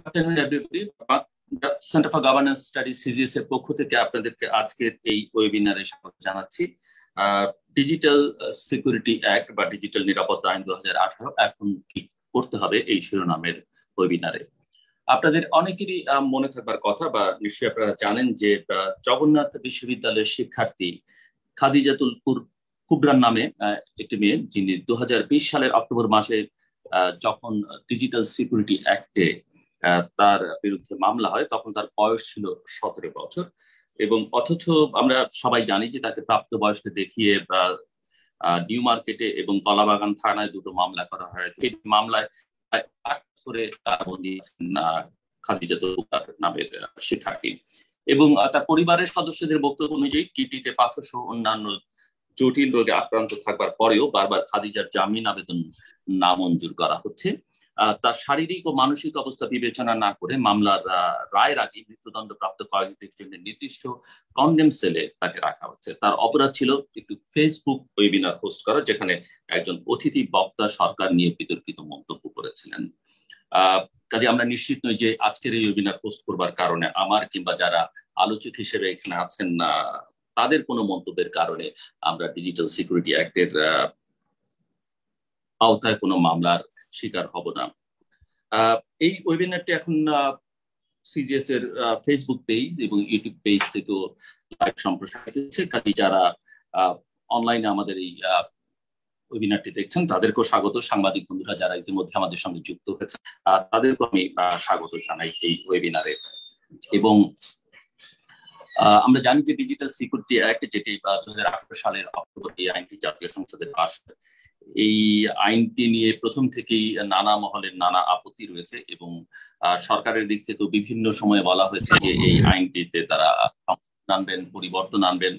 afternoon, everybody. Centre for governance studies CGS এর পক্ষ থেকে আপনাদেরকে আজকের এই ওয়েবিনারে স্বাগত জানাচ্ছি। ডিজিটাল সিকিউরিটি অ্যাক্ট বা ডিজিটাল নিরাপত্তা আইন 2018 এখন কি করতে হবে এই শিরোনামের ওয়েবিনারে আপনাদের অনেকেরই মনে থাকবার কথা বা নিশ্চয়ই আপনারা জানেন যে জগন্নাথ বিশ্ববিদ্যালয়ের শিক্ষার্থী খাদিজাতুল কুবরার নামে একটি মেয়ে, যিনি 2020 সালের অক্টোবর মাসে যখন ডিজিটাল সিকিউরিটি অ্যাক্টে তার বিরুদ্ধে মামলা হয় তখন তার বয়স ছিল 17 বছর এবং অথচ আমরা সবাই জানি যে তাকে প্রাপ্তবয়স্ক দেখিয়ে নিউ মার্কেটে এবং কলাবাগান থানায় দুটো মামলা করা হয়। এই মামলায় 8 বছরে বন্দী আছেন খাদিজাতুল কুবরা নামের শিক্ষার্থী এবং তার পরিবারের সদস্যদের বক্তব্য অনুযায়ী কিডনিতে পাথর সহ অন্যান্য জটিল রোগে আক্রান্ত থাকবার পরেও বারবার খাদিজার জামিন আবেদন নামঞ্জুর করা হচ্ছে। তার শারীরিক ও মানসিক অবস্থা বিবেচনা না করে মামলার রায়ের আগে মৃত্যুদণ্ডপ্রাপ্ত কয়েকদিনের জন্য নির্দিষ্ট কন্ডেম সেলে তাকে রাখা হচ্ছে। তার অপরাধ ছিল একটু ফেসবুক ওয়েবিনার হোস্ট করা, যেখানে একজন অতিথি বক্তা সরকার নিয়ে বিতর্কিত মন্তব্য করেছিলেন। কাজে আমরা নিশ্চিত নই যে আজকের এই ওয়েবিনার হোস্ট করবার কারণে আমার কিংবা যারা আলোচক হিসেবে এখানে আছেন তাদের কোনো মন্তব্যের কারণে আমরা ডিজিটাল সিকিউরিটি অ্যাক্টের আওতায় কোনো মামলার শিকার হব না। এই ওয়েবিনারটি এখন সিজিএস এর ফেসবুক পেজ এবং ইউটিউব পেজ থেকেও লাইভ সম্প্রসারিত হচ্ছে। কাজে যারা অনলাইনে আমাদের এই ওয়েবিনারটি দেখছেন তাদেরকেও স্বাগত। সাংবাদিক বন্ধুরা যারা ইতিমধ্যে আমাদের সঙ্গে যুক্ত হয়েছে তাদেরকেও আমি স্বাগত জানাই এই ওয়েবিনারে। এবং আমরা জানি যে ডিজিটাল সিকিউরিটি অ্যাক্ট, যেটি 2018 সালের অক্টোবর এই আইনটি জাতীয় সংসদে পাস হয়, এই আইনটি নিয়ে প্রথম থেকেই নানা মহলের নানা আপত্তি রয়েছে এবং সরকারের দিক থেকেও বিভিন্ন সময়ে বলা হয়েছে যে এই আইনটিতে তারা আনবেন, পরিবর্তন আনবেন।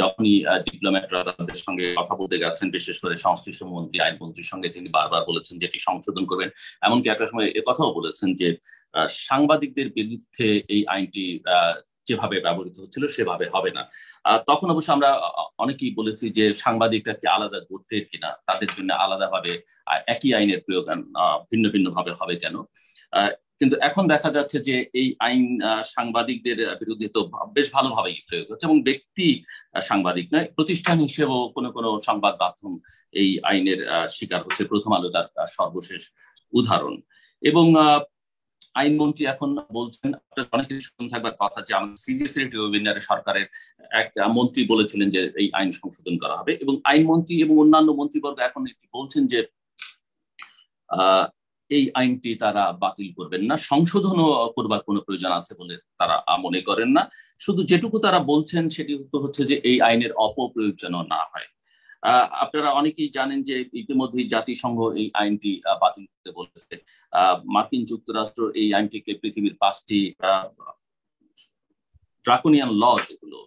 যখনই ডিপ্লোম্যাটরা তাদের সঙ্গে কথা বলতে গেছেন, বিশেষ করে সংশ্লিষ্ট মন্ত্রী আইনমন্ত্রীর সঙ্গে, তিনি বারবার বলেছেন যেটি সংশোধন করবেন। এমনকি একটা সময় একথাও বলেছেন যে সাংবাদিকদের বিরুদ্ধে এই আইনটি যেভাবে ব্যবহৃত হচ্ছিল সেভাবে হবে না। তখন অবশ্য আমরা অনেকেই বলেছি যে সাংবাদিকরা কি আলাদা গোত্রের কিনা, তাদের জন্য আলাদাভাবে একই আইনের প্রয়োগ ভিন্ন ভিন্ন ভাবে হবে কেন। কিন্তু এখন দেখা যাচ্ছে যে এই আইন সাংবাদিকদের বিরুদ্ধে তো বেশ ভালোভাবেই প্রয়োগ হচ্ছে এবং ব্যক্তি সাংবাদিক নয়, প্রতিষ্ঠান হিসেবেও কোনো কোনো সংবাদ মাধ্যম এই আইনের শিকার হচ্ছে। প্রথম আলো তার সর্বশেষ উদাহরণ। এবং আইনমন্ত্রী এখন বলছেন, অনেকের শুনে থাকবার কথা যে আমাদের সিজিএস এর ওয়েবিনারে সরকারের এক মন্ত্রী বলেছিলেন যে এই আইন সংশোধন করা হবে এবং আইনমন্ত্রী এবং অন্যান্য মন্ত্রীবর্গ এখন বলছেন যে এই আইনটি তারা বাতিল করবেন না, সংশোধনও করবার কোনো প্রয়োজন আছে বলে তারা মনে করেন না। শুধু যেটুকু তারা বলছেন সেটি হচ্ছে যে এই আইনের অপপ্রয়োগ যেন না হয়। আপনারা অনেকেই জানেন যে ইতিমধ্যেই জাতিসংঘ এই আইনটি বাতিল করতে বলেছে। মার্কিন যুক্তরাষ্ট্র এই আইনটিকে পৃথিবীর 5টি ড্রাকোনিয়ান ল যেগুলো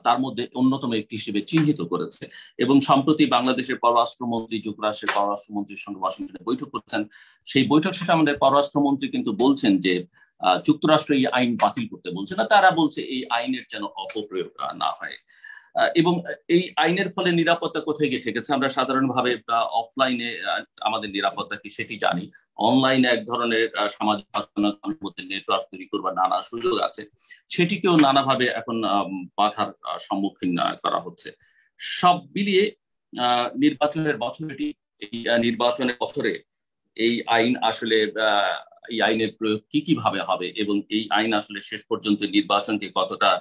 তার মধ্যে অন্যতম একটি হিসেবে চিহ্নিত করেছে এবং সম্প্রতি বাংলাদেশের পররাষ্ট্রমন্ত্রী যুক্তরাষ্ট্রের পররাষ্ট্রমন্ত্রীর সঙ্গে ওয়াশিংটনে বৈঠক করেছেন। সেই বৈঠক শেষে আমাদের পররাষ্ট্রমন্ত্রী কিন্তু বলছেন যে যুক্তরাষ্ট্র এই আইন বাতিল করতে বলছে না, তারা বলছে এই আইনের যেন অপপ্রয়োগ না হয়। এবং এই আইনের ফলে নিরাপত্তা কোথায় গিয়ে ঠেকেছে আমরা সাধারণভাবে অফলাইনে আমাদের নিরাপত্তা কি সেটি জানি, অনলাইনে এক ধরনের সামাজিক মধ্যে নেটওয়ার্ক তৈরি করবার নানা সুযোগ আছে, সেটিকেও নানাভাবে এখন বাধার সম্মুখীন করা হচ্ছে। সব মিলিয়ে নির্বাচনের বছরটি, এই নির্বাচনের বছরে এই আইন আসলে এই আইনের প্রয়োগ কিভাবে হবে এবং এই আইন আসলে শেষ পর্যন্ত নির্বাচনকে কতটা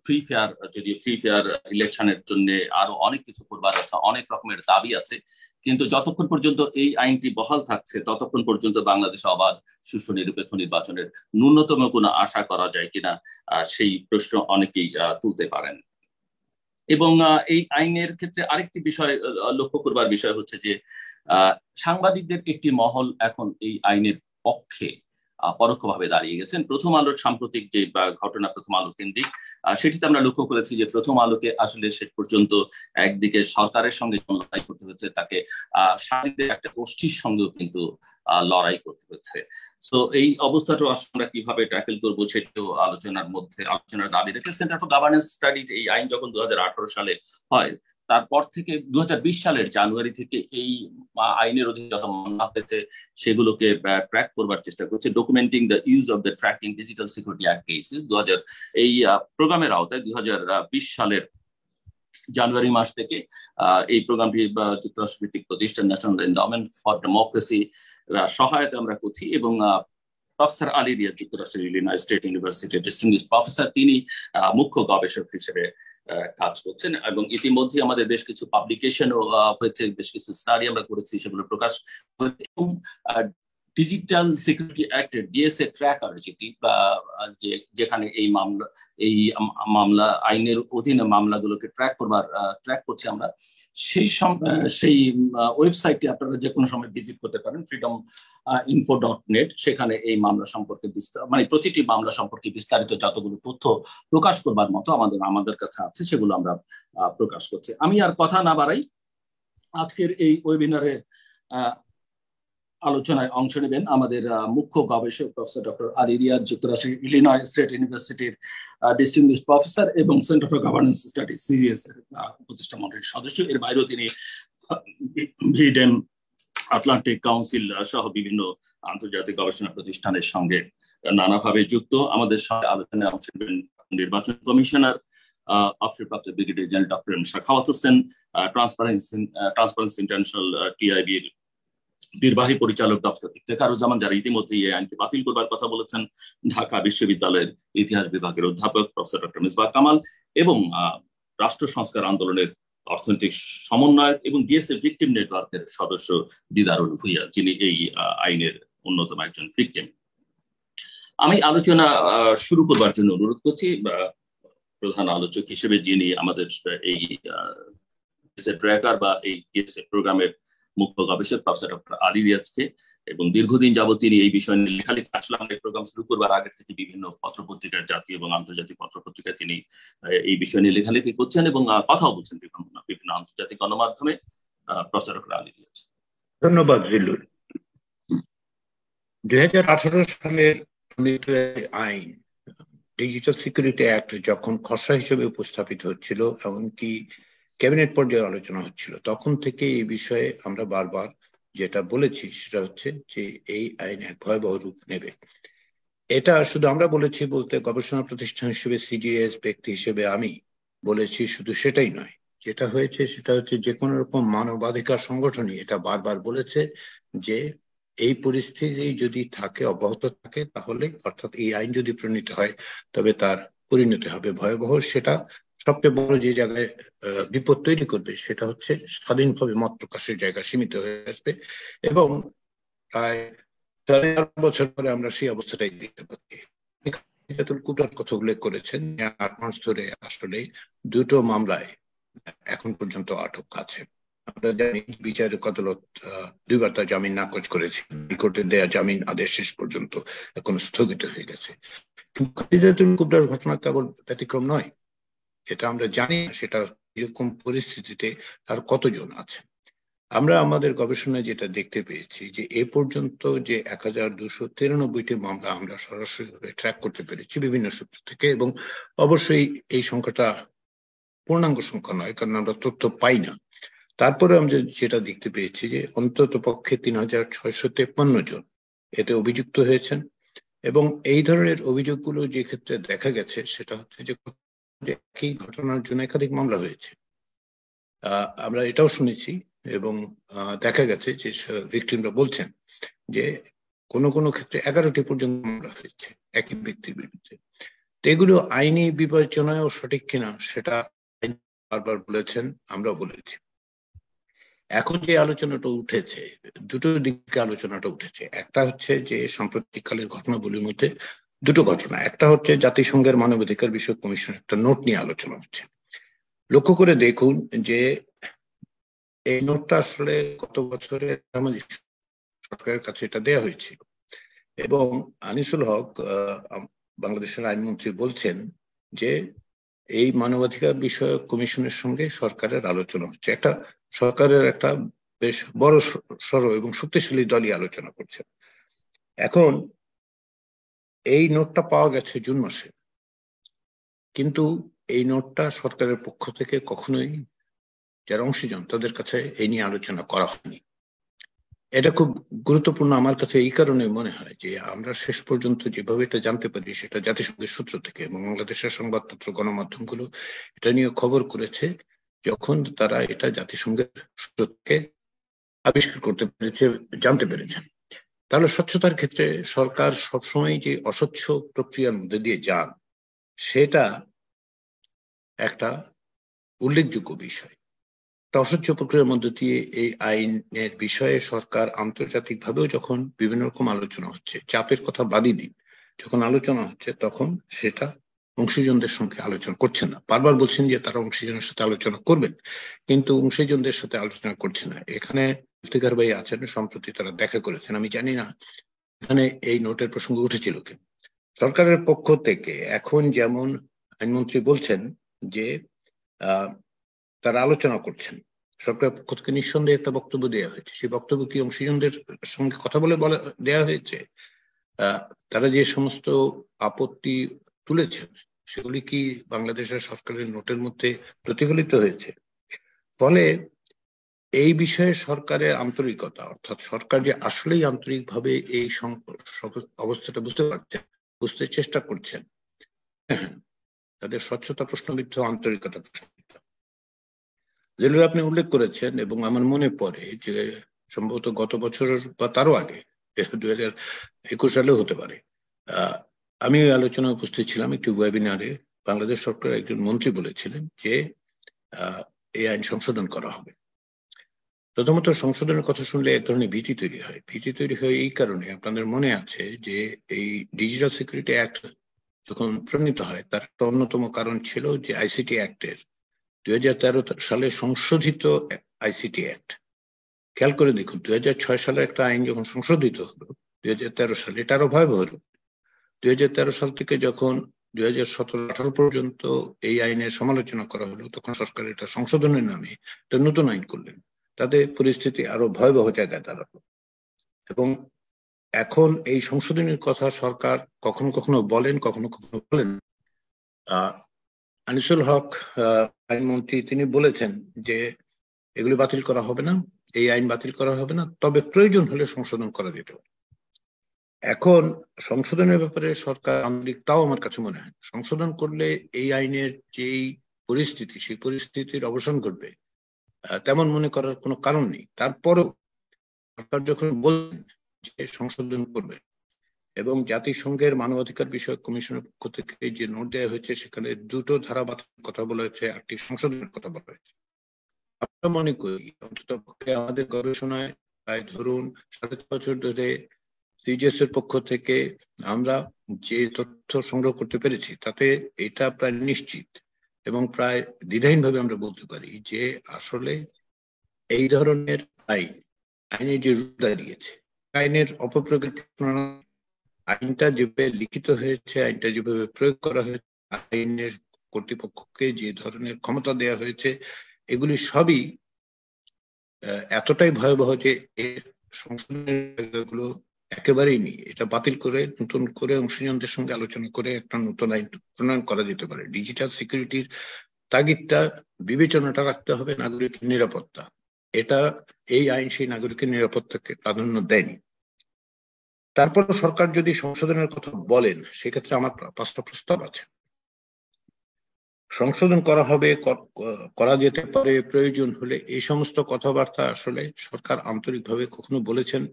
ফ্রি ফেয়ার, যদি ফ্রি ফেয়ার ইলেকশনের জন্য আরো অনেক কিছু করবার আছে, অনেক রকমের দাবি আছে, কিন্তু যতক্ষণ পর্যন্ত এই আইনটি বহাল থাকছে ততক্ষণ পর্যন্ত বাংলাদেশে অবাধ সুষ্ঠু নিরপেক্ষ নির্বাচনের ন্যূনতম কোনো আশা করা যায় কিনা সেই প্রশ্ন অনেকেই তুলতে পারেন। এবং এই আইনের ক্ষেত্রে আরেকটি বিষয় লক্ষ্য করবার বিষয় হচ্ছে যে সাংবাদিকদের একটি মহল এখন এই আইনের পক্ষে পরোক্ষভাবে দাঁড়িয়ে গেছেন। প্রথম আলোর সাম্প্রতিক যে ঘটনা, প্রথম আলো কেন্দ্রিক, সেটিতে আমরা লক্ষ্য করেছি যে প্রথম আলোকে আসলে শেষ পর্যন্ত একদিকে সরকারের সঙ্গে লড়াই করতে হচ্ছে, তাকে সাংবাদিকদের একটা গোষ্ঠীর সঙ্গেও কিন্তু লড়াই করতে হচ্ছে। সো এই অবস্থাটা আমরা কিভাবে ট্যাকেল করবো সেটিও আলোচনার দাবি রেখে সেন্টার ফর গভর্নেন্স স্টাডিজ এই আইন যখন 2018 সালে হয় তারপর থেকে 2020 সালের জানুয়ারি থেকে এই আইনের অধীনে যত মামলা হয়েছে সেগুলোকে ট্র্যাক করবার চেষ্টা করছে, documenting the use of the tracking digital security act cases. এই প্রোগ্রামের আওতায় 2020 সালের জানুয়ারি মাস থেকে এই প্রোগ্রামটি যুক্তরাষ্ট্রভিত্তিক প্রতিষ্ঠান ন্যাশনাল এন্ডাওমেন্ট ফর ডেমোক্রেসি সহায়তা আমরা করছি, এবং প্রফেসর আলী রিয়াদ যুক্তরাষ্ট্রের ইলিনয় স্টেট ইউনিভার্সিটির ডিস্টিংগুইশড প্রফেসর, তিনি মুখ্য গবেষক হিসেবে কাজ করছেন। এবং ইতিমধ্যে আমাদের বেশ কিছু পাবলিকেশনও হয়েছে, বেশ কিছু স্টাডি আমরা করেছি, সেগুলো প্রকাশ হয়েছে। এবং ডিজিটাল সিকিউরিটি অ্যাক্টের ডিএসএ ট্র্যাকার, যেটি যেখানে এই মামলা আইনের অধীনে মামলাগুলোকে ট্র্যাক করছি আমরা, সেই ওয়েবসাইটটি আপনারা যে কোনো সময় ভিজিট করতে পারেন, freedominfo.net। সেখানে এই মামলা সম্পর্কে মানে প্রতিটি মামলা সম্পর্কে বিস্তারিত যতগুলো তথ্য প্রকাশ করবার মতো আমাদের কাছে আছে, সেগুলো আমরা প্রকাশ করছি। আমি আর কথা না বাড়াই, আজকের এই ওয়েবিনারে আলোচনায় অংশ নেবেন আমাদের মুখ্য গবেষক প্রফেসর ডক্টর আলী রিয়াদ, যুক্তরাষ্ট্রের ইলিনয় স্টেট ইউনিভার্সিটির ডিস্টিংগুইশড প্রফেসর এবং centre for governance studies CGS এর প্রতিষ্ঠা মণ্ডলীর সদস্য। এর বাইরেও তিনি ভিডেম, আটলান্টিক কাউন্সিল সহ বিভিন্ন আন্তর্জাতিক গবেষণা প্রতিষ্ঠানের সঙ্গে নানাভাবে যুক্ত। আমাদের সঙ্গে আলোচনায় অংশ নেবেন নির্বাচন কমিশনার অবসরপ্রাপ্ত brigadier general doctor Sakhawat Hossain, transparency international টিআইবির নির্বাহী পরিচালক ডক্টর ইফতেখারুজ্জামান, যারা ইতিমধ্যে এই আইনকে বাতিল করবার কথা বলেছেন, ঢাকা বিশ্ববিদ্যালয়ের ইতিহাস বিভাগের অধ্যাপক প্রফেসর ডক্টর মিসবাহ কামাল, এবং রাষ্ট্র সংস্কার আন্দোলনের অর্থনৈতিক সমন্বয়ক এবং ডিএসএ ভিকটিম নেটওয়ার্কের সদস্য দিদারুল ভুইয়া, যিনি এই আইনের অন্যতম একজন ভিকটিম। আমি আলোচনা শুরু করবার জন্য অনুরোধ করছি প্রধান আলোচক হিসেবে যিনি আমাদের এই ট্র্যাকার বা এই প্রোগ্রামের মুখ্য গবেষক প্রফেসর ডক্টর আলী রিয়াজকে, এবং দীর্ঘদিন যাবত তিনি এই বিষয় নিয়ে লেখালেখি, আসলে আমরা এই প্রোগ্রাম শুরু করবার আগে থেকে বিভিন্ন পত্রপত্রিকার, জাতীয় এবং আন্তর্জাতিক পত্রপত্রিকায় তিনি এই বিষয় নিয়ে লেখালেখি করছেন এবং কথাও বলছেন বিভিন্ন আন্তর্জাতিক গণমাধ্যমে। Professor doctor Ali Riaz. ধন্যবাদ জিল্লুর। 2018 সালের আইন ডিজিটাল সিকিউরিটি অ্যাক্ট যখন খসড়া হিসেবে উপস্থাপিত হচ্ছিল, এমনকি ক্যাবিনেট পর্যায়ে আলোচনা হচ্ছিল, তখন থেকে এই বিষয়ে আমরা বারবার যেটা বলেছি সেটা হচ্ছে যে এই আইন এক ভয়াবহ রূপ নেবে। এটা শুধু আমরা বলেছি বলতে গবেষণা প্রতিষ্ঠান হিসেবে, সিজিএস ব্যক্তি হিসেবে আমি বলেছি, শুধু সেটাই নয়, যেটা হয়েছে সেটা হচ্ছে যে কোনো রকম মানবাধিকার সংগঠনই এটা বারবার বলেছে যে এই পরিস্থিতি যদি থাকে, অব্যাহত থাকে, তাহলে অর্থাৎ এই আইন যদি প্রণীত হয় তবে তার পরিণতি হবে ভয়াবহ। সেটা সবচেয়ে বড় যে জায়গায় বিপদ তৈরি করবে সেটা হচ্ছে স্বাধীনভাবে মত প্রকাশের জায়গা সীমিত হয়ে আসবে, এবং প্রায় 4 বছর পরে আমরা সেই অবস্থাটাই দেখতে পাচ্ছি। কুটার কথা উল্লেখ করেছেন, 8 মাস ধরে আসলে 2টো মামলায় এখন পর্যন্ত আটক আছে। আমরা জানি বিচারক আদালত 2বার তার জামিন নাকচ করেছেন, হাইকোর্টের দেয়া জামিন আদেশ শেষ পর্যন্ত এখন স্থগিত হয়ে গেছে। কিন্তু কুটার ঘটনা কেবল ব্যতিক্রম নয়, এটা আমরা জানি না সেটা এরকম পরিস্থিতিতে আর কতজন আছে। আমরা আমাদের গবেষণায় যেটা দেখতে পেয়েছি যে এ পর্যন্ত যে 1293টি মামলা আমরা সরাসরিভাবে ট্র্যাক করতে পেরেছি বিভিন্ন সূত্র থেকে, এবং অবশ্যই এই সংখ্যাটা পূর্ণাঙ্গ সংখ্যা নয়, কারণ আমরা তথ্য পাই না। তারপরে আমরা যেটা দেখতে পেয়েছি যে অন্তত পক্ষে 3653 জন এতে অভিযুক্ত হয়েছেন, এবং এই ধরনের অভিযোগগুলো যে ক্ষেত্রে দেখা গেছে সেটা হচ্ছে যে একই ঘটনার জন্য একাধিক মামলা হয়েছে। আমরা এটাও শুনেছি এবং দেখা গেছে যে ভিকটিমরা বলছেন যে কোনো কোনো ক্ষেত্রে 11টি পর্যন্ত মামলা হয়েছে একই ব্যক্তির বিরুদ্ধে। এগুলো আইনি বিবেচনায়ও সঠিক কিনা সেটা বারবার বলেছেন, আমরা বলেছি। এখন যে আলোচনাটা উঠেছে, 2টো দিকে আলোচনাটা উঠেছে। একটা হচ্ছে যে সাম্প্রতিককালের ঘটনাগুলির মধ্যে 2টো ঘটনা। একটা হচ্ছে জাতিসংঘের মানবাধিকার বিষয়ক কমিশন একটা নোট নিয়ে আলোচনা হচ্ছে। লক্ষ্য করে দেখুন যে এই নোটটা আসলে গত বছরের আমাদের সরকারের কাছে এটা দেয়া হয়েছিল, এবং আনিসুল হক বাংলাদেশের আইনমন্ত্রী বলছেন যে এই মানবাধিকার বিষয়ক কমিশনের সঙ্গে সরকারের আলোচনা হচ্ছে। একটা সরকারের একটা বেশ বড় সড় এবং শক্তিশালী দলই আলোচনা করছে। এখন এই নোটটা পাওয়া গেছে জুন মাসে, কিন্তু এই নোটটা সরকারের পক্ষ থেকে কখনোই যারা অংশীজন তাদের কাছে এই নিয়ে আলোচনা করা হয়নি। এটা খুব গুরুত্বপূর্ণ আমার কাছে এই কারণে মনে হয় যে আমরা শেষ পর্যন্ত যেভাবে এটা জানতে পারি সেটা জাতিসংঘের সূত্র থেকে, এবং বাংলাদেশের সংবাদপত্র গণমাধ্যমগুলো এটা নিয়ে খবর করেছে যখন তারা এটা জাতিসংঘের সূত্র থেকে আবিষ্কার করতে পেরেছে, জানতে পেরেছে। তাহলে স্বচ্ছতার ক্ষেত্রে সরকার সবসময় যে অস্বচ্ছ প্রক্রিয়ার মধ্যে দিয়ে যান সেটা একটা উল্লেখযোগ্য বিষয়। অস্বচ্ছ প্রক্রিয়ার মধ্যে দিয়ে এই আইনের বিষয়ে সরকার আন্তর্জাতিকভাবেও যখন বিভিন্ন রকম আলোচনা হচ্ছে, চাপের কথা বাদই দিন, যখন আলোচনা হচ্ছে তখন সেটা অংশীজনদের সঙ্গে আলোচনা করছেন না। বারবার বলছেন যে তারা অংশীজনের সাথে আলোচনা করবেন, কিন্তু অংশীজনদের সাথে আলোচনা করছে না। এখানে ইফতিখার ভাই আছেন, সম্প্রতি তারা দেখা করেছেন, আমি জানি না এখানে এই নোটের প্রসঙ্গ উঠেছিল কি। সরকারের পক্ষ থেকে এখন যেমন আইনমন্ত্রী বলছেন যে তারা আলোচনা করছেন, সরকারের পক্ষ থেকে নিঃসন্দেহে একটা বক্তব্য দেওয়া হয়েছে। সেই বক্তব্য কি অংশীজনদের সঙ্গে কথা বলে দেওয়া হয়েছে? তারা যে সমস্ত আপত্তি তুলেছেন সেগুলি কি বাংলাদেশের সরকারের নোটের মধ্যে প্রতিফলিত হয়েছে? ফলে এই বিষয়ে সরকারের আন্তরিকতা, অর্থাৎ সরকার যে আসলেই আন্তরিকভাবে এই অবস্থাটা বুঝতে চেষ্টা করছেন, তাদের স্বচ্ছতা প্রশ্নবিদ্ধ, আন্তরিকতা প্রশ্নবিদ্ধ, যেগুলো আপনি উল্লেখ করেছেন। এবং আমার মনে পড়ে যে সম্ভবত গত বছর বা তারও আগে 2021 সালেও হতে পারে, আমি ওই আলোচনায় উপস্থিত ছিলাম একটি ওয়েবিনারে। বাংলাদেশ সরকারের একজন মন্ত্রী বলেছিলেন যে এই আইন সংশোধন করা হবে। প্রথমত সংশোধনের কথা শুনলে এক ধরনের ভীতি তৈরি হয়। ভীতি তৈরি হয় এই কারণে, আপনাদের মনে আছে যে এই ডিজিটাল সিকিউরিটি অ্যাক্ট যখন প্রণীত হয় তার একটা অন্যতম কারণ ছিল যে আইসিটি অ্যাক্টের 2013 সালে সংশোধিত আইসিটি অ্যাক্ট। খেয়াল করে দেখুন, 2006 সালের একটা আইন যখন সংশোধিত হলো 2013 সালে, এটা আরো ভয়াবহ হলো। 2013 সাল থেকে যখন 2017-18 পর্যন্ত এই আইনের সমালোচনা করা হলো, তখন সরকার এটা সংশোধনের নামে একটা নতুন আইন করলেন। তাদের পরিস্থিতি আরো ভয়াবহ জায়গায় দাঁড়ালো। এবং এখন এই সংশোধনের কথা সরকার কখনো কখনো বলেন, কখনো কখনো বলেন। আনিসুল হক আইনমন্ত্রী তিনি বলেছেন যে এগুলি বাতিল করা হবে না, এই আইন বাতিল করা হবে না, তবে প্রয়োজন হলে সংশোধন করা যেতে পারে। এখন সংশোধনের ব্যাপারে সরকার আন্তরিক, তাও আমার কাছে মনে হয় সংশোধন করলে এই আইনের যেই পরিস্থিতি, সেই পরিস্থিতির অবসান ঘটবে তেমন মনে করার কোনো কারণ নেই। তারপরও সরকার যখন বলছেন যে সংশোধন করবে, এবং জাতিসংঘের মানবাধিকার বিষয়ক কমিশনের পক্ষ থেকে যে নোট দেওয়া হয়েছে সেখানে 2টো ধারা বাতিলের কথা বলা হয়েছে, 8টি সংশোধনের কথা বলা হয়েছে। আমরা মনে করি অন্তত আমাদের গবেষণায় প্রায় ধরুন 7.5 বছর ধরে সিজিএস এর পক্ষ থেকে আমরা যে তথ্য সংগ্রহ করতে পেরেছি তাতে এটা প্রায় নিশ্চিত এবং প্রায় দ্বিধাহীনভাবে আমরা বলতে পারি যে আসলে এই ধরনের আইনের যে রূপ দাঁড়িয়েছে, আইনের অপপ্রয়োগের, আইনটা যেভাবে লিখিত হয়েছে, আইনটা যেভাবে প্রয়োগ করা হয়েছে, আইনের কর্তৃপক্ষকে যে ধরনের ক্ষমতা দেওয়া হয়েছে, এগুলি সবই এতটাই ভয়াবহ যে এর সংশোধনের জায়গাগুলো একেবারেই নেই। এটা বাতিল করে নতুন করে অংশীজনদের সঙ্গে আলোচনা করে একটা নতুন আইন প্রণয়ন করা যেতে পারে। ডিজিটাল সিকিউরিটির তাগিদটা, বিবেচনাটা রাখতে হবে নাগরিকের নিরাপত্তা। এটা এই আইন সেই নাগরিকের নিরাপত্তাকে প্রাধান্য দেয়নি। তারপর সরকার যদি সংশোধনের কথা বলেন, সেক্ষেত্রে আমার 5টা প্রস্তাব আছে। সংশোধন করা হবে, করা যেতে পারে প্রয়োজন হলে, এই সমস্ত কথাবার্তা আসলে সরকার আন্তরিকভাবে কখনো বলেছেন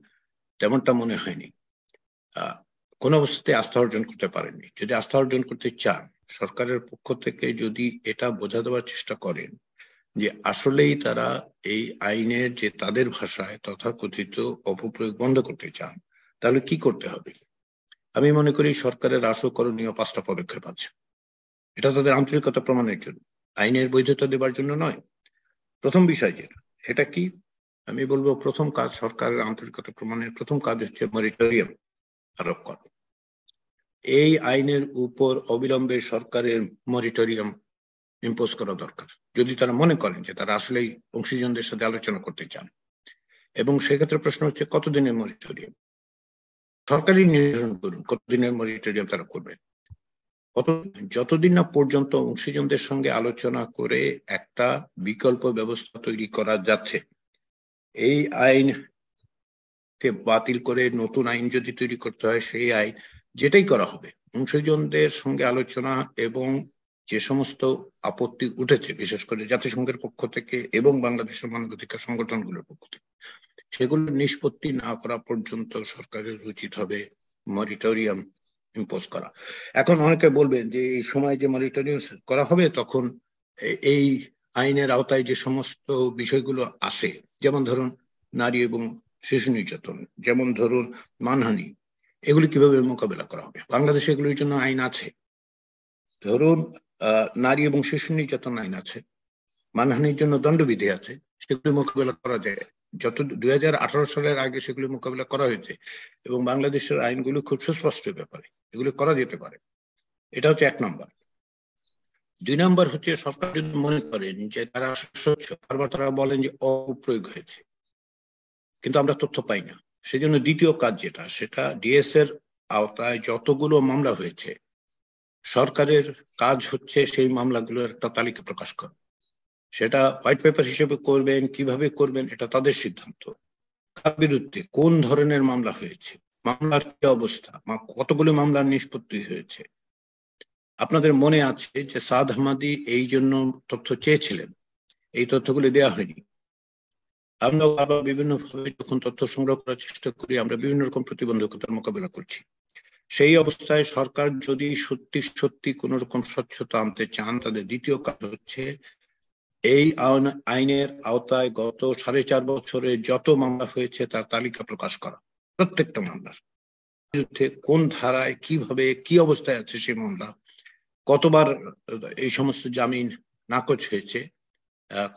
তেমনটা মনে হয়নি। কোন অবস্থাতে আস্থা অর্জন করতে পারেননি। যদি আস্থা অর্জন করতে চান, সরকারের পক্ষ থেকে যদি এটা বোঝা দেওয়ার চেষ্টা করেন যে আসলেই তারা এই আইনের যে তাদের ভাষায় তথাকথিত অপপ্রয়োগ বন্ধ করতে চান, তাহলে কি করতে হবে? আমি মনে করি সরকারের আশু করণীয় 5টা পদক্ষেপ আছে। এটা তাদের আন্তরিকতা প্রমাণের জন্য, আইনের বৈধতা দেবার জন্য নয়। প্রথম বিষয় যেটা, সেটা কি? আমি বলবো প্রথম কাজ, সরকারের আন্তরিকতা প্রমাণের প্রথম কাজ হচ্ছে মরিটরিয়াম আরোপ করা। এই আইনের উপর অবিলম্বে সরকারের মরিটরিয়াম ইম্পোজ করা দরকার, যদি তারা মনে করেন যে তারা আসলেই অংশীজনদের সাথে আলোচনা করতে চান। এবং সেক্ষেত্রে প্রশ্ন হচ্ছে কতদিনের মরিটরিয়াম? সরকারই নির্ধারণ করুন কতদিনের মরিটরিয়াম তারা করবে। যতদিন না পর্যন্ত অংশীজনদের সঙ্গে আলোচনা করে একটা বিকল্প ব্যবস্থা তৈরি করা যাচ্ছে, এই আইনকে বাতিল করে নতুন আইন যদি তৈরি করতে হয়, সেই আইন যেটাই করা হবে অংশীজনদের সঙ্গে আলোচনা এবং যে সমস্ত আপত্তি উঠেছে বিশেষ করে জাতিসংঘের পক্ষ থেকে এবং বাংলাদেশের মানবাধিকার সংগঠনগুলোর পক্ষ থেকে, সেগুলো নিষ্পত্তি না করা পর্যন্ত সরকারের উচিত হবে মরিটোরিয়াম ইম্পোজ করা। এখন অনেকে বলবেন যে এই সময় যে মনিটরিং করা হবে তখন এই আইনের আওতায় যে সমস্ত বিষয়গুলো আসে, যেমন ধরুন নারী এবং শিশু নির্যাতন, যেমন ধরুন মানহানি, এগুলি কিভাবে মোকাবেলা করা হবে? বাংলাদেশে এগুলির জন্য আইন আছে। ধরুন নারী এবং শিশু নির্যাতন আইন আছে, মানহানির জন্য দণ্ডবিধি আছে, সেগুলি মোকাবেলা করা যায়। যত 2018 সালের আগে সেগুলি মোকাবেলা করা হয়েছে এবং বাংলাদেশের আইনগুলো খুব সুস্পষ্ট ব্যাপারে, এগুলো করা যেতে পারে। এটা হচ্ছে 1 নম্বর। 2 নম্বর হচ্ছে সরকার যদি মনে করেন যে তারা বারবার তারা বলেন যে অপ্রয়োগ হয়েছে, কিন্তু আমরা তথ্য পাই না, সেজন্য দ্বিতীয় কাজ যেটা, সেটা ডিএস এর আওতায় যতগুলো মামলা হয়েছে সরকারের কাজ হচ্ছে সেই মামলাগুলোর একটা তালিকা প্রকাশ করা। সেটা হোয়াইট পেপার হিসেবে করবেন, কিভাবে করবেন এটা তাদের সিদ্ধান্ত। কার বিরুদ্ধে কোন ধরনের মামলা হয়েছে, মামলার কি অবস্থা, কতগুলো মামলার নিষ্পত্তি হয়েছে। আপনাদের মনে আছে যে সাদ হামাদি এই জন্য তথ্য চেয়েছিলেন, এই তথ্যগুলি দেওয়া হয়নি। আমরা আবার বিভিন্ন ভাবে যখন তথ্য সংগ্রহ করার চেষ্টা করি, আমরা বিভিন্ন রকম প্রতিবন্ধকতার মোকাবেলা করছি। সেই অবস্থায় সরকার যদি সত্যি সত্যি কোন রকম স্বচ্ছতা আনতে চান, তাদের দ্বিতীয় কাজ হচ্ছে এই আইনের আওতায় গত 4.5 বছরে যত মামলা হয়েছে তার তালিকা প্রকাশ করা। প্রত্যেকটা মামলার বিরুদ্ধে কোন ধারায়, কিভাবে, কি অবস্থায় আছে সেই মামলা, কতবার এই সমস্ত জামিন নাকচ হয়েছে,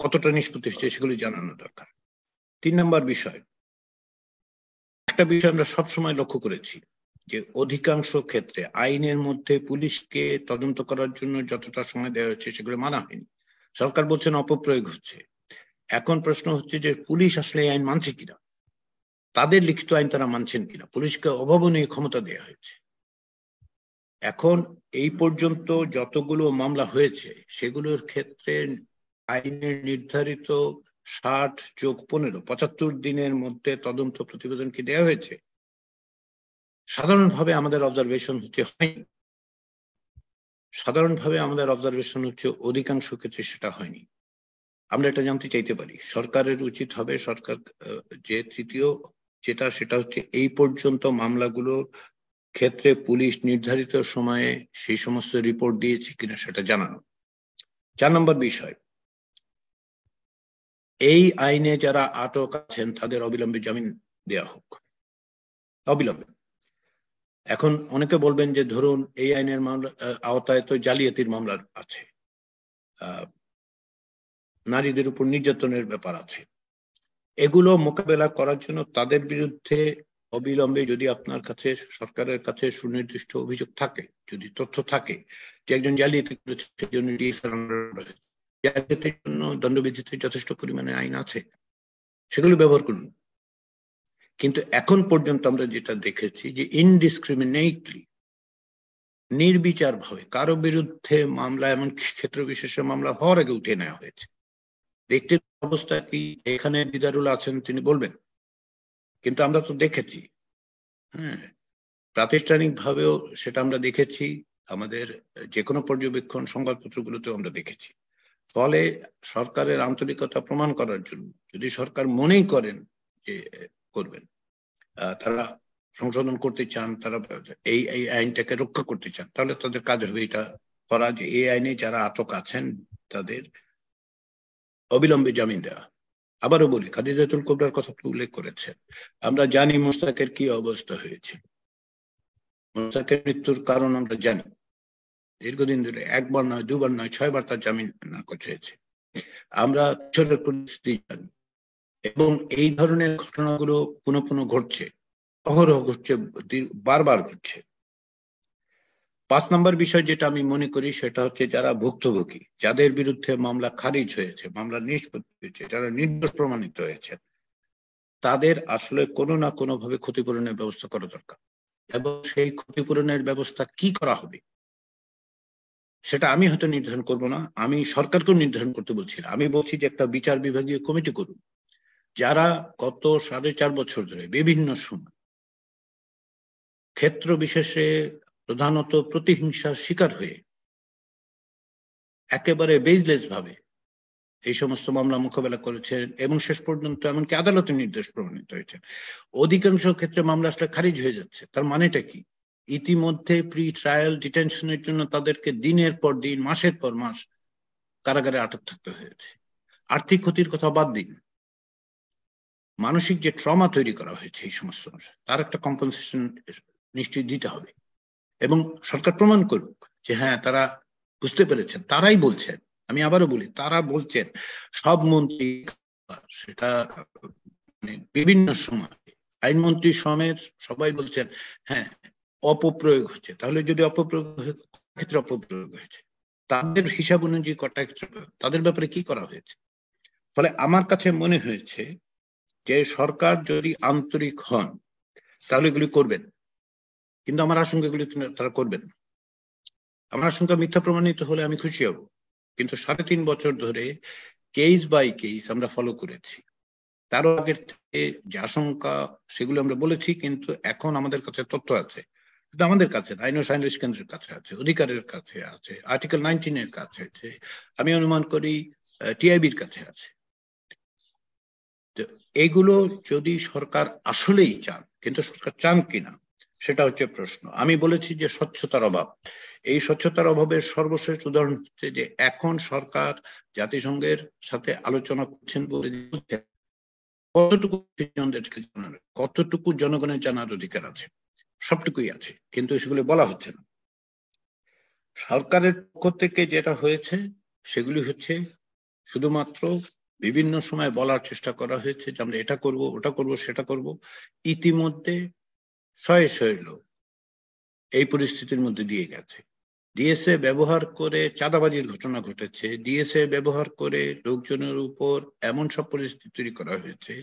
কতটা নিষ্পত্তি হয়েছে, সেগুলি জানানো দরকার। 3 নম্বর বিষয়, একটা বিষয় আমরা সবসময় লক্ষ্য করেছি যে অধিকাংশ ক্ষেত্রে আইনের মধ্যে পুলিশকে তদন্ত করার জন্য যতটা সময় দেওয়া হচ্ছে সেগুলো মানা হয়নি। সরকার বলছেন অপপ্রয়োগ হচ্ছে। এখন প্রশ্ন হচ্ছে যে পুলিশ আসলে আইন মানছে কিনা, তাদের লিখিত আইন তারা মানছেন কিনা। পুলিশকে অভাবনীয় ক্ষমতা দেওয়া হয়েছে। এখন এই পর্যন্ত যতগুলো মামলা হয়েছে সেগুলোর ক্ষেত্রে আইনের নির্ধারিত 60+15 75 দিনের মধ্যে তদন্ত প্রতিবেদন কি দেওয়া হয়েছে? সাধারণভাবে আমাদের অবজারভেশন হচ্ছে হয়নি। অধিকাংশ ক্ষেত্রে সেটা হয়নি। আমরা এটা জানতে চাইতে পারি। সরকারের উচিত হবে, সরকার যে তৃতীয় সেটা হচ্ছে এই পর্যন্ত মামলাগুলোর ক্ষেত্রে পুলিশ নির্ধারিত সময়ে সেই সমস্ত রিপোর্ট দিয়েছে কিনা সেটা জানানো। 4 নম্বর বিষয়, এই আইনে যারা আটক আছেন তাদের অবিলম্বে জামিন দেয়া হোক, অবিলম্বে। এখন অনেকে বলবেন যে ধরুন এই আইনের মামলা আওতায় তো জালিয়াতির মামলা আছে, নারীদের উপর নির্যাতনের ব্যাপার আছে। এগুলো মোকাবেলা করার জন্য তাদের বিরুদ্ধে অবিলম্বে, যদি আপনার কাছে, সরকারের কাছে সুনির্দিষ্ট অভিযোগ থাকে, যদি তথ্য থাকে যে একজন জালিয়াতি করেছে, সেজন্য জালিয়াতির জন্য দণ্ডবিধিতে যথেষ্ট পরিমাণে আইন আছে, সেগুলো ব্যবহার করুন। কিন্তু এখন পর্যন্ত আমরা যেটা দেখেছি যে ইনডিসক্রিমিনেটলি, নির্বিচার ভাবে কারো বিরুদ্ধে মামলা, এমন ক্ষেত্র বিশেষে মামলা হওয়ার আগে উঠে নেওয়া হয়েছে। ব্যক্তির অবস্থা কি, এখানে দিদারুল আছেন, তিনি বলবেন। কিন্তু আমরা তো দেখেছি, প্রাতিষ্ঠানিক ভাবেও সেটা আমরা দেখেছি, আমাদের যে কোনো পর্যবেক্ষণ সংবাদপত্রগুলোতেও আমরা দেখেছি। ফলে সরকারের আন্তরিকতা প্রমাণ করার জন্য, যদি সরকার মনেই করেন যে করবেন, তারা সংশোধন করতে চান, তারা এই আইনটাকে রক্ষা করতে চান, তাহলে তাদের কাজ হবে এটা করা যে এই আইনে যারা আটক আছেন তাদের অবিলম্বে জামিন দেওয়া। আবারও বলি, খাদিজাতুল কুবরার কথা উল্লেখ করেছেন। আমরা জানি মোস্তাকের কি অবস্থা হয়েছে, মোস্তাকের মৃত্যুর কারণ আমরা জানি। দীর্ঘদিন ধরে 1 বার নয়, 2 বার নয়, 6 বার তার জামিন নাকচ হয়েছে। আমরা পরিস্থিতি জানি এবং এই ধরনের ঘটনাগুলো পুনঃ পুনঃ ঘটছে, অহরহ ঘটছে, বারবার ঘটছে। 5 নম্বর বিষয় যেটা আমি মনে করি সেটা হচ্ছে যারা ভুক্তভোগী, যাদের বিরুদ্ধে মামলা খারিজ হয়েছে, মামলা নিষ্পত্তি হয়েছে, যারা নির্দোষ প্রমাণিত হয়েছে, তাদের আসলে কোনো না কোনো ভাবে ক্ষতিপূরণের ব্যবস্থা করা দরকার। এবং সেই ক্ষতিপূরণের ব্যবস্থা কি করা হবে সেটা আমি হয়তো নির্ধারণ করব না, আমি সরকারকেও নির্ধারণ করতে বলছি না। আমি বলছি যে একটা বিচার বিভাগীয় কমিটি করুন, যারা গত 4.5 বছর ধরে বিভিন্ন সময় ক্ষেত্র বিশেষে প্রধানত প্রতিহিংসার শিকার হয়ে একেবারে বেজলেস ভাবে এই সমস্ত মামলা মোকাবেলা করেছেন এবং শেষ পর্যন্ত এমনকি আদালতের নির্দেশ প্রমাণিত হয়েছে। অধিকাংশ ক্ষেত্রে মামলা আসলে খারিজ হয়ে যাচ্ছে। তার মানেটা কি? ইতিমধ্যে প্রি ট্রায়াল ডিটেনশনের জন্য তাদেরকে দিনের পর দিন, মাসের পর মাস কারাগারে আটক থাকতে হয়েছে। আর্থিক ক্ষতির কথা বাদ দিন, মানসিক যে ট্রমা তৈরি করা হয়েছে এই সমস্ত তার একটা কম্পেনসেশন নিশ্চয়ই দিতে হবে। এবং সরকার প্রমাণ করুক যে হ্যাঁ তারা বুঝতে পেরেছেন। তারাই বলছেন, আমি আবারও বলি, তারা বলছেন, সব মন্ত্রী, সেটা বিভিন্ন সময় আইনমন্ত্রী সমেত সবাই বলছেন হ্যাঁ অপপ্রয়োগ হচ্ছে। তাহলে যদি অপপ্রয়োগ ক্ষেত্রে অপপ্রয়োগ হয়েছে, তাদের হিসাব অনুযায়ী কটা ক্ষেত্রে তাদের ব্যাপারে কি করা হয়েছে? ফলে আমার কাছে মনে হয়েছে যে সরকার যদি আন্তরিক হন তাহলে এগুলি করবেন, কিন্তু আমার আশঙ্কা এগুলি তারা করবেন। আমার আশঙ্কা মিথ্যা প্রমাণিত হলে আমি খুশি হব, কিন্তু 3.5 বছর ধরে কেস বাই কেস আমরা ফলো করেছি। তারও আগের থেকে যে আশঙ্কা সেগুলো আমরা বলেছি, কিন্তু এখন আমাদের কাছে তথ্য আছে। কিন্তু আমাদের কাছে আইন ও সালিশ কেন্দ্রের কাছে আছে, অধিকারের কাছে আছে, আর্টিকেল 19 এর কাছে আছে, আমি অনুমান করি টিআইবির কাছে আছে। এগুলো যদি সরকার আসলেই চান, কিন্তু সরকার চান কিনা সেটা হচ্ছে প্রশ্ন। আমি বলেছি যে স্বচ্ছতার অভাব, এই স্বচ্ছতার অভাবের সর্বশেষ উদাহরণ হচ্ছে যে এখন সরকার জাতিসংঘের সাথে আলোচনা করছেন বলে কতটুকু জনগণের জানার অধিকার আছে, সবটুকুই আছে, কিন্তু সেগুলো বলা হচ্ছে না। সরকারের পক্ষ থেকে যেটা হয়েছে সেগুলি হচ্ছে শুধুমাত্র বিভিন্ন সময় বলার চেষ্টা করা হয়েছে যে আমরা এটা করব, ওটা করব, সেটা করব। ইতিমধ্যে শয়ে শয়ে লোক এই পরিস্থিতির মধ্যে দিয়ে গেছে। ডিএসএ ব্যবহার করে চাঁদাবাজির ঘটনা ঘটেছে, ডিএসএ ব্যবহার করে লোকজনের উপর এমন সব পরিস্থিতি তৈরি করা হয়েছে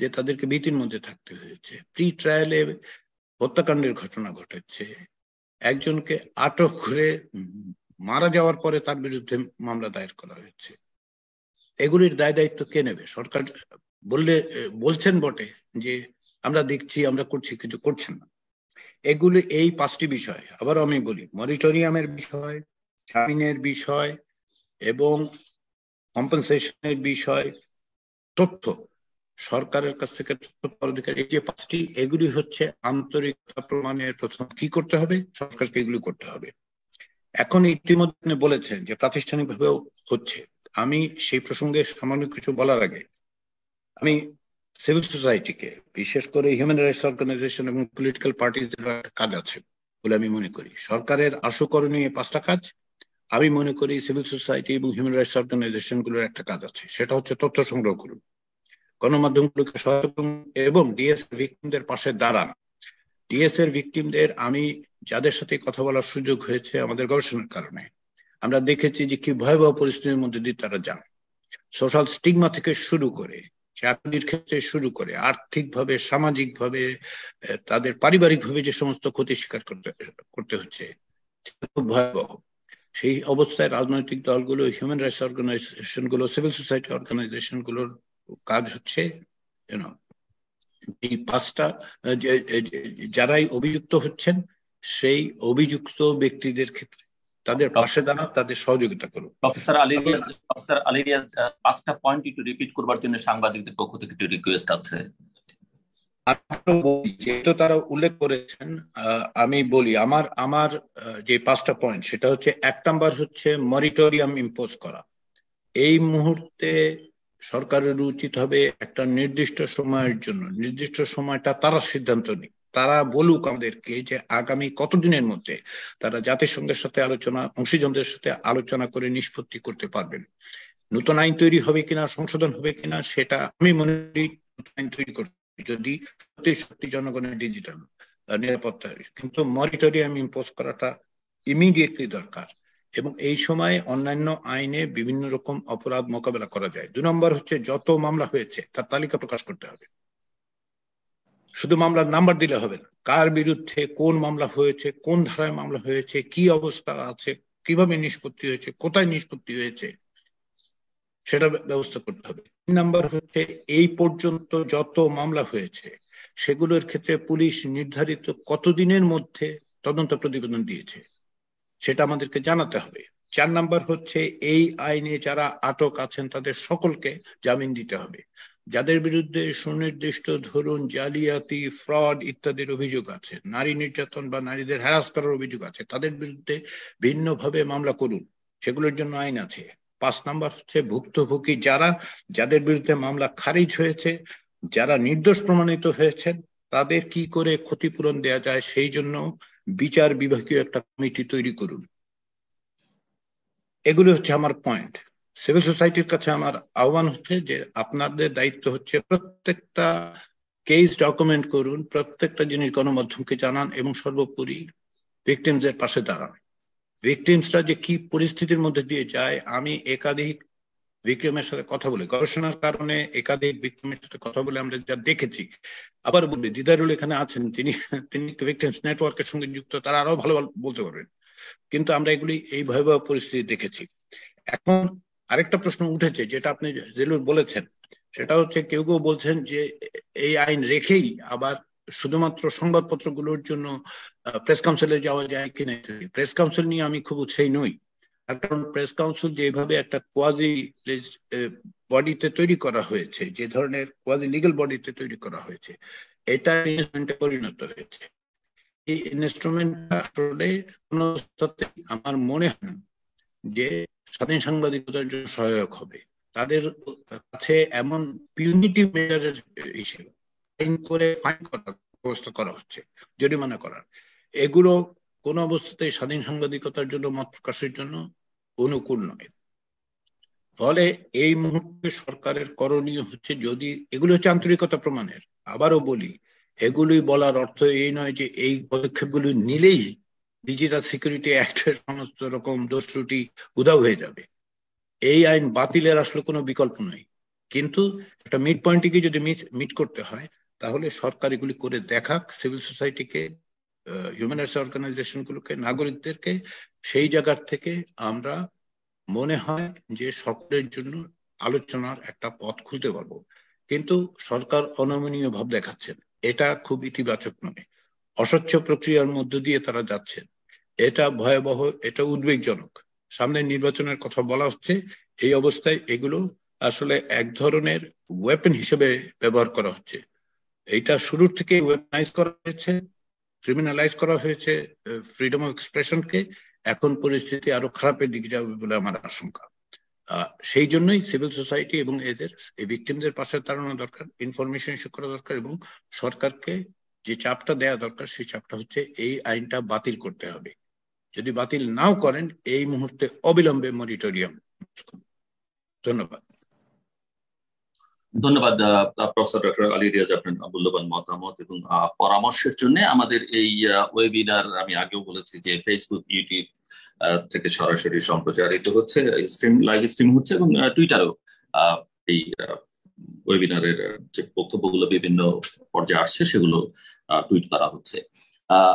যে তাদেরকে ভীতির মধ্যে থাকতে হয়েছে। প্রি ট্রায়ালে হত্যাকাণ্ডের ঘটনা ঘটেছে, একজনকে আটক করে মারা যাওয়ার পরে তার বিরুদ্ধে মামলা দায়ের করা হয়েছে। এগুলির দায় দায়িত্ব কে নেবে? সরকার বলছেন বটে যে আমরা দেখছি, আমরা করছি, কিছু করছেন না। এগুলি এই 5টি বিষয়, আবার আমি বলি, মনিটরিয়ামের বিষয়, জামিনের বিষয় এবং কম্পেনসেশনের বিষয়, তথ্য সরকারের কাছ থেকে অধিকার, এই যে 5টি, এগুলি হচ্ছে আন্তরিকতা প্রমাণের প্রথম। কি করতে হবে? সরকারকে এগুলি করতে হবে। এখন ইতিমধ্যে বলেছেন যে প্রাতিষ্ঠানিকভাবেও হচ্ছে। আমি সেই প্রসঙ্গে সামান্য কিছু বলার আগে আমি সিভিল সোসাইটিকে, বিশেষ করে হিউম্যান রাইটস অর্গানাইজেশন এবং পলিটিক্যাল পার্টিদের একটা কাজ আছে বলে আমি মনে করি। সরকারের আশুকরণীয় 5টা কাজ, আমি মনে করি সিভিল সোসাইটি এবং হিউম্যান রাইটস অর্গানাইজেশন গুলোর একটা কাজ আছে, সেটা হচ্ছে তথ্য সংগ্রহ করুন, গণমাধ্যমগুলোকে সচেতন এবং ডিএস ভিকটিমদের পাশে দাঁড়ান। ডিএস এর ভিকটিমদের আমি যাদের সাথে কথা বলার সুযোগ হয়েছে আমাদের গবেষণার কারণে, আমরা দেখেছি যে কি ভয়াবহ পরিস্থিতির মধ্যে দিয়ে তারা যান। সোশ্যাল স্টিগমা থেকে শুরু করে, চাকরির ক্ষেত্রে শুরু করে, আর্থিকভাবে, সামাজিকভাবে, তাদের পারিবারিকভাবে যে সমস্ত ক্ষতি স্বীকার করতে হচ্ছে খুব ভয়াবহ। সেই অবস্থায় রাজনৈতিক দলগুলো, হিউম্যান রাইটস অর্গানাইজেশন গুলো, সিভিল সোসাইটি অর্গানাইজেশন গুলোর কাজ হচ্ছে এই 5টা, যারাই অভিযুক্ত হচ্ছেন সেই অভিযুক্ত ব্যক্তিদের ক্ষেত্রে তাদের পাশে দাঁড়া, তাদের সহযোগিতা করুন। প্রফেসর আলী রিয়াজ 5টা পয়েন্ট একটু রিপিট করবার জন্য সাংবাদিকদের পক্ষ থেকে একটু রিকোয়েস্ট আছে। যেহেতু তারা উল্লেখ করেছেন, আমি বলি আমার যে 5টা পয়েন্ট, সেটা হচ্ছে 1 নাম্বার হচ্ছে মরিটোরিয়াম ইম্পোজ করা। এই মুহূর্তে সরকারের উচিত হবে একটা নির্দিষ্ট সময়ের জন্য, নির্দিষ্ট সময়টা তারা সিদ্ধান্ত নিক, তারা বলুক আমাদেরকে যে আগামী কতদিনের মধ্যে তারা জাতিসংঘের সাথে আলোচনা, অংশীজনদের সাথে আলোচনা করে নিষ্পত্তি করতে পারবেন। নতুন আইন তৈরি হবে কিনা, সংশোধন হবে কিনা, সেটা আমি মনে করি আইন তৈরি করতে যদি সত্যি জনগণের ডিজিটাল নিরাপত্তা, কিন্তু মরিটোরিয়াম ইম্পোজ করাটা ইমিডিয়েটলি দরকার। এবং এই সময় অন্যান্য আইনে বিভিন্ন রকম অপরাধ মোকাবেলা করা যায়। 2 নম্বর হচ্ছে যত মামলা হয়েছে তার তালিকা প্রকাশ করতে হবে। শুধু মামলার নাম্বার দিলে হবে না, কার বিরুদ্ধে কোন মামলা হয়েছে, কোন ধারায় মামলা হয়েছে, কি অবস্থা আছে, কিভাবে নিষ্পত্তি হয়েছে, কোথায় নিষ্পত্তি হয়েছে, সেটা ব্যবস্থা করতে হবে। 3 নাম্বার হচ্ছে এই পর্যন্ত যত মামলা হয়েছে সেগুলোর ক্ষেত্রে পুলিশ নির্ধারিত কতদিনের মধ্যে তদন্ত প্রতিবেদন দিয়েছে সেটা আমাদেরকে জানাতে হবে। 4 নাম্বার হচ্ছে এই আইনে যারা আটক আছেন তাদের সকলকে জামিন দিতে হবে। যাদের বিরুদ্ধে সুনির্দিষ্ট ধরুন জালিয়াতি, ফ্রড ইত্যাদির অভিযোগ আছে, নারী নির্যাতন বা নারীদের হ্যারাস করার অভিযোগ আছে, তাদের বিরুদ্ধে ভিন্নভাবে মামলা করুন, সেগুলোর জন্য আইন আছে। 5 নাম্বার হচ্ছে ভুক্তভোগী যাদের বিরুদ্ধে মামলা খারিজ হয়েছে, যারা নির্দোষ প্রমাণিত হয়েছেন, তাদের কি করে ক্ষতিপূরণ দেয়া যায় সেই জন্য বিচার বিভাগীয় একটা কমিটি তৈরি করুন। এগুলো হচ্ছে আমার পয়েন্ট। সিভিল সোসাইটির কাছে আমার আহ্বান হচ্ছে যে আপনাদের দায়িত্ব হচ্ছে প্রত্যেকটা কেস ডকুমেন্ট করুন, প্রত্যেকটা জিনিস গণমাধ্যমকে জানান এবং সর্বোপরি ভিকটিমসের পাশে দাঁড়ান। ভিকটিমসরা যে কি পরিস্থিতির মধ্যে দিয়ে যায়, আমি একাধিক ভিকটিমের সাথে কথা বলে, গবেষণার কারণে একাধিক ভিকটিমের সাথে কথা বলে আমরা যা দেখেছি, আবার বলি দিদারুল এখানে আছেন, তিনি ভিকটিমস নেটওয়ার্কের সঙ্গে যুক্ত, তারা আরো ভালো বলতে পারবেন। কিন্তু আমরা এগুলি এই ভয়াবহ পরিস্থিতি দেখেছি। এখন আরেকটা প্রশ্ন উঠেছে যেটা আপনি জেলুর বলেছেন, সেটা হচ্ছে কেউ কেউ বলছেন যে এই আইন রেখেই আবার শুধুমাত্র সংবাদপত্রগুলোর জন্য প্রেস কাউন্সিলে যাওয়া যায় কিনা। প্রেস কাউন্সিল নিয়ে আমি খুব উৎসাহী নই, কারণ প্রেস কাউন্সিল যেভাবে একটা কোয়াজি বডিতে তৈরি করা হয়েছে, যে ধরনের কোয়াজি লিগ্যাল বডিতে তৈরি করা হয়েছে, এটা ইনস্ট্রুমেন্টে পরিণত হয়েছে। এই ইনস্ট্রুমেন্টটা আসলে কোনো আমার মনে হয় না যে স্বাধীন সাংবাদিকতার জন্য সহায়ক হবে। তাদের কাছে এমন পিউনিটিভ মেজারের হিসেবে ফাইন করে ফাইন করার ব্যবস্থা করা হচ্ছে, জরিমানা করার, এগুলো কোন অবস্থাতেই স্বাধীন সাংবাদিকতার জন্য মত প্রকাশের জন্য অনুকূল নয়। ফলে এই মুহূর্তে সরকারের করণীয় হচ্ছে, যদি এগুলো হচ্ছে আন্তরিকতা প্রমাণের, আবারও বলি এগুলি বলার অর্থ এই নয় যে এই পদক্ষেপগুলি নিলেই ডিজিটাল সিকিউরিটি অ্যাক্টের সমস্ত রকম দোষ ত্রুটি উধাও হয়ে যাবে। এই আইন বাতিলের আসলে কোনো বিকল্প নাই, কিন্তু একটা মিড পয়েন্টকে যদি মিট করতে হয় তাহলে সরকার এগুলি করে দেখাক, সিভিল সোসাইটিকে, হিউম্যান রাইটস অর্গানাইজেশন গুলোকে, নাগরিকদেরকে। সেই জায়গার থেকে আমরা মনে হয় যে সকলের জন্য আলোচনার একটা পথ খুলতে পারবো। কিন্তু সরকার অনমনীয় ভাব দেখাচ্ছেন, এটা খুব ইতিবাচক নয়। অস্বচ্ছ প্রক্রিয়ার মধ্য দিয়ে তারা যাচ্ছেন, এটা ভয়াবহ, এটা উদ্বেগজনক। সামনে নির্বাচনের কথা বলা হচ্ছে, এই অবস্থায় এগুলো আসলে এক ধরনের ওয়েপন হিসেবে ব্যবহার করা হচ্ছে। এইটা শুরুর থেকে ওয়েপনাইজ করা হয়েছে, ক্রিমিনালাইজ করা হয়েছে ফ্রিডম অফ এক্সপ্রেশনকে। এখন পরিস্থিতি আরো খারাপের দিকে যাবে বলে আমার আশঙ্কা। সেই জন্যই সিভিল সোসাইটি এবং এদের এই ভিকটিমদের পাশে দাঁড়ানো দরকার, ইনফরমেশন ইস্যু করা দরকার, এবং সরকারকে যে চাপটা দেওয়া দরকার সেই চাপটা হচ্ছে এই আইনটা বাতিল করতে হবে। যদি বাতিল নাও করেন এই মুহূর্তে অবিলম্বে মনিটরিয়াম। ধন্যবাদ। ধন্যবাদ প্রফেসর ডক্টর আলী রিয়াজ, আপনার মূল্যবান মতামত এবং পরামর্শের জন্য। আমাদের এই ওয়েবিনার আমি আগেও বলেছি যে ফেসবুক, ইউটিউব থেকে সরাসরি সম্প্রচারিত হচ্ছে, লাইভ স্ট্রিম হচ্ছে, এবং টুইটারেও এই ওয়েবিনারের যে বক্তব্যগুলো বিভিন্ন পর্যায়ে আসছে সেগুলো টুইট করা হচ্ছে।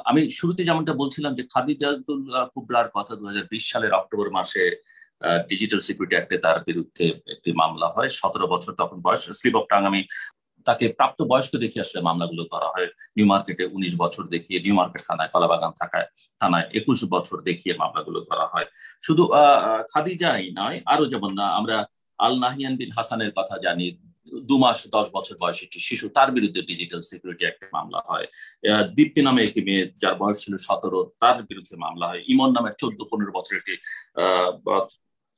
আমি শুরুতে যেমনটা বলছিলাম যে খাদিজাতুল কুবরার কথা 2020 সালের অক্টোবর মাসে ডিজিটাল সিকিউরিটি অ্যাক্টে তার বিরুদ্ধে একটি মামলা হয়। 17 বছর তখন বয়স, স্লিপ অফ টাং আমি তাকে প্রাপ্ত বয়স্ক দেখিয়ে আসলে মামলাগুলো করা হয়। নিউ মার্কেটে 19 বছর দেখিয়ে, নিউ মার্কেট থানায়, কলাবাগান থানায় 21 বছর দেখিয়ে মামলাগুলো করা হয়। শুধু খাদিজাই নয়, আরো যেমন আমরা আল নাহিয়ান বিন হাসানের কথা জানি, 2 মাস 10 বছর বয়সী একটি শিশু, তার বিরুদ্ধে ডিজিটাল সিকিউরিটি অ্যাক্টে মামলা হয়। দীপ্তি নামে একটি মেয়ে যার বয়স ছিল 17, তার বিরুদ্ধে মামলা হয়। ইমন নামের 14-15 বছর একটি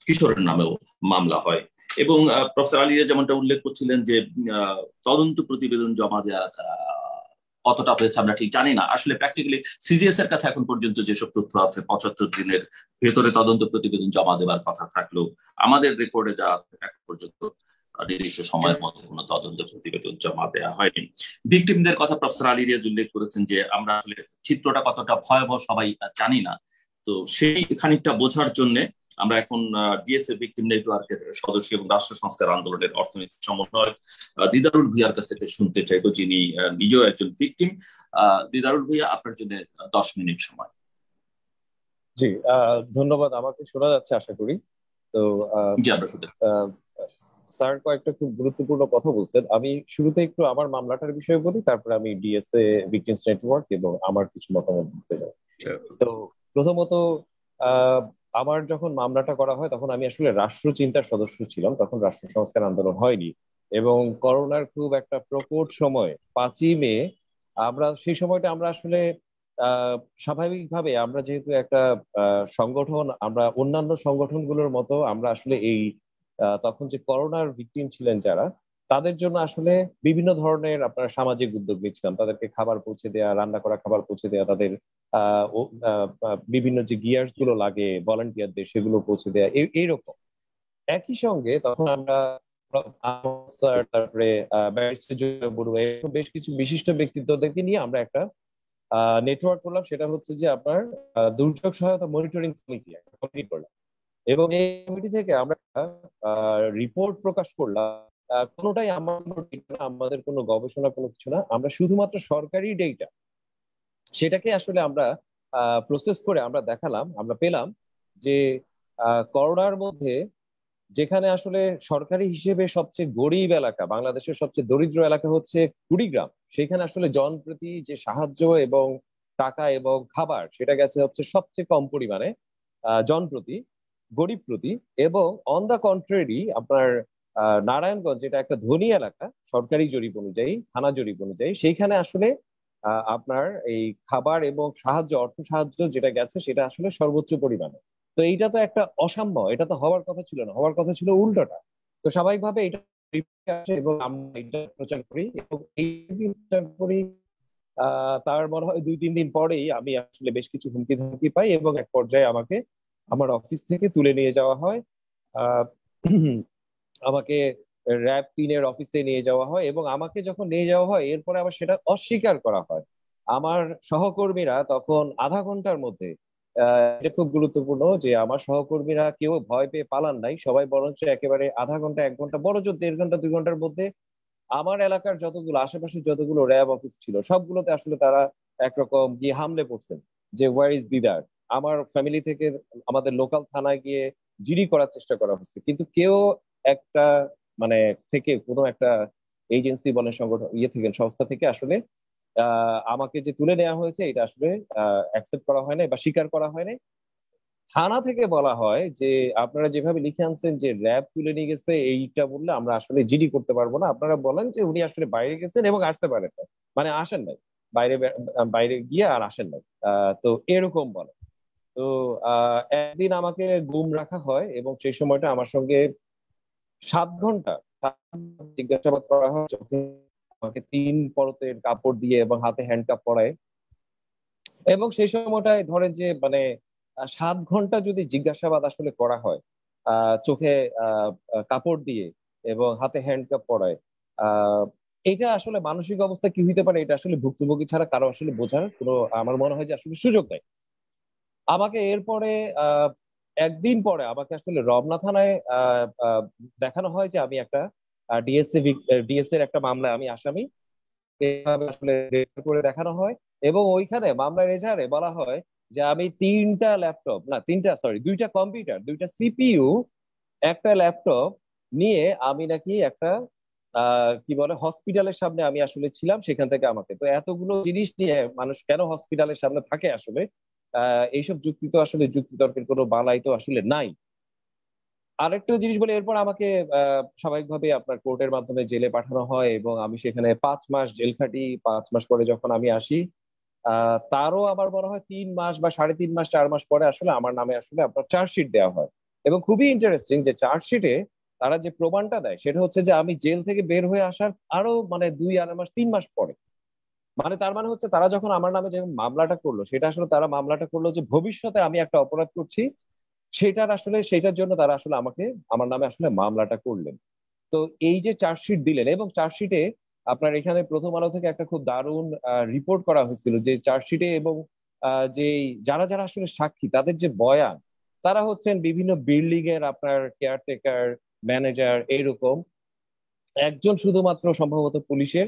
কিশোরের নামেও মামলা হয়। এবং প্রফেসর আলিয়া যেমনটা উল্লেখ করছিলেন যে তদন্ত প্রতিবেদন জমা দেওয়ার কতটা হয়েছে আমরা ঠিক জানি না। আসলে প্র্যাকটিক্যালি সিজিএস এর কাছে এখন পর্যন্ত যেসব তথ্য আছে, 75 দিনের ভেতরে তদন্ত প্রতিবেদন জমা দেওয়ার কথা থাকলেও আমাদের রেকর্ডে যা এখন পর্যন্ত নির্দিষ্ট সময়ের মধ্যে কোনো তদন্ত প্রতিবেদন জমা দেওয়া হয়নি। ভিকটিমদের কথা প্রফেসর আলী রিয়াজ উল্লেখ করেছেন যে আমরা আসলে চিত্রটা কতটা ভয়াবহ সবাই জানি না। তো সেই খানিকটা বোঝার জন্য আমরা এখন ডিএসএ ভিকটিম নেটওয়ার্কের সদস্য এবং রাষ্ট্র সংস্কার আন্দোলনের অর্থনৈতিক সমন্বয়ক দিদারুল ভূঁইয়ার কাছ থেকে শুনতে চাইবো, যিনি নিজেও একজন ভিকটিম। দিদারুল ভূঁইয়া, আপনার জন্য 10 মিনিট সময়। জি, ধন্যবাদ। আমাকে শোনা যাচ্ছে আশা করি। তো আহ, জি, আমরা শুনতে আহ, স্যার কয়েকটা খুব গুরুত্বপূর্ণ কথা বলছেন। আমি শুরুতে একটু আমার মামলাটার বিষয়ে বলি, তারপরে আমি ডিএসএ, ভিকটিমস নেটওয়ার্ক এবং আমার কিছু মতামত দিতে যাই। তো প্রথমত, আহ, আমার যখন মামলাটা করা হয় তখন আমি আসলে রাষ্ট্র চিন্তার সদস্য ছিলাম, তখন রাষ্ট্র সংস্কার আন্দোলন হয়নি। এবং করোনার খুব একটা প্রকট সময় 5ই মে, আমরা সেই সময়টা আমরা আসলে আহ স্বাভাবিকভাবে আমরা যেহেতু একটা সংগঠন, আমরা অন্যান্য সংগঠনগুলোর মতো আমরা আসলে এই তখন যে করোনার ভিকটিম ছিলেন যারা, তাদের জন্য আসলে বিভিন্ন ধরনের আপনার সামাজিক উদ্যোগ নিচ্ছিলাম। তাদেরকে খাবার পৌঁছে দেওয়া, রান্না করা খাবার পৌঁছে দেওয়া, তাদের বিভিন্ন যে গিয়ার্স গুলো লাগে ভলান্টিয়ারদের, সেগুলো পৌঁছে দেওয়া, এইরকম। একই সঙ্গে তখন আমরা স্যার, তারপরে ব্যারিস্টার জুয়েল বড়ুয়া, এরকম বেশ কিছু বিশিষ্ট ব্যক্তিত্বদেরকে নিয়ে আমরা একটা নেটওয়ার্ক করলাম। সেটা হচ্ছে যে আপনার দুর্যোগ সহায়তা মনিটরিং কমিটি, একটা কমিটি করলাম। এবং এই কমিটি থেকে আমরা রিপোর্ট প্রকাশ করলাম। কোনোটাই আমাদের data না, আমাদের কোনো গবেষণা, কোনো কিছু না, আমরা শুধুমাত্র সরকারি ডেটা, সেটাকে আসলে আমরা প্রসেস করে আমরা দেখালাম, আমরা পেলাম যে করোনার মধ্যে যেখানে আসলে সরকারি হিসেবে সবচেয়ে গরিব এলাকা, বাংলাদেশের সবচেয়ে দরিদ্র এলাকা হচ্ছে কুড়িগ্রাম, সেখানে আসলে জনপ্রতি যে সাহায্য এবং টাকা এবং খাবার, সেটা গেছে হচ্ছে সবচেয়ে কম পরিমাণে জনপ্রতি, গরিব প্রতি। এবং অন দা কন্ট্রারি আপনার নারায়ণগঞ্জ, যেটা একটা ধনী এলাকা, সরকারি জরিপ অনুযায়ী, থানা জরিপ অনুযায়ী, সেইখানে আসলে আপনার এই খাবার এবং সাহায্য, অর্থ সাহায্য যেটা গেছে সেটা আসলে সর্বোচ্চ পরিমাণে। তো এইটা তো একটা অসাম্য, এটা তো হওয়ার কথা ছিল না, হওয়ার কথা ছিল উল্টোটা। তো স্বাভাবিকভাবে এটা report এ আসে এবং আমরা এটা প্রচার করি, এবং এই যে প্রচার করি, তার মনে হয় 2-3 দিন পরেই আমি আসলে বেশ কিছু হুমকি ধামকি পাই, এবং এক পর্যায়ে আমাকে আমার অফিস থেকে তুলে নিয়ে যাওয়া হয়। আহ আমাকে র্যাব 3-এর অফিসে নিয়ে যাওয়া হয়, এবং আমাকে যখন নিয়ে যাওয়া হয় এরপরে আবার সেটা অস্বীকার করা হয়। আমার সহকর্মীরা তখন আধা ঘন্টার মধ্যে, এটা খুব গুরুত্বপূর্ণ যে আমার সহকর্মীরা কেউ ভয় পেয়ে পালান নাই, সবাই বরঞ্চ একেবারে আধা ঘন্টা, 1 ঘন্টা, বড় জোর 1.5 ঘন্টা 2 ঘন্টার মধ্যে আমার এলাকার যতগুলো আশেপাশে যতগুলো র্যাব অফিস ছিল সবগুলোতে আসলে তারা একরকম গিয়ে হামলে পড়ছেন, যে ওয়ার ইজ দিদার। আমার ফ্যামিলি থেকে আমাদের লোকাল থানায় গিয়ে জিডি করার চেষ্টা করা হচ্ছে, কিন্তু কেউ একটা মানে থেকে কোনো একটা এজেন্সি বলেন, সংগঠন, থেকে, সংস্থা থেকে আসলে আমাকে যে তুলে নেওয়া হয়েছে এটা আসলে অ্যাকসেপ্ট করা হয় না বা স্বীকার করা হয় না। থানা থেকে বলা হয় যে আপনারা যেভাবে লিখে আনছেন যে র্যাব তুলে নিয়ে গেছে, এইটা বললে আমরা আসলে জিডি করতে পারবো না। আপনারা বলেন যে উনি আসলে বাইরে গেছেন এবং আসতে পারেন না, মানে আসেন নাই, বাইরে বাইরে গিয়ে আর আসেন নাই। তো এরকম বলে। তো একদিন আমাকে গুম রাখা হয়, এবং সেই সময়টা আমার সঙ্গে 7 ঘন্টা জিজ্ঞাসাবাদ করা হয়। চোখে আমাকে 3 পরতের কাপড় দিয়ে এবং হাতে হ্যান্ডকাপ পরায়। এবং সেই সময়টায় ধরেন যে মানে 7 ঘন্টা যদি জিজ্ঞাসাবাদ আসলে করা হয়, চোখে কাপড় দিয়ে এবং হাতে হ্যান্ডকাপ পরায়, আহ এটা আসলে মানসিক অবস্থা কি হইতে পারে, এটা আসলে ভুক্তভোগী ছাড়া কারো আসলে বোঝার কোনো, আমার মনে হয় যে আসলে সুযোগ নেই। আমাকে এরপরে আহ একদিন পরে আমাকে আসলে রমনা থানায় দেখানো হয় যে আমি একটা ডিএসসি এর একটা মামলায় আমি আসামি, এভাবে আসলে রেফার করে দেখানো হয়। এবং ওইখানে মামলার এজাহারে বলা হয় যে আমি 3টা ল্যাপটপ, না 3টা, সরি, 2টা কম্পিউটার, 2টা সিপিইউ, একটা ল্যাপটপ নিয়ে আমি নাকি একটা কি বলে হসপিটালের সামনে আমি আসলে ছিলাম, সেখান থেকে আমাকে, তো এতগুলো জিনিস নিয়ে মানুষ কেন হসপিটালের সামনে থাকে আসলে, এইসব যুক্তি তো আসলে যুক্তিতর্কের কোনো বালাই তো আসলে নাই। আরেকটা জিনিস বলে, এরপর আমাকে স্বাভাবিকভাবে আপনার কোর্টের মাধ্যমে জেলে পাঠানো হয়, এবং আমি সেখানে 5 মাস জেল খাটি। 5 মাস পরে যখন আমি আসি, তারও আবার মনে হয় 3 মাস বা 3.5 মাস, 4 মাস পরে আসলে আমার নামে আসলে আপনার চার্জশিট দেওয়া হয়। এবং খুবই ইন্টারেস্টিং যে চার্জশিটে তারা যে প্রমাণটা দেয় সেটা হচ্ছে যে আমি জেল থেকে বের হয়ে আসার আরো মানে 2 আড়াই মাস, 3 মাস পরে। মানে তার মানে হচ্ছে তারা যখন আমার নামে যে মামলাটা করলো, সেটা আসলে তারা মামলাটা করলো যে ভবিষ্যতে আমি একটা অপরাধ করছি, সেটার আসলে সেটার জন্য তারা আসলে আমাকে, আমার নামে আসলে মামলাটা করলেন। তো এই যে চার্জশিট দিলেন, এবং চার্জশিটে আপনার এখানে প্রথম আলো থেকে একটা খুব দারুণ রিপোর্ট করা হয়েছিল যে চার্জশিটে, এবং যে যারা যারা আসলে সাক্ষী, তাদের যে বয়ান, তারা হচ্ছেন বিভিন্ন বিল্ডিং এর আপনার কেয়ারটেকার, ম্যানেজার, এরকম। একজন শুধুমাত্র সম্ভবত পুলিশের,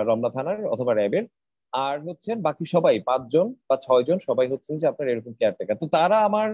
রমনা থানার অথবা র্যাবের, আর হচ্ছেন বাকি সবাই 5 জন বা 6 জন সবাই হচ্ছেন যে আপনার এরকম কেয়ারটেকার। তো তারা আমার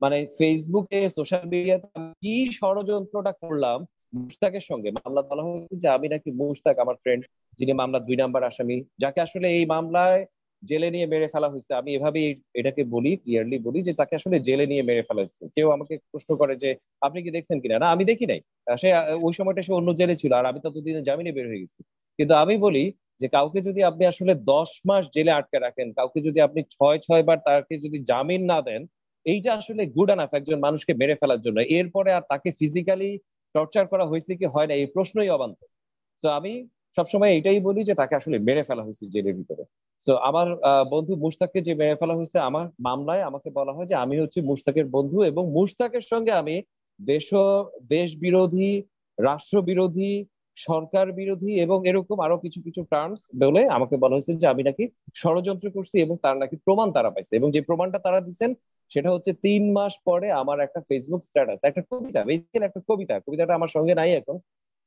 মানে ফেসবুকে সোশ্যাল মিডিয়াতে কি ষড়যন্ত্রটা করলাম মুশতাকের সঙ্গে, মামলা বলা হয়েছে যে আমি নাকি মুশতাক আমার ফ্রেন্ড যিনি মামলার 2 নাম্বার আসামি, যাকে আসলে এই মামলায় জেলে নিয়ে মেরে ফেলা হয়েছে। আমি এভাবেই এটাকে বলি, ক্লিয়ারলি বলি যে তাকে আসলে জেলে নিয়ে মেরে ফেলা হয়েছে। কেউ আমাকে প্রশ্ন করে যে আপনি কি দেখছেন কিনা, না আমি দেখি নাই। সে ওই সময়টা সে অন্য জেলে ছিল আর আমি ততদিনে জামিনে বের হয়ে গেছি। কিন্তু আমি বলি যে কাউকে যদি আপনি আসলে 10 মাস জেলে আটকে রাখেন, কাউকে যদি আপনি 6 বার তাকে যদি জামিন না দেন, এইটা আসলে গুড এনাফ একজন মানুষকে মেরে ফেলার জন্য। এরপরে আর তাকে ফিজিক্যালি টর্চার করা হয়েছে কি হয় না এই প্রশ্নই অবান্তর। তো আমি সবসময় এটাই বলি যে তাকে আসলে মেরে ফেলা হয়েছে জেলের ভিতরে। তো আমার বন্ধু মুশতাককে যে মেরে ফেলা হয়েছে, আমার মামলায় আমাকে বলা হয় যে আমি হচ্ছে মুশতাকের বন্ধু এবং মুশতাকের সঙ্গে আমি দেশ দেশ বিরোধী, রাষ্ট্র বিরোধী, সরকার বিরোধী এবং এরকম আরো কিছু কিছু টার্মস বলে আমাকে বলা হয়েছে যে আমি নাকি ষড়যন্ত্র করছি এবং তার নাকি প্রমাণ তারা পাইছে। এবং যে প্রমাণটা তারা দিচ্ছেন সেটা হচ্ছে 3 মাস পরে আমার একটা ফেসবুক স্ট্যাটাস, একটা কবিতা, বেসিক্যালি একটা কবিতা, কবিতাটা আমার সঙ্গে নাই এখন,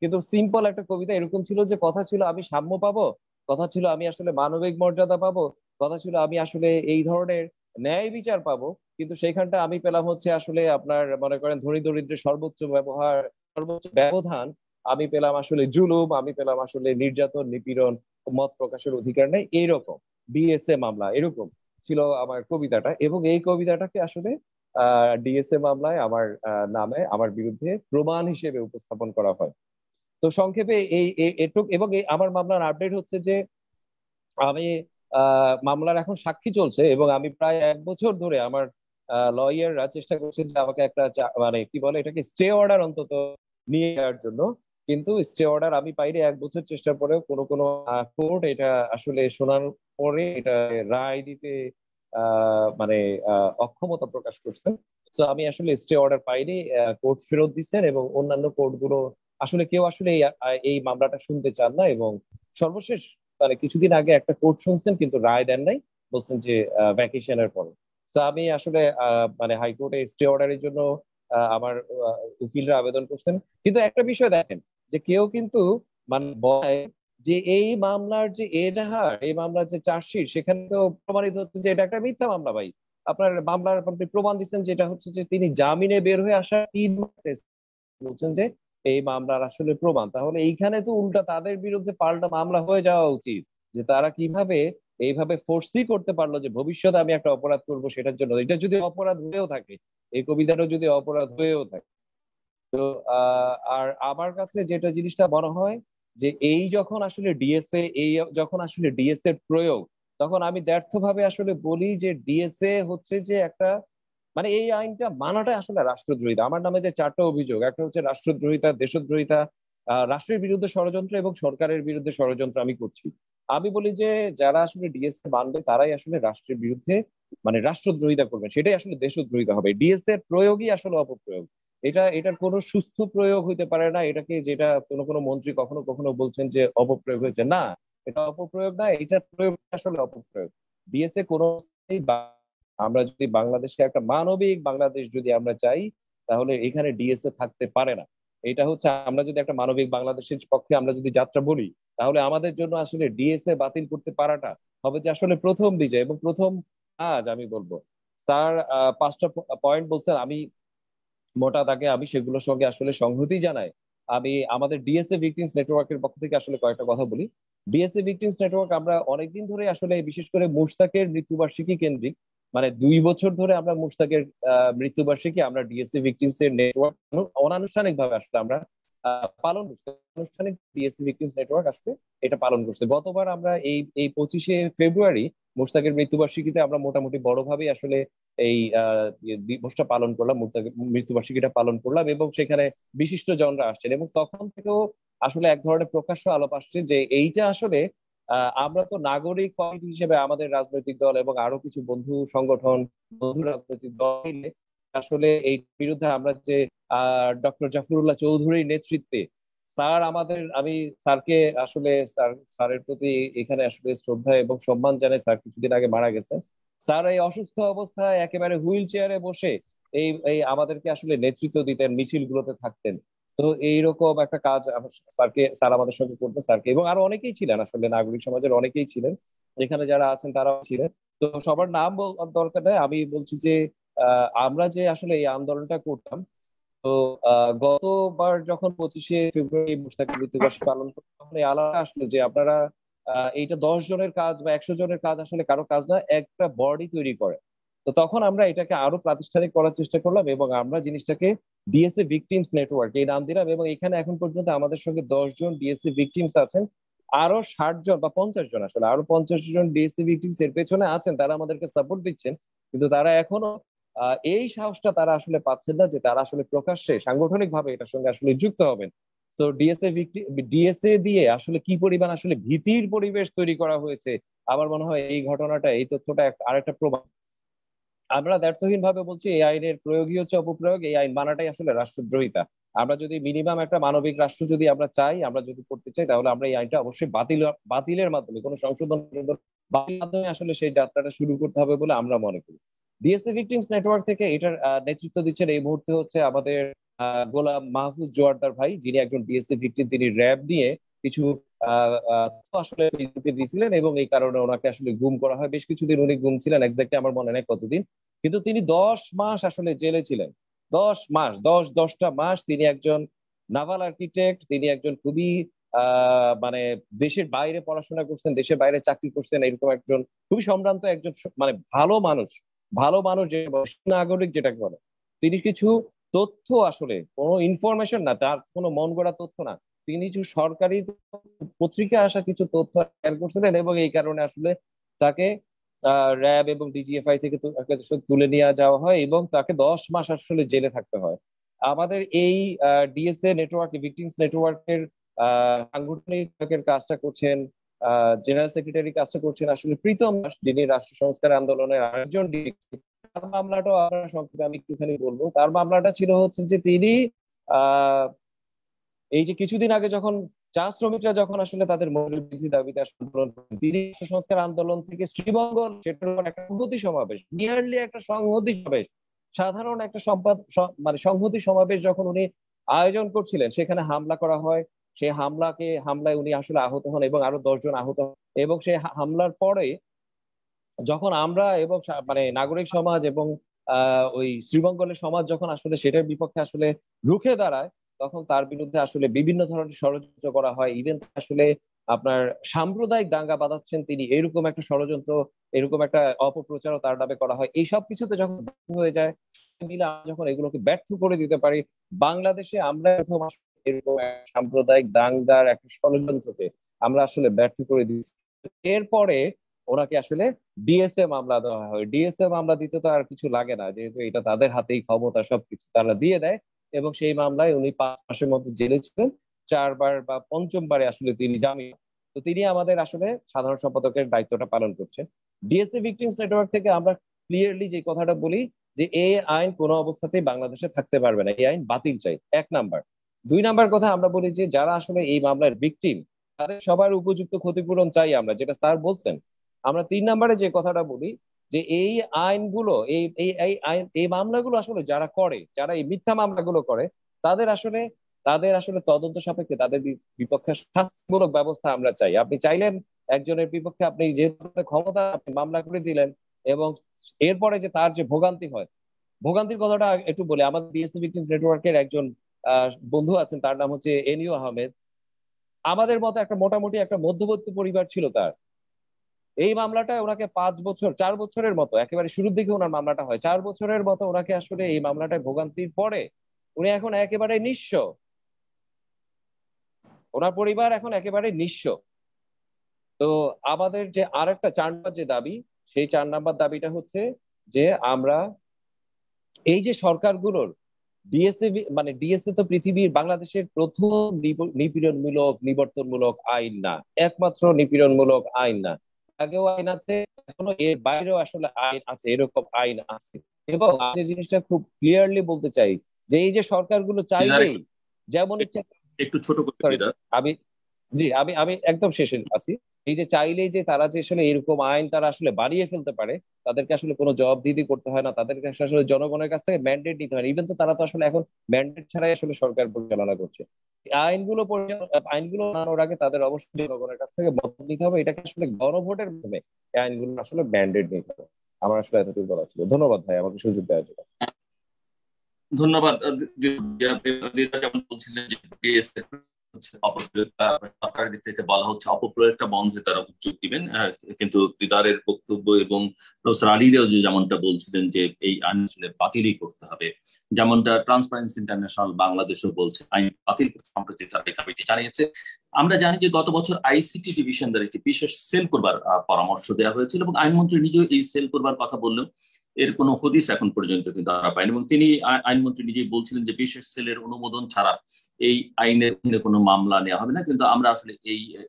কিন্তু সিম্পল একটা কবিতা এরকম ছিল যে কথা ছিল আমি সাম্য পাবো, কথা ছিল আমি আসলে মানবিক মর্যাদা পাবো, কথা ছিল আমি আসলে এই ধরনের ন্যায় বিচার পাবো। কিন্তু সেইখানটা আমি পেলাম হচ্ছে আসলে আপনার মনে করেন ধনী দরিদ্রের সর্বোচ্চ ব্যবহার, সর্বোচ্চ ব্যবধান, আমি পেলাম আসলে জুলুম, আমি পেলাম আসলে নির্যাতন, নিপীড়ন, মত প্রকাশের অধিকার নেই, এইরকম ডিএসএ মামলা এরকম ছিল আমার কবিতাটা। এবং এই কবিতাটাকে আসলে ডিএসএ মামলায় আমার নামে আমার বিরুদ্ধে প্রমাণ হিসেবে উপস্থাপন করা হয়। তো সংক্ষেপে এই এটুক। এবং এই আমার মামলার আপডেট হচ্ছে যে আমি মামলার এখন সাক্ষী চলছে এবং আমি প্রায় 1 বছর ধরে আমার লয়াররা চেষ্টা করছে যে আমাকে একটা মানে কি বলে এটাকে স্টে অর্ডার অন্তত নিয়ে যাওয়ার জন্য। কিন্তু স্টে অর্ডার আমি পাইনি। 1 বছর চেষ্টার পরেও কোনো কোনো কোর্ট এটা আসলে শোনার পরে এটা রায় দিতে মানে অক্ষমতা প্রকাশ করছেন। তো আমি আসলে স্টে অর্ডার পাইনি, কোর্ট ফেরত দিচ্ছেন এবং অন্যান্য কোর্ট গুলো আসলে কেউ আসলে এই মামলাটা শুনতে চান না। এবং সর্বশেষ মানে কিছুদিন আগে একটা কোর্ট শুনছেন কিন্তু রায় দেন নাই, বলছেন যে ভ্যাকেশনের পরে। তো আমি আসলে মানে হাইকোর্টে স্টে অর্ডারের জন্য আমার উকিলরা আবেদন করছেন। কিন্তু একটা বিষয় দেখেন যে কেউ কিন্তু মানে বলে যে এই মামলার যে এজাহার, এই মামলার যে চার্জশিট সেখানে তো প্রমাণিত হচ্ছে যে এটা একটা মিথ্যা মামলা ভাই। আপনার মামলার আপনি প্রমাণ দিচ্ছেন যেটা হচ্ছে যে তিনি জামিনে বের হয়ে আসা 3 মাস বলছেন যে এই মামলার আসলে প্রমাণ। তাহলে এইখানে তো উল্টা তাদের বিরুদ্ধে পাল্টা মামলা হয়ে যাওয়া উচিত যে তারা কিভাবে এইভাবে ফোর্সই করতে পারলো যে ভবিষ্যতে আমি একটা অপরাধ করব সেটার জন্য। এটা যদি অপরাধ হয়েও থাকে, এই কবিতাটা যদি অপরাধ হয়েও থাকে, তো আর আমার কাছে যেটা জিনিসটা মনে হয় যে এই যখন আসলে ডিএসএ, এই যখন আসলে ডিএসএ এর প্রয়োগ, তখন আমি ব্যর্থ ভাবে আসলে বলি যে ডিএসএ হচ্ছে যে একটা মানে এই আইনটা মানাটা আসলে রাষ্ট্রদ্রোহিতা। আমার নামে যে 4টা অভিযোগ, একটা হচ্ছে রাষ্ট্রদ্রোহিতা, দেশদ্রোহিতা, রাষ্ট্রের বিরুদ্ধে ষড়যন্ত্র এবং সরকারের বিরুদ্ধে ষড়যন্ত্র আমি করছি। আমি বলি যে যারা আসলে ডিএসএ মানবে তারাই আসলে রাষ্ট্রের বিরুদ্ধে মানে রাষ্ট্রদ্রোহিতা করবেন, সেটাই আসলে দেশদ্রোহিতা হবে। ডিএসএ এর প্রয়োগই আসলে অপপ্রয়োগ। এটার কোনো সুস্থ প্রয়োগ হইতে পারে না। এটাকে যেটা কোনো কোনো মন্ত্রী কখনো কখনো বলছেন যে অপপ্রয়োগ হয়েছে, না এটা অপপ্রয়োগ না, এটার প্রয়োগ আসলে অপপ্রয়োগ। ডিএসএ কোনো আমরা যদি বাংলাদেশে একটা মানবিক বাংলাদেশ যদি আমরা চাই তাহলে এখানে ডিএসএ থাকতে পারে না। এটা হচ্ছে আমরা যদি একটা মানবিক বাংলাদেশের পক্ষে আমরা যদি যাত্রা বলি তাহলে আমাদের জন্য আসলে ডিএসএ বাতিল করতে পারাটা হবে যে আসলে প্রথম বিজয় এবং প্রথম কাজ আমি বলবো। স্যার 5টা পয়েন্ট বলছেন, আমি মোটা দাগে আমি সেগুলোর সঙ্গে আসলে সংহতি জানাই। আমি আমাদের ডিএসএ ভিকটিমস নেটওয়ার্কের পক্ষ থেকে আসলে কয়েকটা কথা বলি। ডিএসএ ভিকটিমস নেটওয়ার্ক আমরা অনেকদিন ধরে আসলে বিশেষ করে মুশতাকের মৃত্যুবার্ষিকী কেন্দ্রিক মানে 2 বছর ধরে আমরা মুশতাকের মৃত্যুবার্ষিকী আমরা ডিএসএ ভিকটিমস এর নেটওয়ার্ক অনানুষ্ঠানিক ভাবে আসলে আমরা পালন করছি। আনুষ্ঠানিক ডিএসএ ভিকটিমস নেটওয়ার্ক আসলে এটা পালন করছে। গতবার আমরা এই 25শে ফেব্রুয়ারি মুশতাকের মৃত্যুবার্ষিকীতে আমরা মোটামুটি বড়ভাবে আসলে এই দিবসটা পালন করলাম, মৃত্যুবার্ষিকীটা পালন করলাম এবং সেখানে বিশিষ্ট জনরা আসছেন। এবং তখন থেকেও আসলে এক ধরনের প্রকাশ্য আলাপ আসছে যে এইটা আসলে আমরা তো নাগরিক কমিটি হিসেবে আমাদের রাজনৈতিক দল এবং আরো কিছু বন্ধু সংগঠন, বন্ধু রাজনৈতিক দল মিলে আসলে এই বিরুদ্ধে আমরা যে ডক্টর জাফরুল্লাহ চৌধুরীর নেতৃত্বে স্যার আমাদের, আমি স্যারকে আসলে স্যারের প্রতি এখানে আসলে শ্রদ্ধা এবং সম্মান জানাই। স্যার কিছুদিন আগে মারা গেছেন। স্যার এই অসুস্থ অবস্থায় একেবারে হুইল চেয়ারে বসে এই এই আমাদেরকে আসলে নেতৃত্ব দিতেন, মিছিলগুলোতে থাকতেন। তো এইরকম একটা কাজ স্যার আমাদের সঙ্গে করতে, স্যারকে এবং আরো অনেকেই ছিলেন, আসলে নাগরিক সমাজের অনেকেই ছিলেন, এখানে যারা আছেন তারাও ছিলেন। তো সবার নাম দরকার নেই, আমি বলছি যে আমরা যে আসলে এই আন্দোলনটা করতাম, তো গতবার যখন 25শে ফেব্রুয়ারি মুশতাকের মৃত্যুবার্ষিকী পালন করতে, তখন এই আলাদা আসলে যে আপনারা এইটা 10 জনের কাজ বা 100 জনের কাজ আসলে কারো কাজ না, একটা বডি তৈরি করে। তো তখন আমরা এটাকে আরো প্রাতিষ্ঠানিক করার চেষ্টা করলাম এবং আমরা জিনিসটাকে ডিএসএ ভিকটিমস নেটওয়ার্ক এই নাম দিলাম, এবং এখানে এখন পর্যন্ত আমাদের সঙ্গে 10 জন ডিএসএ ভিকটিমস আছেন। আরো 60 জন বা 50 জন, আসলে আরো 50 জন ডিএসএ ভিকটিমস এর পেছনে আছেন, তারা আমাদেরকে সাপোর্ট দিচ্ছেন। কিন্তু তারা এখনো এই সাহসটা তারা আসলে পাচ্ছেন না যে তারা আসলে প্রকাশ্যে সাংগঠনিক ভাবে এটার সঙ্গে আসলে যুক্ত হবেন। তো ডিএসএ দিয়ে আসলে কি পরিমাণ আসলে ভীতির পরিবেশ তৈরি করা হয়েছে, আমার মনে হয় এই ঘটনাটা, এই তথ্যটা আরেকটা প্রমাণ। আমরা দ্ব্যর্থহীন ভাবে বলছি এই আইনের প্রয়োগই হচ্ছে অপপ্রয়োগ, এই আইন মানাটাই আসলে রাষ্ট্রদ্রোহিতা। আমরা যদি মিনিমাম একটা মানবিক রাষ্ট্র যদি আমরা চাই, আমরা যদি করতে চাই, তাহলে আমরা এই আইনটা অবশ্যই বাতিলের মাধ্যমে, কোনো সংশোধন বাতিলের মাধ্যমে আসলে সেই যাত্রাটা শুরু করতে হবে বলে আমরা মনে করি। ডিএসসি ভিকটিমস নেটওয়ার্ক থেকে এটার নেতৃত্ব দিচ্ছেন এই মুহূর্তে হচ্ছে আমাদের গোলাম মাহফুজ জোয়ারদার ভাই, যিনি একজন ডিএসসি ভিকটিম। তিনি র্যাব নিয়ে কিছু আসলে ফেসবুকে দিয়েছিলেন এবং এই কারণে ওনাকে আসলে গুম করা হয়। বেশ কিছুদিন উনি গুম ছিলেন, এক্স্যাক্টলি আমার মনে নেই কতদিন, কিন্তু তিনি 10 মাস আসলে জেলে ছিলেন। 10 মাস, 10টা মাস তিনি একজন নাভাল আর্কিটেক্ট, তিনি একজন খুবই মানে দেশের বাইরে পড়াশোনা করছেন, দেশের বাইরে চাকরি করছেন, এরকম একজন খুবই সম্ভ্রান্ত একজন মানে ভালো মানুষ। ভালো মানুষ যে নাগরিক যেটাকে বলে, তিনি কিছু তথ্য, আসলে কোনো ইনফরমেশন না, তার কোনো মন গড়া তথ্য না, তিনি কিছু সরকারি পত্রিকায় আসা কিছু তথ্য শেয়ার করছিলেন এবং এই কারণে আসলে তাকে র্যাব এবং ডিজিএফআই থেকে তুলে নিয়ে যাওয়া হয় এবং তাকে 10 মাস আসলে জেলে থাকতে হয়। আমাদের এই ডিএসএ নেটওয়ার্ক, ভিকটিমস নেটওয়ার্কের সাংগঠনিক কাজটা করছেন, জেনারেল সেক্রেটারি কাজটা করছেন আসলে প্রীতম দাস, যিনি রাষ্ট্র সংস্কার আন্দোলনের আরেকজন। তার মামলাটাও আমরা সংক্ষেপে আমি একটুখানি বলবো। তার মামলাটা ছিল হচ্ছে যে তিনি আহ এই যে কিছুদিন আগে যখন চা শ্রমিকরা যখন আসলে তাদের মৌলিক বৃদ্ধি দাবিতে আন্দোলন করেন, তিনি রাষ্ট্র সংস্কার আন্দোলন থেকে শ্রীবঙ্গ সেটার একটা সংহতি সমাবেশ, নিয়ারলি একটা সংহতি সমাবেশ, সাধারণ একটা মানে সংহতি সমাবেশ যখন উনি আয়োজন করছিলেন, সেখানে হামলা করা হয়। সেই হামলায় উনি আসলে আহত হন এবং আরো 10 জন আহত হন। এবং সেই হামলার পরে যখন আমরা এবং মানে নাগরিক সমাজ এবং ওই শ্রীমঙ্গলের সমাজ যখন আসলে সেটার বিপক্ষে আসলে রুখে দাঁড়ায়, তখন তার বিরুদ্ধে আসলে বিভিন্ন ধরনের ষড়যন্ত্র করা হয়। ইভেন আসলে আপনার সাম্প্রদায়িক দাঙ্গা বাঁধাচ্ছেন তিনি, এরকম একটা ষড়যন্ত্র, এরকম একটা অপপ্রচারও তার নামে করা হয়। এইসব কিছুতে যখন ব্যর্থ হয়ে যায়, মিলে আমরা যখন এগুলোকে ব্যর্থ করে দিতে পারি, বাংলাদেশে আমরা প্রথম এরকম সাম্প্রদায়িক দাঙ্গার একটা ষড়যন্ত্রকে আমরা আসলে ব্যর্থ করে দিচ্ছি। এরপরে ওনাকে আসলে ডিএসএ মামলা দেওয়া হয়। ডিএসএ মামলা দিতে তো আর কিছু লাগে না, যেহেতু এটা তাদের হাতেই ক্ষমতা, সবকিছু তারা দিয়ে দেয়। এবং সেই মামলায় উনি 5 মাসের মতো জেলে ছিলেন। 4বার বা পঞ্চমবারে আসলে তিনি জামিন। তো তিনি আমাদের আসলে সাধারণ সম্পাদকের দায়িত্বটা পালন করছেন। ডিএসএ ভিকটিমস নেটওয়ার্ক থেকে আমরা ক্লিয়ারলি যে কথাটা বলি যে এই আইন কোনো অবস্থাতেই বাংলাদেশে থাকতে পারবে না, এই আইন বাতিল চাই, 1 নাম্বার। 2 নাম্বার কথা আমরা বলি যে যারা আসলে এই মামলার ভিকটিম, তাদের সবার উপযুক্ত ক্ষতিপূরণ চাই আমরা, যেটা স্যার বলছেন। আমরা 3 নাম্বারে যে কথাটা বলি যে এই আইনগুলো, এই এই এই আইন, এই মামলাগুলো আসলে যারা করে, যারা এই মিথ্যা মামলাগুলো করে, তাদের আসলে তদন্ত সাপেক্ষে তাদের বিপক্ষে শাস্তিমূলক ব্যবস্থা আমরা চাই। আপনি চাইলেন একজনের বিপক্ষে, আপনি যেহেতু ক্ষমতা, আপনি মামলা করে দিলেন এবং এরপরে যে তার যে ভোগান্তি হয়, ভোগান্তির কথাটা একটু বলি। আমাদের ডিএসসি ভিকটিমস নেটওয়ার্কের একজন বন্ধু আছেন, তার নাম হচ্ছে এনিও আহমেদ। আমাদের মতো একটা মোটামুটি একটা মধ্যবর্তী পরিবার ছিল তার। এই মামলাটায় ওনাকে 5 বছর, 4 বছরের মতো, একেবারে শুরুর দিকে ওনার মামলাটা হয়, 4 বছরের মতো ওনাকে আসলে এই মামলাটায় ভোগান্তির পরে উনি এখন একেবারে নিঃস্ব, ওনার পরিবার এখন একেবারে নিঃস্ব। তো আমাদের যে আরেকটা 4 নম্বর যে দাবি, সেই 4 নম্বর দাবিটা হচ্ছে যে আমরা এই যে সরকারগুলোর ডিএসএ, মানে ডিএসএ তো পৃথিবীর, বাংলাদেশের প্রথম নিপীড়নমূলক নিবর্তনমূলক আইন না, একমাত্র নিপীড়নমূলক আইন না, আগেও আইন আছে, এখনো এর বাইরেও আসলে আইন আছে, এরকম আইন আছে। এবং যে জিনিসটা খুব ক্লিয়ারলি বলতে চাই যে এই যে সরকারগুলো চাইলেই যেমন ইচ্ছা, একটু ছোট করে সরি দিদা। আমি, জি আমি আমি একদম শেষে আছি। এই যে চাইলেই যে তারা যে আসলে এরকম আইন তারা আসলে বানিয়ে ফেলতে পারে, তাদেরকে আসলে কোনো জবাবদিহি করতে হয় না, তাদেরকে আসলে জনগণের কাছ থেকে ম্যান্ডেট নিতে হয় না। ইভেন তো তারা তো আসলে এখন ম্যান্ডেট ছাড়াই আসলে সরকার পরিচালনা করছে। আইনগুলো বানানোর আগে তাদের অবশ্যই জনগণের কাছ থেকে মত নিতে হবে, এটাকে আসলে গণভোটের মাধ্যমে এই আইনগুলো আসলে ম্যান্ডেট নিতে হবে। আমার আসলে এতটুকু বলা ছিল। ধন্যবাদ ভাই আমাকে সুযোগ দেওয়ার জন্য। ধন্যবাদ। দিদা যেমন বলছিলেন যে DSA হচ্ছে অপপ্রয়োগটা সরকারের দিক থেকে বলা হচ্ছে অপপ্রয়োগটা বন্ধে তারা উদ্যোগ দিবেন, কিন্তু দিদারের বক্তব্য এবং প্রফেসর আলীরাও যে যেমনটা বলছিলেন যে এই আইন আসলে বাতিলই করতে হবে, যেমনটা ট্রান্সপারেন্সি ইন্টারন্যাশনাল বাংলাদেশও বলছে আইন বাতিল করতে সম্প্রতি তারা এই দাবিটি জানিয়েছে। আমরা জানি যে গত বছর আইসিটি ডিভিশন দ্বারা একটি বিশেষ সেল করবার পরামর্শ দেওয়া হয়েছিল এবং আইনমন্ত্রী নিজেও এই সেল করবার কথা বললেও এর কোনো হদিস এখন পর্যন্ত কিন্তু আমরা পাইনি। এবং তিনি আইনমন্ত্রী নিজেই বলছিলেন যে বিশেষ সেলের অনুমোদন ছাড়া এই আইনের অধীনে কোনো মামলা নেওয়া হবে না, কিন্তু আমরা আসলে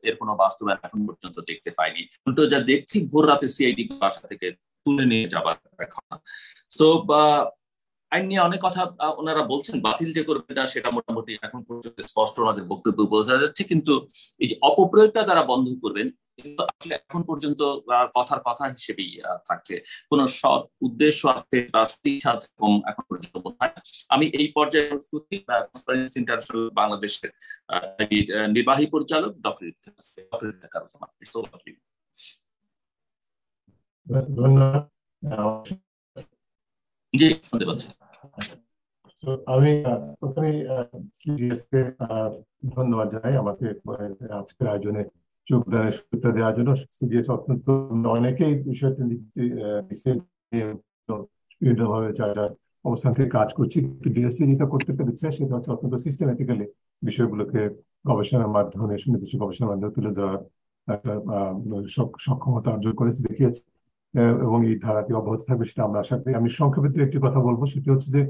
এর কোনো বাস্তবায়ন এখন পর্যন্ত দেখতে পাইনি। উল্টো যা দেখছি ভোর রাতে সিআইডি বাসা থেকে তুলে নিয়ে যাবার ঘটনা। তো আইন নিয়ে অনেক কথা ওনারা বলছেন, বাতিল যে করবে না সেটা মোটামুটি এখন পর্যন্ত স্পষ্ট ওনাদের বক্তব্য বোঝা যাচ্ছে, কিন্তু এই যে অপপ্রয়োগটা তারা বন্ধ করবেন কিন্তু আসলে এখন পর্যন্ত কথার কথা হিসেবেই থাকছে। কোন সৎ উদ্দেশ্য আছে বা ইচ্ছা আছে এখন পর্যন্ত বোধ হয় না। আমি এই পর্যায়ে ট্রান্সপারেন্সি ইন্টারন্যাশনাল বাংলাদেশের নির্বাহী পরিচালক ডক্টর ইফতেখার রহমান। ধন্যবাদ। জি, শুনতে পাচ্ছি। আমি প্রথমে সিজিএস কে ধন্যবাদ জানাই আমাকে আজকের আয়োজনে যোগদানের সুযোগটা দেওয়ার জন্য। সিজিএস অত্যন্ত অনেকেই বিষয়টি বিভিন্নভাবে যার যার অবস্থান থেকে কাজ করছি, কিন্তু ডিএসসি যেটা করতে পেরেছে সেটা হচ্ছে অত্যন্ত সিস্টেমেটিক্যালি বিষয়গুলোকে গবেষণার মাধ্যমে, সুনির্দিষ্ট গবেষণার মাধ্যমে তুলে ধরার একটা সক্ষমতা অর্জন করেছে, দেখিয়েছে, এবং এই ধারাটি অব্যাহত থাকবে সেটা আমরা আশা করি। আমি সংক্ষেপে একটি কথা বলবো, সেটি হচ্ছে যে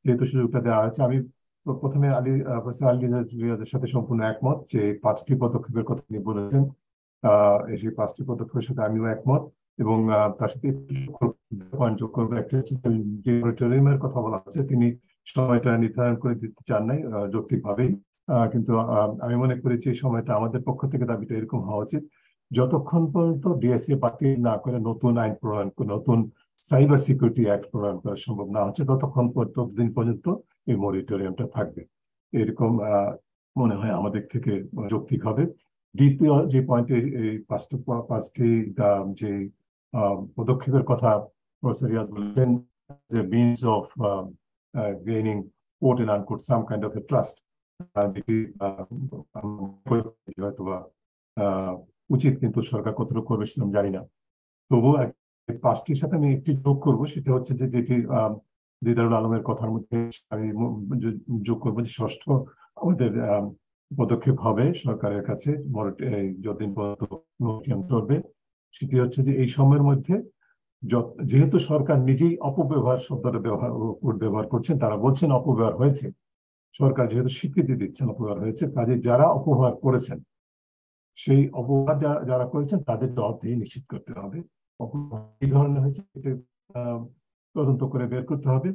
যেহেতু সুযোগটা দেওয়া হয়েছে, আমি প্রথমে প্রফেসর আলী রিয়াজের সাথে সম্পূর্ণ একমত যে 5টি পদক্ষেপের কথা তিনি বলেছেন। সেই 5টি পদক্ষেপের সাথে আমিও একমত, এবং তার সাথে পয়েন্ট যোগ করবো। একটা হচ্ছে যে মনিটরিংয়ের কথা বলা হচ্ছে, তিনি সময়টা নির্ধারণ করে দিতে চান নাই যৌক্তিকভাবেই, কিন্তু আমি মনে করি যে সময়টা আমাদের পক্ষ থেকে দাবিটা এরকম হওয়া উচিত, যতক্ষণ পর্যন্ত ডিএসএ বাতিল না করে নতুন আইন প্রণয়ন, নতুন সাইবার সিকিউরিটি অ্যাক্ট প্রণয়ন করা সম্ভব না হচ্ছে, ততক্ষণ পর্যন্ত এই মনিটরিয়ামটা থাকবে। এরকম মনে হয় আমাদের থেকে যৌক্তিক হবে। দ্বিতীয় যে পয়েন্টে এই 5টি যে পদক্ষেপের কথা প্রফেসর রিয়াজ বলেছেন, যে means of gaining quote and unquote some kind of a trust, যেটি হয়তো বা উচিত, কিন্তু সরকার কতটুকু করবে সেটা আমি জানি না। তবুও 5টির সাথে আমি একটি যোগ করবো, সেটা হচ্ছে যে যেটি দিদারুল আলমের কথার মধ্যে আমি যোগ করবো, যে ষষ্ঠ আমাদের পদক্ষেপ হবে সরকারের কাছে যতদিন পর্যন্ত চলবে, সেটি হচ্ছে যে এই সময়ের মধ্যে যেহেতু সরকার নিজেই অপব্যবহার শব্দটা ব্যবহার করছেন, তারা বলছেন অপব্যবহার হয়েছে, সরকার যেহেতু স্বীকৃতি দিচ্ছেন অপব্যবহার হয়েছে, কাজে যারা অপব্যবহার করেছেন সেই অপরাধ যারা করেছেন তাদের জবাবদিহি নিশ্চিত করতে হবে। এই ধরনের হয়েছে এটা তদন্ত করে বের করতে হবে,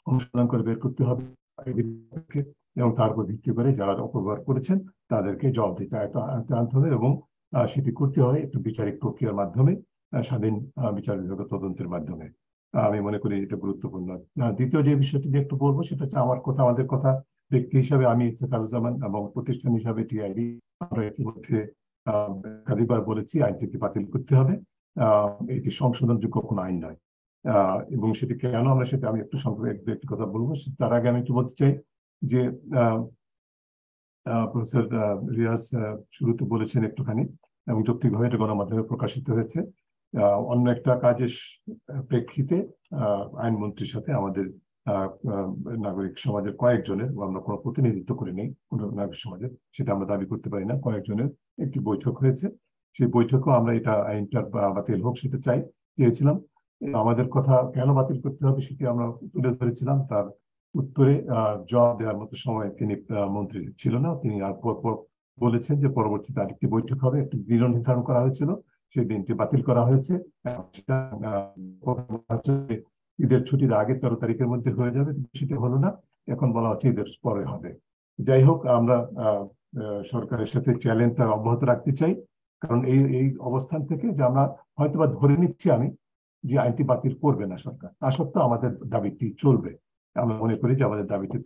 অনুসন্ধান করে বের করতে হবে, এবং তার উপর ভিত্তি করে যারা অপব্যবহার করেছেন তাদেরকে জবাবদিহিতে আনতে হবে, এবং সেটি করতে হয় একটু বিচারিক প্রক্রিয়ার মাধ্যমে, স্বাধীন বিচার বিভাগের তদন্তের মাধ্যমে। আমি মনে করি এটা গুরুত্বপূর্ণ। দ্বিতীয় যে বিষয়টি একটু বলবো সেটা হচ্ছে আমাদের কথা ব্যক্তি হিসাবে আমি ইফতেখারুজ্জামান, এবং প্রতিষ্ঠান হিসাবে টিআইবি আমরা ইতিমধ্যে একাধিকবার বলেছি আইনটিকে বাতিল করতে হবে। এটি সংশোধনযোগ্য কোনো আইন নয়, এবং সেটি কেন আমরা সেটা আমি একটু সংক্ষেপে একটি কথা বলবো। তার আগে আমি একটু বলতে চাই যে প্রফেসর রিয়াজ শুরুতে বলেছেন একটুখানি, এবং যৌক্তিকভাবে এটা গণমাধ্যমে প্রকাশিত হয়েছে, অন্য একটা কাজের প্রেক্ষিতে আইনমন্ত্রীর সাথে আমাদের নাগরিক সমাজের কয়েকজনের, আমরা কোনো প্রতিনিধিত্ব করি নেই কোনো নাগরিক সমাজের, সেটা আমরা দাবি করতে পারি না, কয়েকজনের একটি বৈঠক হয়েছে। সেই বৈঠকেও আমরা এটা আইনটা বাতিল হোক সেটা চেয়েছিলাম। আমাদের কথা কেন বাতিল করতে হবে সেটি আমরা তুলে ধরেছিলাম। তার উত্তরে জবাব দেওয়ার মতো সময় তিনি মন্ত্রী ছিল না। তিনি আর বলেছেন যে পরবর্তীতে আরেকটি বৈঠক হবে, একটি দিন নির্ধারণ করা হয়েছিল, সেই দিনটি বাতিল করা হয়েছে। ঈদের ছুটির আগে 13 তারিখের মধ্যে হয়ে যাবে, সেটা হলো না, এখন বলা হচ্ছে ঈদের পরে হবে। যাই হোক, আমরা সরকারের সাথে চ্যালেঞ্জটা অব্যাহত রাখতে চাই, কারণ এই এই অবস্থান থেকে যে আমরা হয়তোবা ধরে নিচ্ছি আমি যে আইনটি বাতিল করবে না সরকার, তা সত্ত্বেও আমাদের দাবিটি চলবে। আমরা মনে করি যে আমাদের দাবিটি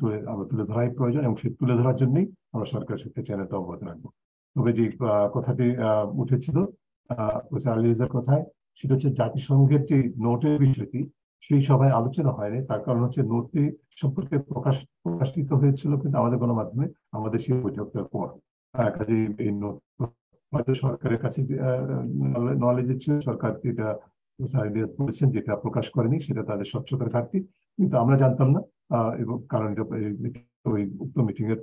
তুলে ধরাই প্রয়োজন, এবং সেই তুলে ধরার জন্যই আমরা সরকারের সাথে চ্যানেলটা অবগত রাখবো। তবে যে কথাটি উঠেছিল আলীর কথায়, সেটা হচ্ছে জাতিসংঘের যে নোটের বিষয়টি, সেই সভায় আলোচনা হয়নি। তার কারণ হচ্ছে নোটটি সম্পর্কে প্রকাশিত হয়েছিল কিন্তু আমাদের গণমাধ্যমে, আমাদের সেই বৈঠকটার পর। কাজে এই নোট হয়তো সরকারের কাছে নলেজে ছিল, সরকার এটা বলেছেন যেটা প্রকাশ করেনি, সেটা তাদের স্বচ্ছতার ঘাটতি, কিন্তু আমরা জানতাম না। এবং কারণ ওই উক্ত মিটিং এর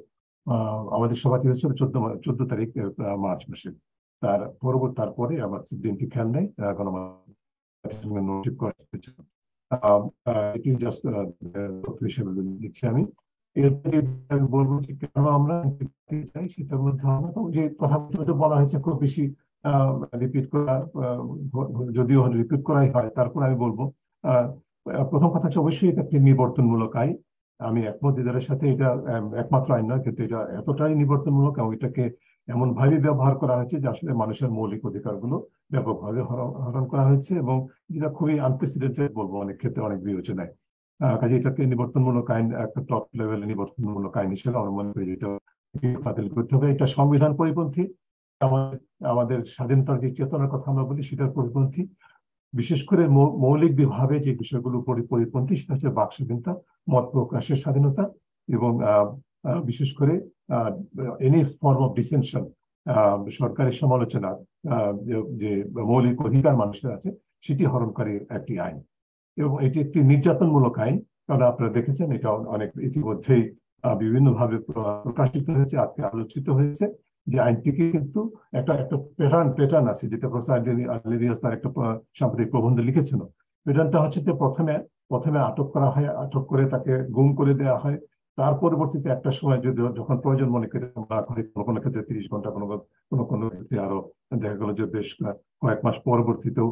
আমাদের সভাটি হয়েছিল 14 তারিখ মার্চ মাসে। তারপরে আবার দিনটি খেয়াল নেই, গণমাধ্যমে নোটিফ করা হয়েছিল। এটি জাস্ট তথ্য হিসেবে দিচ্ছি আমি। এরপরে আমি বলবো যে কেন আমরা চাই, সেটার মধ্যে যে কথাগুলো বলা হয়েছে খুব বেশি রিপিট করা, যদিও রিপিট করাই হয়, তারপর আমি বলবো প্রথম কথা হচ্ছে অবশ্যই এটা একটি নিবর্তনমূলক আইন। আমি একমত দিদারের সাথে, এটা একমাত্র আইন নয়, কিন্তু এটা এতটাই নিবর্তনমূলক এবং এটাকে এমন ভাবে ব্যবহার করা হয়েছে যে আসলে মানুষের মৌলিক অধিকারগুলো ব্যাপকভাবে হরণ করা হয়েছে, এবং যেটা খুবই আনপ্রেসিডেন্টেড বলবো অনেক ক্ষেত্রে, অনেক বিবেচনায়। কাজে এটাকে নিবর্তনমূলক আইন, একটা টপ লেভেলের নিবর্তনমূলক আইন হিসেবে আমরা মনে করি এটা বাতিল করতে হবে। এটা সংবিধান পরিপন্থী, আমাদের স্বাধীনতার যে চেতনার কথা আমরা বলি সেটার পরিপন্থী। বিশেষ করে মৌলিক ভাবে যে বিষয়গুলো পরিপন্থী, সেটা হচ্ছে বাক স্বাধীনতা, মত প্রকাশের স্বাধীনতা, এবং বিশেষ করে এনি ফর্ম অফ ডিসেনশন, সরকারের সমালোচনা, যে মৌলিক অধিকার মানুষের আছে, সেটি হরণকারী একটি আইন। এবং এটি একটি নির্যাতনমূলক আইন, কারণ আপনারা দেখেছেন এটা অনেক ইতিমধ্যেই বিভিন্নভাবে প্রকাশিত হয়েছে, আজকে আলোচিত হয়েছে, যে আইনটিকে কিন্তু একটা প্যাটার্ন আছে, যেটা প্রফেসর আলী তার একটা সাম্প্রতিক প্রবন্ধ লিখেছিল। প্যাটার্নটা হচ্ছে যে প্রথমে আটক করা হয়, আটক করে তাকে গুম করে দেওয়া হয়, তার পরবর্তীতে একটা সময় যদি যখন প্রয়োজন মনে করে কোনো ক্ষেত্রে 30 ঘন্টা, কোনো ক্ষেত্রে আরো দেখা গেল যে বেশ কয়েক মাস পরবর্তীতেও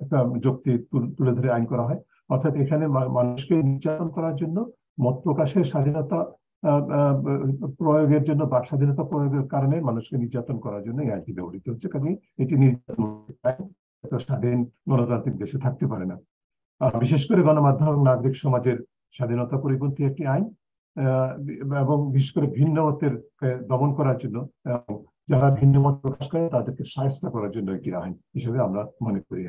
একটা যুক্তি তুলে ধরে আইন করা হয়। অর্থাৎ এখানে মানুষকে নির্যাতন করার জন্য, মত প্রকাশের স্বাধীনতা প্রয়োগের জন্য, বাক স্বাধীনতা প্রয়োগের কারণে মানুষকে নির্যাতন করার জন্য এই আইনটি ব্যবহৃত হচ্ছে। কারণ এটি নির্যাতন স্বাধীন গণতান্ত্রিক দেশে থাকতে পারে না। বিশেষ করে গণমাধ্যম নাগরিক সমাজের স্বাধীনতা পরিপন্থী একটি আইন, এবং বিশেষ করে ভিন্ন মতের দমন করার জন্য, যারা ভিন্ন মত প্রকাশ করে তাদেরকে শায়েস্ত করার জন্য একটি আইন হিসেবে আমরা মনে করি।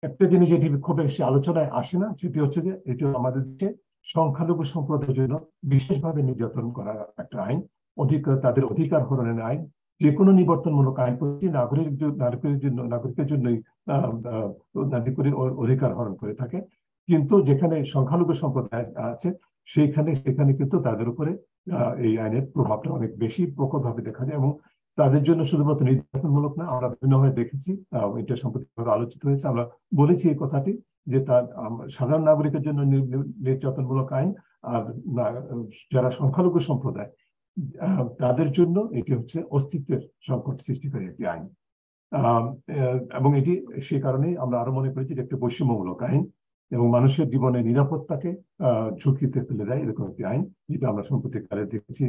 একটা জিনিস যেটি খুব বেশি আলোচনায় আসে না, সেটি হচ্ছে যে এটি আমাদের দেশে সংখ্যালঘু সম্প্রদায়ের জন্য বিশেষভাবে নির্যাতন করা একটা আইন, তাদের অধিকার হরণের আইন। যে কোনো নিবর্তনমূলক আইন প্রতি নাগরিকের জন্যই নাগরিকের অধিকার হরণ করে থাকে, কিন্তু যেখানে সংখ্যালঘু সম্প্রদায় আছে সেখানে কিন্তু তাদের উপরে এই আইনের প্রভাবটা অনেক বেশি প্রকটভাবে দেখা যায়, এবং তাদের জন্য শুধুমাত্র নির্যাতনমূলক না, আমরা বিভিন্নভাবে দেখেছি, এটা সম্প্রতি আলোচিত হয়েছে, আমরা বলেছি এই কথাটি, যে তার সাধারণ নাগরিকের জন্য নির্যাতনমূলক আইন, আর যারা সংখ্যালঘু সম্প্রদায় তাদের জন্য এটি হচ্ছে অস্তিত্বের সংকট সৃষ্টিকারী একটি আইন। এবং এটি সেই কারণেই আমরা আরো মনে করেছি যে একটি বৈষম্যমূলক আইন, এবং মানুষের জীবনের নিরাপত্তাকে ঝুঁকিতে ফেলে দেয় এরকম একটি আইন, যেটা আমরা সম্প্রতিকালে দেখেছি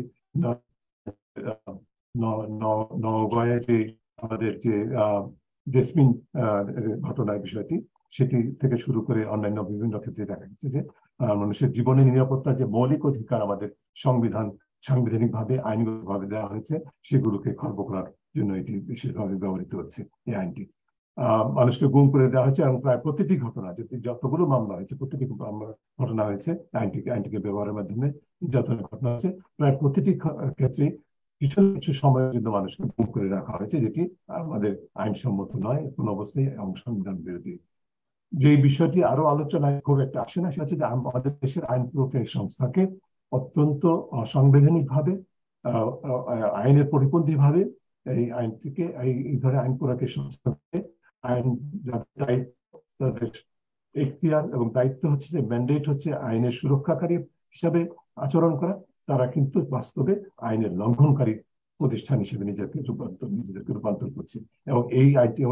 নওগাঁয়ে যে আমাদের যে জেসমিন ঘটনার বিষয়টি, সেটি থেকে শুরু করে অন্যান্য বিভিন্ন ক্ষেত্রে দেখা গেছে যে মানুষের জীবনের নিরাপত্তার যে মৌলিক অধিকার আমাদের সাংবিধানিকভাবে আইনগতভাবে দেওয়া হয়েছে, সেগুলোকে খর্ব করার জন্য এটি বিশেষভাবে ব্যবহৃত হচ্ছে এই আইনটি। মানুষকে গুম করে দেওয়া হয়েছে, এবং প্রায় প্রতিটি ঘটনা, যতগুলো মামলা হয়েছে, প্রতিটি ঘটনা হয়েছে আইনটিকে ব্যবহারের মাধ্যমে নির্যাতনের ঘটনা হয়েছে। প্রায় প্রতিটি ক্ষেত্রে কিছু কিছু সময়ের জন্য মানুষকে গুম করে রাখা হয়েছে, যেটি আমাদের আইনসম্মত নয়, কোনো অবস্থায় সংবিধান বিরোধী। যে বিষয়টি আরো আলোচনায় খুব একটা আসে না, সেটা হচ্ছে যে আমাদের দেশের আইন প্রয়োগকারী সংস্থাকে অত্যন্ত অসাংবিধানিক ভাবে, আইনের পরিপন্থী ভাবে এই আইনটিকে, এই ধরনের আইন প্রয়োগকারী সংস্থাকে আইন এখতিয়ার এবং দায়িত্ব হচ্ছে যে ম্যান্ডেট হচ্ছে আইনের সুরক্ষাকারী হিসাবে আচরণ করা, তারা কিন্তু বাস্তবে আইনের লঙ্ঘনকারী প্রতিষ্ঠান হিসেবে নিজেদেরকে রূপান্তর করছে, এবং এই আইনটি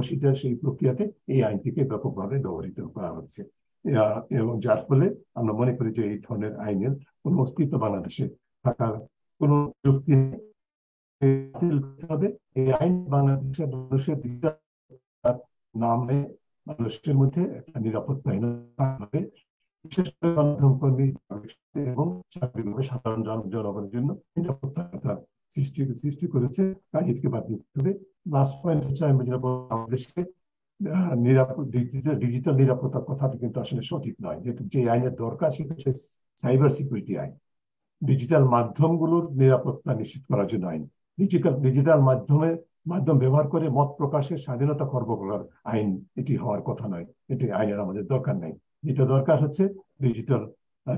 সেই প্রক্রিয়াতে এই আইনটিকে ব্যাপকভাবে ব্যবহৃত করা হচ্ছে। এবং যার ফলে আমরা মনে করি যে এই ধরনের আইনের কোনো অস্তিত্ব বাংলাদেশে থাকার কোনো যুক্তি নেই, বাতিল করতে হবে। এই আইন বাংলাদেশের মানুষের নামে মানুষের মধ্যে একটা নিরাপত্তা হবে, বিশেষ করে গণমাধ্যম কর্মী এবং সার্বিকভাবে সাধারণ জনগণের জন্য নিরাপত্তা সৃষ্টি করেছে। এটিকে বাতিল করতে হবে। লাস্ট পয়েন্ট হচ্ছে আমি যেটা বাংলাদেশকে ডিজিটাল নিরাপত্তার কথাটা কিন্তু আসলে সঠিক নয়, যেহেতু যে আইনের দরকার সেটা হচ্ছে সাইবার সিকিউরিটি আইন, ডিজিটাল মাধ্যমগুলোর নিরাপত্তা নিশ্চিত করার জন্য আইন। ডিজিটাল মাধ্যম ব্যবহার করে মত প্রকাশের স্বাধীনতা খর্ব করার আইন এটি হওয়ার কথা নয়, এটি আইনের আমাদের দরকার নাই। যেটা দরকার হচ্ছে ডিজিটাল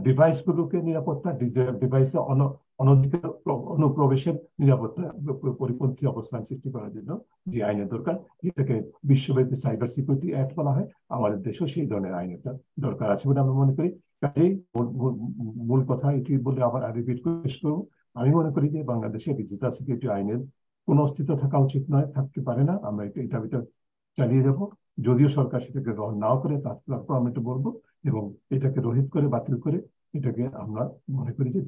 ডিভাইসগুলোকে নিরাপত্তা, ডিজিটাল ডিভাইসে অনধিকার অনুপ্রবেশের নিরাপত্তা পরিপন্থী অবস্থান সৃষ্টি করার জন্য যে আইনের দরকার, যেটাকে বিশ্বব্যাপী সাইবার সিকিউরিটি অ্যাক্ট বলা হয়, আমাদের দেশেও সেই ধরনের আইনের দরকার আছে বলে আমরা মনে করি। কাজেই মূল কথা এটি বলে আবার রিপিট করে শেষ করবো। আমি মনে করি যে বাংলাদেশে ডিজিটাল সিকিউরিটি আইনের কোনো অস্তিত্ব থাকা উচিত নয়, থাকতে পারে না। আমরা এটা চালিয়ে যাব, যদিও সরকার সেটাকে গ্রহণ নাও করে, তারপর আমরা এটা বলবো এবং এটাকে রহিত করে বাতিল করে এটাকে আমরা মনে করি যে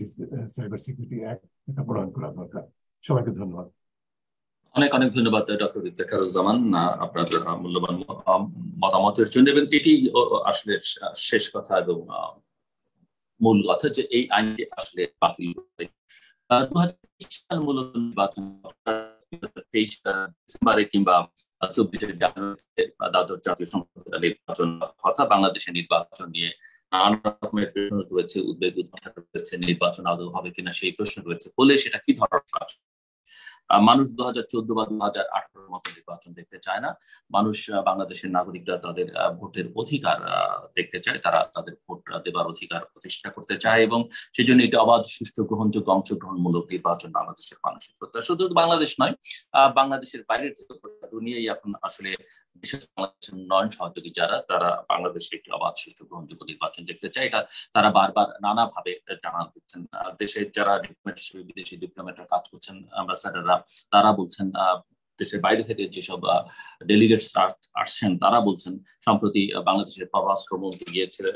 সাইবার সিকিউরিটি অ্যাক্ট এটা প্রণয়ন করা দরকার। সবাইকে ধন্যবাদ। অনেক অনেক ধন্যবাদ ডক্টর ইফতেখারুজ্জামান আপনার মূল্যবান মতামতের জন্য। এবং এটি আসলে শেষ কথা এবং মূল কথা যে এই আইনটি আসলে বাতিল করে 2023 সাল মূলত নির্বাচন 23 ডিসেম্বরে কিংবা 24 জানুয়ারিতে দ্বাদশ জাতীয় সংসদ নির্বাচন কথা। বাংলাদেশের নির্বাচন নিয়ে নানা রকমের প্রশ্ন রয়েছে, উদ্বেগ উদ্ঘাটন রয়েছে, নির্বাচন আদৌ হবে কিনা সেই প্রশ্ন রয়েছে। বলে সেটা কি ধরনের নির্বাচন? মানুষ 2014 বা 2018 মতো নির্বাচন দেখতে চায় না। মানুষ, বাংলাদেশের নাগরিকরা তাদের ভোটের অধিকার দেখতে চায়, তারা তাদের ভোট দেবার অধিকার প্রতিষ্ঠা করতে চায় এবং সেজন্য এটা অবাধ, সুষ্ঠু, গ্রহণযোগ্য, অংশগ্রহণমূলক নির্বাচন বাংলাদেশের মানুষের প্রত্যাশা। শুধু বাংলাদেশ নয়, বাংলাদেশের বাইরের থেকে দুনিয়ায় এখন আসলে বিশেষ বাংলাদেশের উন্নয়ন সহযোগী যারা, তারা বাংলাদেশে একটি অবাধ, সুষ্ঠু, গ্রহণযোগ্য নির্বাচন দেখতে চায়। এটা তারা বারবার নানাভাবে জানান দিচ্ছেন। দেশের যারা ডিপ্লোম্যাট হিসেবে বিদেশি ডিপ্লোম্যাটরা কাজ করছেন, অ্যাম্বাসাডাররা, তারা বলছেন। দেশের বাইরে থেকে যেসব ডেলিগেটস আসছেন তারা বলছেন। সম্প্রতি বাংলাদেশের পররাষ্ট্রমন্ত্রী গিয়েছিলেন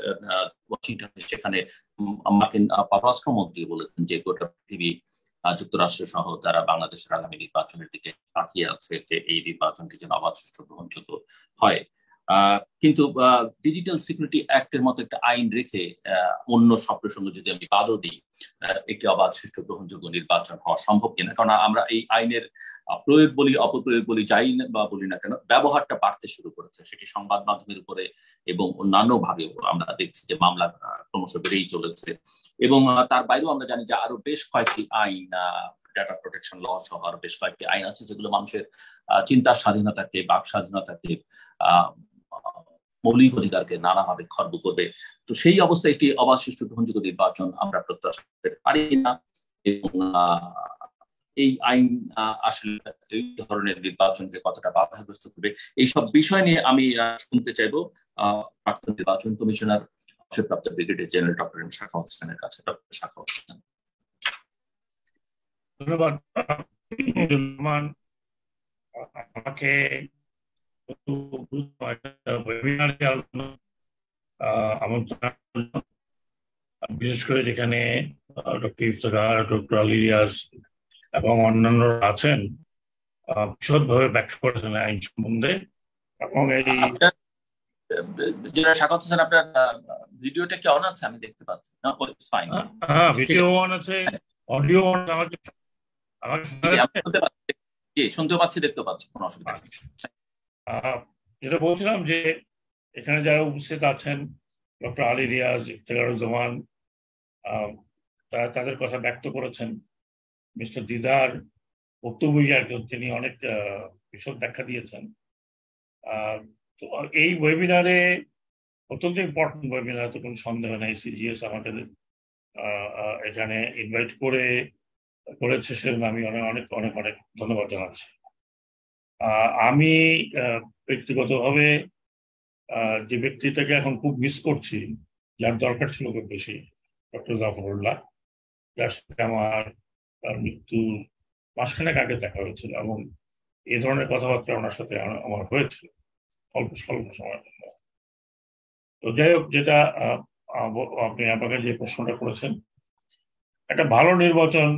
ওয়াশিংটনে, সেখানে মার্কিন পররাষ্ট্রমন্ত্রী বলেছেন যে গোটা পৃথিবী, যুক্তরাষ্ট্র সহ তারা বাংলাদেশের আগামী নির্বাচনের দিকে তাকিয়ে আছে, যে এই নির্বাচনটি যেন অবাধ, সুষ্ঠু, গ্রহণযোগ্য হয়। কিন্তু ডিজিটাল সিকিউরিটি অ্যাক্টের মতো একটা আইন রেখে অন্য সব প্রসঙ্গে যদি আমি বাদও দিই, একটি অবাধ, সুষ্ঠু, গ্রহণযোগ্য নির্বাচন হওয়া সম্ভব কিনা? কারণ আমরা এই আইনের প্রয়োগ বলি, অপপ্রয়োগ বলি, যাই বা বলি না কেন, ব্যবহারটা বাড়তে শুরু করেছে। সেটি সংবাদ মাধ্যমের উপরে এবং অন্যান্য ভাবেও আমরা দেখছি যে মামলা ক্রমশ বেড়েই চলেছে। এবং তার বাইরেও আমরা জানি যে আরো বেশ কয়েকটি আইন, ডাটা প্রোটেকশন ল সহ আরো বেশ কয়েকটি আইন আছে যেগুলো মানুষের চিন্তার স্বাধীনতাকে, বাক স্বাধীনতাকে, মৌলিক অধিকারকে নানাভাবে খর্ব করবে। তো সেই অবস্থায় একটি অবাধ, সুষ্ঠু, গ্রহণযোগ্য নির্বাচন আমরা প্রত্যাশা করতে পারি না। এবং এই আইন আসলে এই ধরনের নির্বাচনকে কতটা বাধাগ্রস্ত করবে, এইসব বিষয় নিয়ে আমি শুনতে চাইবো প্রাক্তন নির্বাচন কমিশনার, অবসরপ্রাপ্ত brigadier general doctor M Shakhawat হোসেনের কাছে। ডক্টর শাখাওয়াত হোসেন। ধন্যবাদ। আমাকে বিশেষ করে যেখানে ডক্টর ইফতেখার, ডক্টর আলী রিয়াজ এবং অন্যান্য আছেন, বিশদভাবে ব্যাখ্যা করেছেন আইন সম্বন্ধে। এবং এই শাখাওয়াত হোসেন, আপনার ভিডিওটা কি অন আছে? আমি দেখতে পাচ্ছি। হ্যাঁ, ভিডিও অন আছে, অডিও অন। আমাকে শুনতে পাচ্ছি, দেখতে পাচ্ছি, কোনো অসুবিধা নেই। যেটা বলছিলাম যে এখানে যারা উপস্থিত আছেন, ডক্টর আলী রিয়াজ, ইফতেখারুজ্জামান, তাদের কথা ব্যক্ত করেছেন। মিস্টার দিদার বক্তব্যে তিনি অনেক বিশদ ব্যাখ্যা দিয়েছেন। তো এই ওয়েবিনারে অত্যন্ত ইম্পর্টেন্ট ওয়েবিনার, তো কোনো সন্দেহ নেই। সিজিএস আমাকে এখানে ইনভাইট করেছে, সেজন্য আমি অনেক অনেক অনেক ধন্যবাদ জানাচ্ছি। আমি ব্যক্তিগতভাবে যে ব্যক্তিটাকে এখন খুব মিস করছি, যার দরকার ছিল খুব বেশি, ডক্টর জাফরুল্লাহ, যার সাথে আমার মৃত্যুর মাসখানেক আগে দেখা হয়েছিল এবং এই ধরনের কথাবার্তা ওনার সাথে আমার হয়েছিল অল্প স্বল্প সময়ের জন্য। তো যাই হোক, যেটা আপনি আমাকে যে প্রশ্নটা করেছেন, একটা ভালো নির্বাচন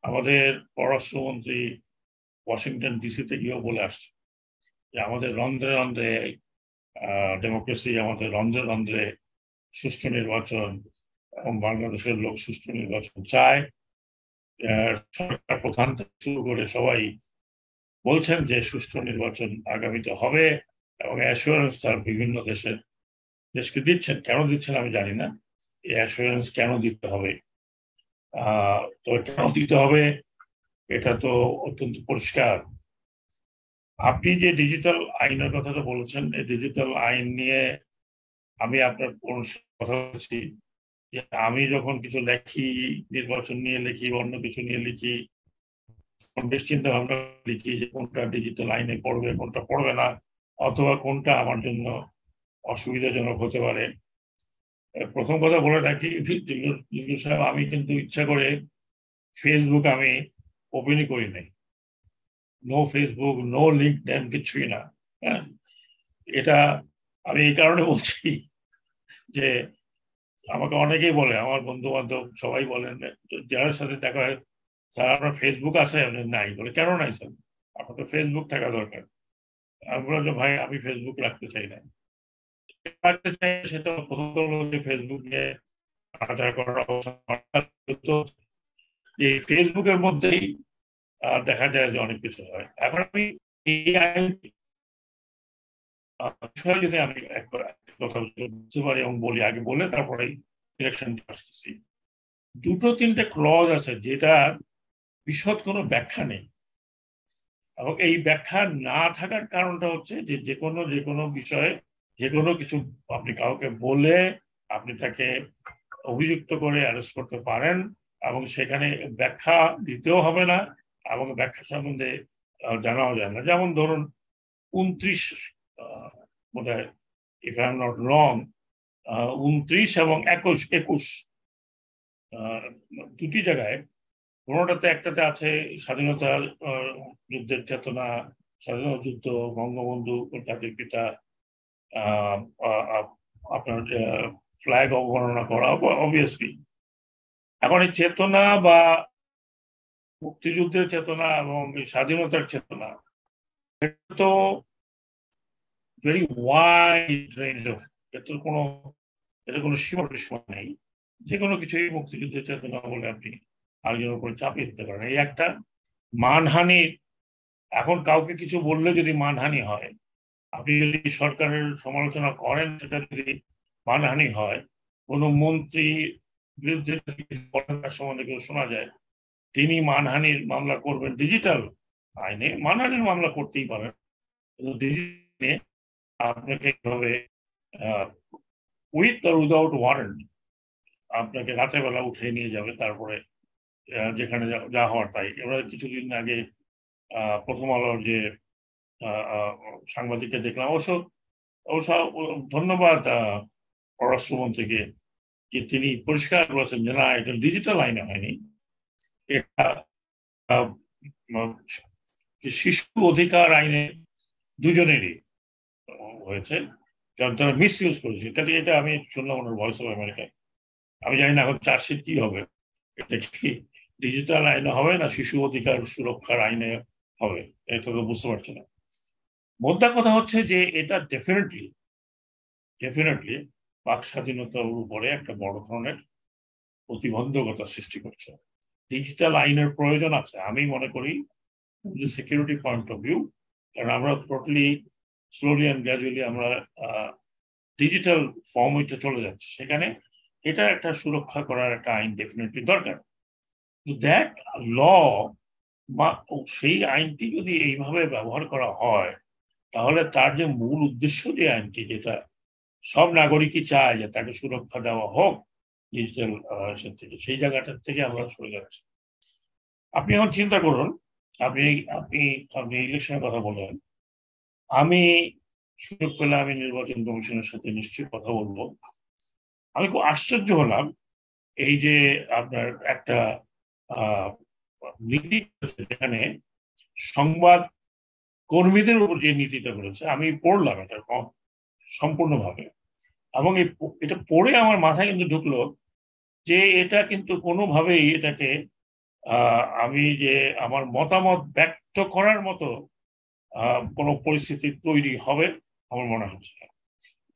আমাদের পররাষ্ট্রমন্ত্রী ওয়াশিংটন ডিসিতে গিয়েও বলে আসছে যে আমাদের রন্ধ্রে রন্ধ্রে ডেমোক্রেসি, আমাদের রন্ধ্রে রন্ধ্রে সুষ্ঠু নির্বাচন, এবং বাংলাদেশের লোক সুষ্ঠু নির্বাচন চায়। সরকার প্রধান থেকে শুরু করে সবাই বলছেন যে সুষ্ঠু নির্বাচন আগামীতে হবে, এবং অ্যাসুরেন্স তার বিভিন্ন দেশকে দিচ্ছেন। কেন দিচ্ছেন আমি জানি না, এই অ্যাসুরেন্স কেন দিতে হবে। তো কেন দিতে হবে এটা তো অত্যন্ত পরিষ্কার। আপনি যে ডিজিটাল আইনের কথাটা বলেছেন, এই ডিজিটাল আইন নিয়ে আমি আপনার কথা বলছি যে আমি যখন কিছু লেখি, নির্বাচন নিয়ে লিখি, অন্য কিছু নিয়ে লিখি, বেশ চিন্তা ভাবনা লিখি যে কোনটা ডিজিটাল আইনে পড়বে, কোনটা পড়বে না, অথবা কোনটা আমার জন্য অসুবিধাজনক হতে পারে। প্রথম কথা বলে রাখি সাহেব, আমি কিন্তু ইচ্ছা করে ফেসবুক আমি ওপেনই করি নাই। নো ফেসবুক, নো লিঙ্কডইন, কিছুই না। হ্যাঁ, এটা আমি এই কারণে বলছি যে আমাকে অনেকেই বলে, আমার বন্ধু বান্ধব সবাই বলেন, যার সাথে দেখা হয়, স্যার আপনার ফেসবুক আছে? নাই। বলে কেন নাই স্যার? আপনার তো ফেসবুক থাকা দরকার। আমি বললাম যে ভাই আমি ফেসবুক রাখতে চাই না। সেটা প্রথম হলো যে ফেসবুক নিয়ে আলাদা করার অবস্থা, এই ফেসবুকের মধ্যেই দেখা যায় যে অনেক কিছু হয়। এখন আমি এই আইন বিষয়ে যদি আমি একবার কথা বুঝতে পারি এবং বলি, আগে বলে তারপরে ইলেকশন আসতেছি। দুটো তিনটে ক্লজ আছে যেটা বিশদ কোনো ব্যাখ্যা নেই, এবং এই ব্যাখ্যা না থাকার কারণটা হচ্ছে যে যে কোনো বিষয়ে যে কোনো কিছু আপনি কাউকে বলে আপনি তাকে অভিযুক্ত করে অ্যারেস্ট করতে পারেন, এবং সেখানে ব্যাখ্যা দিতেও হবে না, এবং ব্যাখ্যা সম্বন্ধে জানাও যায় না। যেমন ধরুন 29 বোধহয়, if I am not wrong, 29 এবং 21 দুটি জায়গায়, কোনোটাতে একটাতে আছে স্বাধীনতা যুদ্ধের চেতনা, স্বাধীনতা যুদ্ধ, বঙ্গবন্ধু জাতির পিতা, আপনার ফ্ল্যাগ অবমাননা করা, অবভিয়াসলি। এখন এই চেতনা বা মুক্তিযুদ্ধের চেতনা এবং স্বাধীনতার চেতনা, এটা তো ভেরি ওয়াইড রেঞ্জ অফ, এটা কোনো সীমা নেই। যে কোনো কিছুই মুক্তিযুদ্ধের চেতনা বলে আপনি আরেকজনের উপরে চাপিয়ে দিতে পারেন। এই একটা মানহানি, এখন কাউকে কিছু বললে যদি মানহানি হয়, আপনি যদি সরকারের সমালোচনা করেন, সেটা যদি মানহানি হয়, কোনো মন্ত্রী বিরুদ্ধে সম্বন্ধে কেউ শোনা যায়, তিনি মানহানির মামলা করবেন ডিজিটাল আইনে, মানহানির মামলা করতেই পারেন, কিন্তু ডিজিটাল আপনাকে কিভাবে উইথ অর উইদাউট ওয়ারেন্ট আপনাকে রাতের বেলা উঠে নিয়ে যাবে, তারপরে যেখানে যা হওয়ার তাই। এবার কিছুদিন আগে প্রথম আলোর যে সাংবাদিককে দেখলাম, অবশ্য ধন্যবাদ পররাষ্ট্রমন্ত্রীকে, যে তিনি পরিষ্কার করেছেন যে না, এটা ডিজিটাল আইনে হয়নি, এটা শিশু অধিকার আইনে দুজনেরই হয়েছে, কারণ তারা মিস ইউজ করেছে। এটা আমি শুনলাম ওনার ভয়েস অফ আমেরিকায়। আমি জানি না এখন চার্জশিট কি হবে, এটা কি ডিজিটাল আইনে হবে না শিশু অধিকার সুরক্ষার আইনে হবে, এটা তো বুঝতে পারছি না। মোদ্দা কথা হচ্ছে যে এটা ডেফিনেটলি বাক স্বাধীনতার উপরে একটা বড় ধরনের প্রতিবন্ধকতা সৃষ্টি করছে। ডিজিটাল আইনের প্রয়োজন আছে আমি মনে করি, সিকিউরিটি পয়েন্ট অফ ভিউ, কারণ আমরা টোটালি স্লোলি অ্যান্ড গ্র্যাজুয়ালি আমরা ডিজিটাল ফর্ম হইতে চলে যাচ্ছে, সেখানে এটা একটা সুরক্ষা করার একটা আইন ডেফিনেটলি দরকার। দ্যাট ল বা সেই আইনটি যদি এইভাবে ব্যবহার করা হয়, তাহলে তার যে মূল উদ্দেশ্য, যে আইনটি, যেটা সব নাগরিকই চায় যে তাকে সুরক্ষা দেওয়া হোক ডিজিটাল থেকে, সেই জায়গাটার থেকে আমরা সরে যাচ্ছি। আপনি এখন চিন্তা করুন, আপনি আপনি আপনি ইলেকশনের কথা বলেন, আমি সুযোগ পেলে আমি নির্বাচন কমিশনের সাথে নিশ্চয়ই কথা বলবো। আমি খুব আশ্চর্য হলাম, এই যে আপনার একটা নীতি যেখানে সংবাদ কর্মীদের উপর যে নীতিটা করেছে, আমি পড়লাম এটা সম্পূর্ণভাবে, এবং এটা পড়ে আমার মাথায় কিন্তু ঢুকলো যে এটা কিন্তু কোনোভাবেই এটাকে আমি যে আমার মতামত ব্যক্ত করার মতো কোনো পরিস্থিতি তৈরি হবে আমার মনে হচ্ছে না।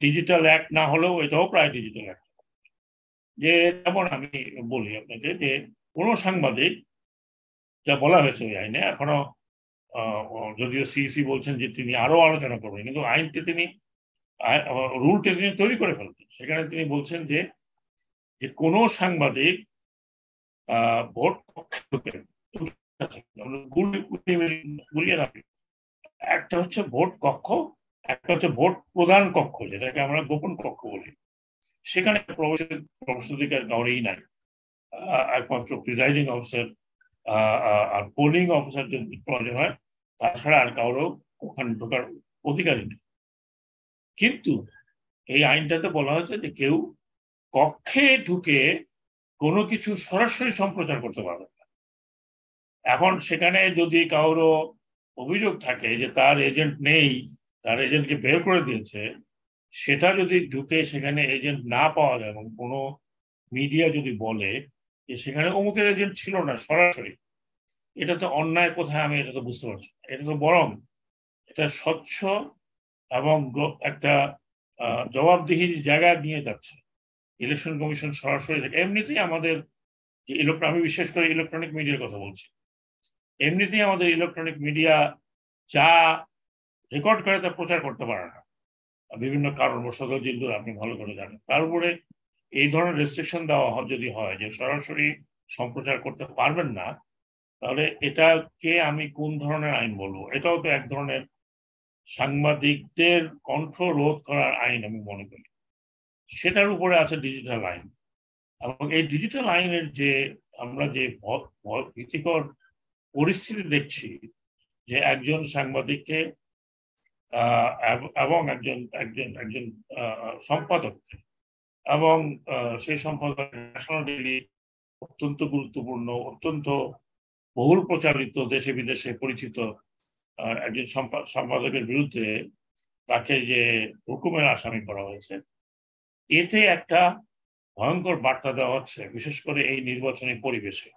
ডিজিটাল অ্যাক্ট না হলেও এটাও প্রায় ডিজিটাল অ্যাক্ট। যে যেমন আমি বলি আপনাকে যে কোনো সাংবাদিক, যা বলা হয়েছে ওই আইনে, এখনো যদিও সিইসি বলছেন যে তিনি আরো আলোচনা করবেন, কিন্তু আইনটি তিনি রুলটি তিনি তৈরি করে ফেলছেন। সেখানে তিনি বলছেন যে কোনো সাংবাদিক ভোট কক্ষে একটা হচ্ছে ভোট কক্ষ, একটা হচ্ছে ভোট প্রদান কক্ষ, যেটাকে আমরা গোপন কক্ষ বলি। সেখানে প্রবেশাধিকার কাউরেই নাই, একমাত্র প্রিজাইডিং অফিসার আর পোলিং অফিসার যদি প্রয়োজন হয়, তাছাড়া আর কারো ওখানে ঢোকার অধিকারই নেই। কিন্তু এই আইনটাতে বলা হয়েছে যে কেউ কক্ষে ঢুকে কোনো কিছু সরাসরি সম্প্রচার করতে পারবে না। এখন সেখানে যদি কারো অভিযোগ থাকে যে তার এজেন্ট নেই, তার এজেন্টকে বের করে দিয়েছে, সেটা যদি ঢুকে সেখানে এজেন্ট না পাওয়া যায় এবং কোনো মিডিয়া যদি বলে যে সেখানে অমুকের এজেন্ট ছিল না সরাসরি, এটা তো অন্যায় কোথায়, আমি এটা তো বুঝতে পারছি। এটা তো বরং এটা স্বচ্ছ এবং একটা জবাবদিহির জায়গায় নিয়ে যাচ্ছে। ইলেকশন কমিশন সরাসরি, এমনিতেই আমাদের আমি বিশেষ করে ইলেকট্রনিক মিডিয়ার কথা বলছি, এমনিতেই আমাদের ইলেকট্রনিক মিডিয়া যা রেকর্ড করে তা প্রচার করতে পারে না, বিভিন্ন কারণবশত, যেগুলো আপনি ভালো করে জানেন। তার উপরে এই ধরনের রেস্ট্রিকশন দেওয়া যদি হয় যে সরাসরি সম্প্রচার করতে পারবেন না, তাহলে এটাকে আমি কোন ধরনের আইন বলবো? এটাও তো এক ধরনের সাংবাদিকদের কণ্ঠ রোধ করার আইন আমি মনে করি। সেটার উপরে আছে ডিজিটাল আইন, এবং এই ডিজিটাল আইনের যে আমরা যে ভীতিকর পরিস্থিতি দেখছি, যে একজন সাংবাদিককে এবং একজন একজন একজন সম্পাদককে, এবং সেই সম্পাদক ন্যাশনাল ডেইলি অত্যন্ত গুরুত্বপূর্ণ, অত্যন্ত বহুল প্রচারিত, দেশে বিদেশে পরিচিত একজন সম্পাদকের বিরুদ্ধে তাকে যে হুকুমের আসামি করা হয়েছে, এতে একটা ভয়ঙ্কর বার্তা দেওয়া হচ্ছে, বিশেষ করে এই নির্বাচনী পরিবেশে।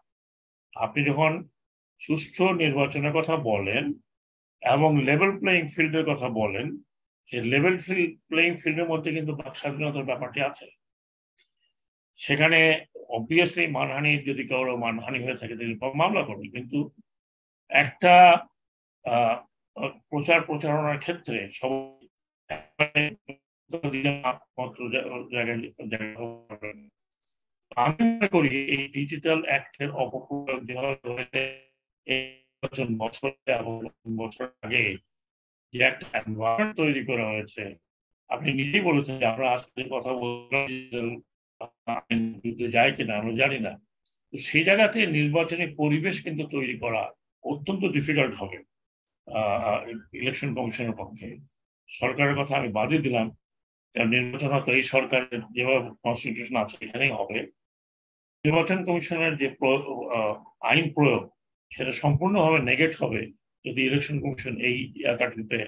আপনি যখন সুষ্ঠু নির্বাচনের কথা বলেন এবং লেভেল প্লেইং ফিল্ডের কথা বলেন, সেই লেভেল প্লেইং ফিল্ডের মধ্যে কিন্তু বাক স্বাধীনতার ব্যাপারটি আছে। সেখানে অবভিয়াসলি মানহানি, যদি কারো মানহানি হয়ে থাকে তিনি মামলা করবেন, কিন্তু একটা প্রচারণার ক্ষেত্রে আমি মনে করি এই ডিজিটাল অ্যাক্টের অপপ্রয়োগ যেভাবে বছর আগে যে একটা এনভায়রনমেন্ট তৈরি করা হয়েছে, আপনি নিজেই বলেছেন যে আমরা আজকে কথা বললাম যুদ্ধে যায় কিনা আমরা জানি না, তো সেই জায়গাতে নির্বাচনী পরিবেশ কিন্তু তৈরি করা অত্যন্ত ডিফিকাল্ট হবে ইলেকশন কমিশনের পক্ষে। সরকারের কথা আমি বাদই দিলাম, কারণ নির্বাচন হয়তো এই সরকারের যেভাবে কনস্টিটিউশন আছে এখানেই হবে। নির্বাচন কমিশনের যে আইন প্রয়োগ, সেটা সম্পূর্ণভাবে নেগেট হবে যদি ইলেকশন কমিশন এই এলাকাটিতে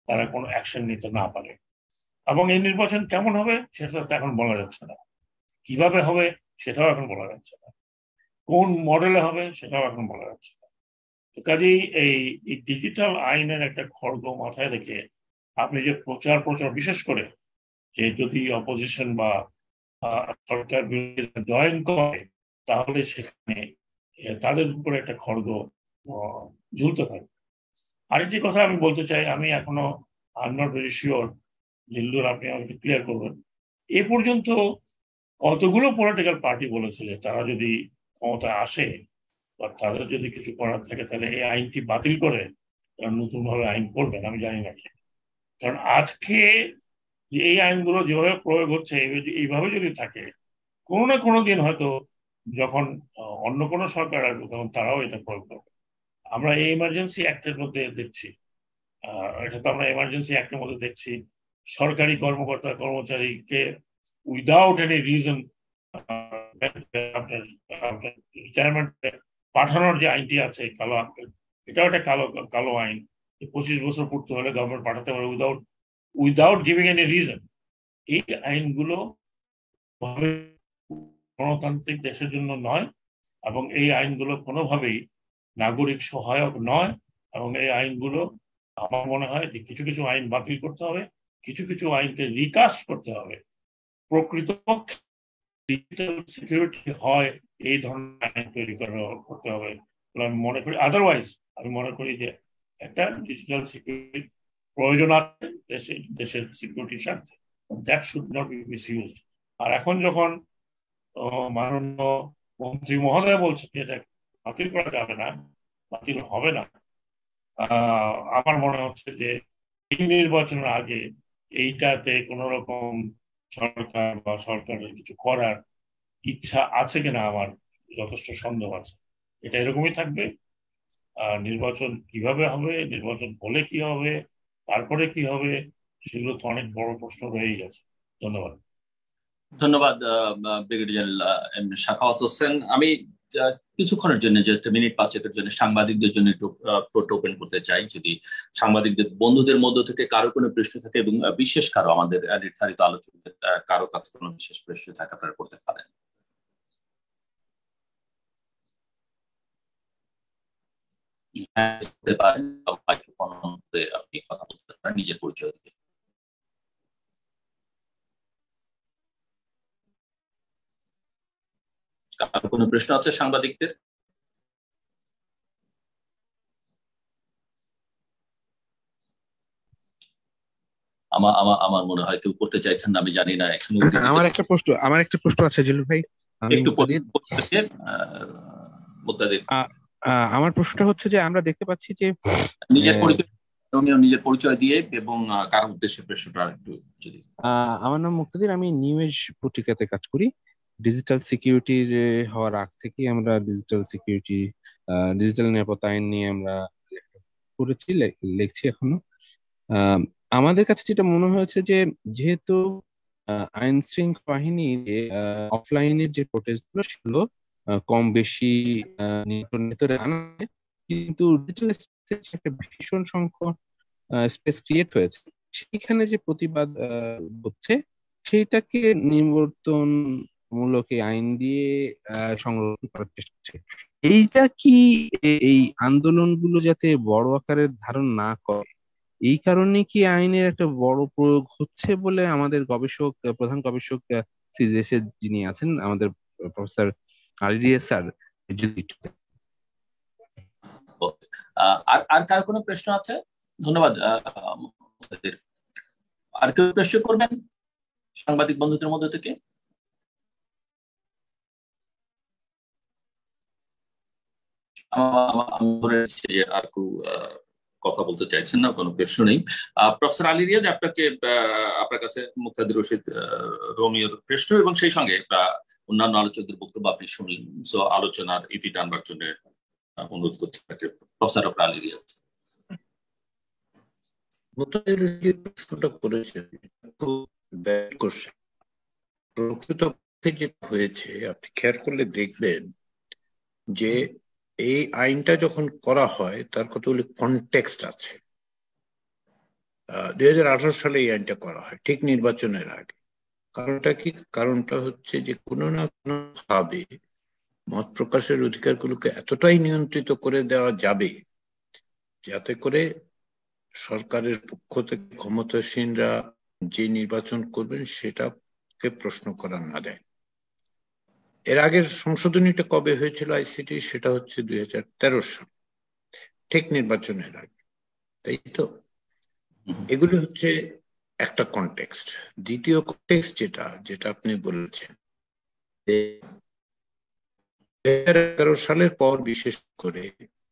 তারা কোনো অ্যাকশন নিতে না পারে। এবং এই নির্বাচন কেমন হবে সেটা তো এখন বলা যাচ্ছে না, কিভাবে হবে সেটাও এখন বলা যাচ্ছে না, কোন মডেলে হবে সেটাও এখন বলা যাচ্ছে না। কাজেই এই ডিজিটাল আইনের একটা খড়গ মাথায় রেখে আপনি যে প্রচার বিশেষ করে যে যদি অপোজিশন বা সরকার বিরোধীরা জয়েন করে, তাহলে সেখানে তাদের উপরে একটা খড়গ ঝুলতে থাকে। আরেকটি কথা আমি বলতে চাই, আমি এখনো I am not very sure, Zillur আপনি আমাকে ক্লিয়ার করবেন, এ পর্যন্ত কতগুলো পলিটিক্যাল পার্টি বলেছে যে তারা যদি ক্ষমতায় আসে বা তাদের যদি কিছু করার থাকে তাহলে এই আইনটি বাতিল করে নতুন ভাবে আইন করবেন? আমি জানি না, কারণ আজকে এই আইনগুলো যেভাবে প্রয়োগ হচ্ছে এইভাবে যদি থাকে, কোনো না কোনো দিন হয়তো যখন অন্য কোনো সরকার আসবে তখন তারাও এটা প্রয়োগ করবে। আমরা এই এমার্জেন্সি অ্যাক্টের মধ্যে দেখছি, এটা তো আমরা এমার্জেন্সি অ্যাক্টের মধ্যে দেখছি, সরকারি কর্মকর্তা কর্মচারীকে উইদাউট এনি রিজন রিটায়ারমেন্ট পাঠানোর যে আইনটি আছে কালো, এটাও একটা কালো আইন। 25 বছর পূর্তি হলে গভর্নমেন্ট পাঠাতে পারে উইদাউট গিভিং এনি রিজন। এই আইনগুলো গণতান্ত্রিক দেশের জন্য নয়, এবং এই আইনগুলো কোনোভাবেই নাগরিক সহায়ক নয়, এবং এই আইনগুলো আমার মনে হয় যে কিছু কিছু আইন বাতিল করতে হবে, কিছু কিছু আইনকে রিকাস্ট করতে হবে। প্রকৃতপক্ষে ডিজিটাল সিকিউরিটি হয় এই ধরনের আইন তৈরি করতে হবে আমি মনে করি। আদারওয়াইজ আমি মনে করি যে একটা ডিজিটাল সিকিউরিটি প্রয়োজন আছে দেশের সিকিউরিটির স্বার্থে, that should not be misused. আর এখন যখন মাননীয় মন্ত্রী মহোদয় বলছে যে এটা বাতিল করা যাবে না, বাতিল হবে না, আমার মনে হচ্ছে যে এই নির্বাচনের আগে এইটাতে কোন রকম সরকার বা সরকারের কিছু করার ইচ্ছা আছে কিনা আমার যথেষ্ট সন্দেহ আছে। এটা এরকমই থাকবে। নির্বাচন কিভাবে হবে, নির্বাচন হলে কি হবে, তারপরে কি হবে, সেগুলো তো অনেক বড় প্রশ্ন রয়েই গেছে। ধন্যবাদ। ধন্যবাদ ব্রিগেডিয়ার সাখাওয়াত হোসেন। আমি কিছুক্ষণের জন্য, জাস্ট মিনিট 5-এর জন্য সাংবাদিকদের জন্য একটু ফ্লোরটা ওপেন করতে চাই। যদি সাংবাদিকদের বন্ধুদের মধ্য থেকে কারো কোনো প্রশ্ন থাকে এবং বিশেষ কারো আমাদের নির্ধারিত আলোচনার কারো কাছে কোনো বিশেষ প্রশ্ন থাকে, আপনারা করতে পারেন। আপনি কথা বলতে পারেন নিজের পরিচয় দিয়ে। কারো কোনো প্রশ্ন আছে সাংবাদিকদের? আমার মনে হয় কেউ করতে চাইছেন না, আমি জানি না। আমার একটা প্রশ্ন আছে জিলু ভাই। আমার প্রশ্নটা হচ্ছে যে আমরা দেখতে পাচ্ছি যে নিজের পরিচয় দিয়ে এবং কার উদ্দেশ্যে প্রশ্নটা একটু যদি। আমার নাম মুক্তাদির, আমি নিউ এজ পত্রিকাতে কাজ করি। ডিজিটাল সিকিউরিটির হওয়ার আগ থেকে আমরা ডিজিটাল সিকিউরিটি, ডিজিটাল নিরাপত্তা আইন নিয়ে আমরা করেছি, লিখছি এখনো। আমাদের কাছে যেটা মনে হয়েছে যে যেহেতু আইন শৃঙ্খলা বাহিনী অফলাইনের যে প্রোটেস্ট গুলো সেগুলো কম বেশি নিয়ন্ত্রণের আনে, কিন্তু ডিজিটাল একটা ভীষণ সংখ্যক স্পেস ক্রিয়েট হয়েছে, সেখানে যে প্রতিবাদ হচ্ছে সেইটাকে নিবর্তন মূলক আইন দিয়ে সংরক্ষণ করার চেষ্টা করছে। এইটা কি এই আন্দোলনগুলো যাতে বড় আকারের ধারণ না করে, এই কারণে কি আইনের একটা বড় প্রয়োগ হচ্ছে বলে আমাদের প্রধান গবেষক সিজিএস এর যিনি আছেন আমাদের প্রফেসর আলিরিয়া স্যার যদি। আর কার কোনো প্রশ্ন আছে? ধন্যবাদ। আর কেউ প্রশ্ন করবেন সাংবাদিক বন্ধুদের মধ্যে থেকে? আর কেউ কথা বলতে চাইছেন না, কোনো প্রশ্ন নেই। প্রফেসর আলী রিয়াজ, আপনার কাছে মুক্তাদির রশিদ রোমিওর প্রশ্ন এবং সেই সঙ্গে অন্যান্য আলোচকদের বক্তব্য আপনি শুনলেন, সো আলোচনার ইতি টানবার জন্য অনুরোধ করছি প্রফেসর আলী রিয়াজ। মুক্তাদির রশিদ প্রশ্নটা করেছেন, প্রকৃতপক্ষে যেটা হয়েছে আপনি খেয়াল করলে দেখবেন যে এই আইনটা যখন করা হয় তার কতগুলি কনটেক্সট আছে। 2018 সালে এই আইনটা করা হয়, ঠিক নির্বাচনের আগে। কারণটা কি? কারণটা হচ্ছে যে কোনো না কোনো ভাবে মত প্রকাশের অধিকারগুলোকে এতটাই নিয়ন্ত্রিত করে দেওয়া যাবে যাতে করে সরকারের পক্ষ থেকে ক্ষমতাসীনরা যে নির্বাচন করবেন সেটাকে প্রশ্ন করা না দেয়। এর আগের সংশোধনীটা কবে হয়েছিল আইসিটি? সেটা হচ্ছে 2013 সাল, ঠিক নির্বাচনের আগে, তাই তো? এগুলি হচ্ছে একটা কনটেক্সট। দ্বিতীয় কনটেক্সট যেটা আপনি বলেছেন, 2011 সালের পর, বিশেষ করে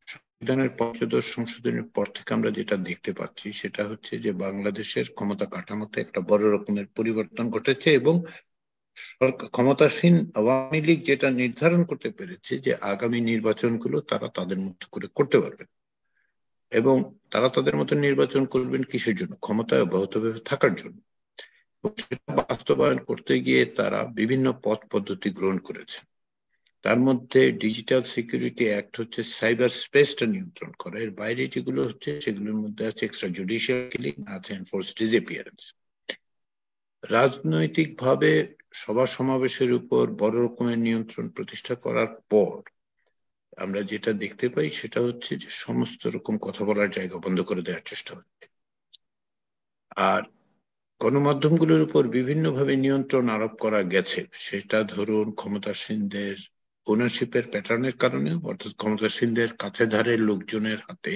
সংবিধানের 85 সংশোধনের পর থেকে আমরা যেটা দেখতে পাচ্ছি সেটা হচ্ছে যে বাংলাদেশের ক্ষমতা কাঠামোতে একটা বড় রকমের পরিবর্তন ঘটেছে এবং ক্ষমতাসীন আওয়ামী লীগ যেটা নির্ধারণ করতে পেরেছে যে আগামী নির্বাচনগুলো তারা তাদের মতো করে করতে পারবেন, এবং তারা তাদের মতো নির্বাচন করবেন কিসের জন্য? ক্ষমতায় অব্যাহতভাবে থাকার জন্য। সেটা বাস্তবায়ন করতে গিয়ে তারা বিভিন্ন পথ পদ্ধতি গ্রহণ করেছেন। তার মধ্যে ডিজিটাল সিকিউরিটি অ্যাক্ট হচ্ছে সাইবার স্পেসটা নিয়ন্ত্রণ করা। এর বাইরে যেগুলো হচ্ছে সেগুলোর মধ্যে আছে এক্সট্রা জুডিশিয়াল কিলিং, আছে এনফোর্সড ডিসঅ্যাপিয়ারেন্স। রাজনৈতিকভাবে সভা সমাবেশের উপর বড় রকমের নিয়ন্ত্রণ প্রতিষ্ঠা করার পর আমরা যেটা দেখতে পাই সেটা হচ্ছে যে সমস্ত রকম কথা বলার জায়গা বন্ধ করে দেওয়ার চেষ্টা হচ্ছে। আর গণমাধ্যমগুলোর উপর বিভিন্নভাবে নিয়ন্ত্রণ আরোপ করা গেছে, সেটা ধরুন ক্ষমতাসীনদের ওনারশিপের প্যাটার্নের কারণে, অর্থাৎ ক্ষমতাসীনদের কাছে ধারের লোকজনের হাতে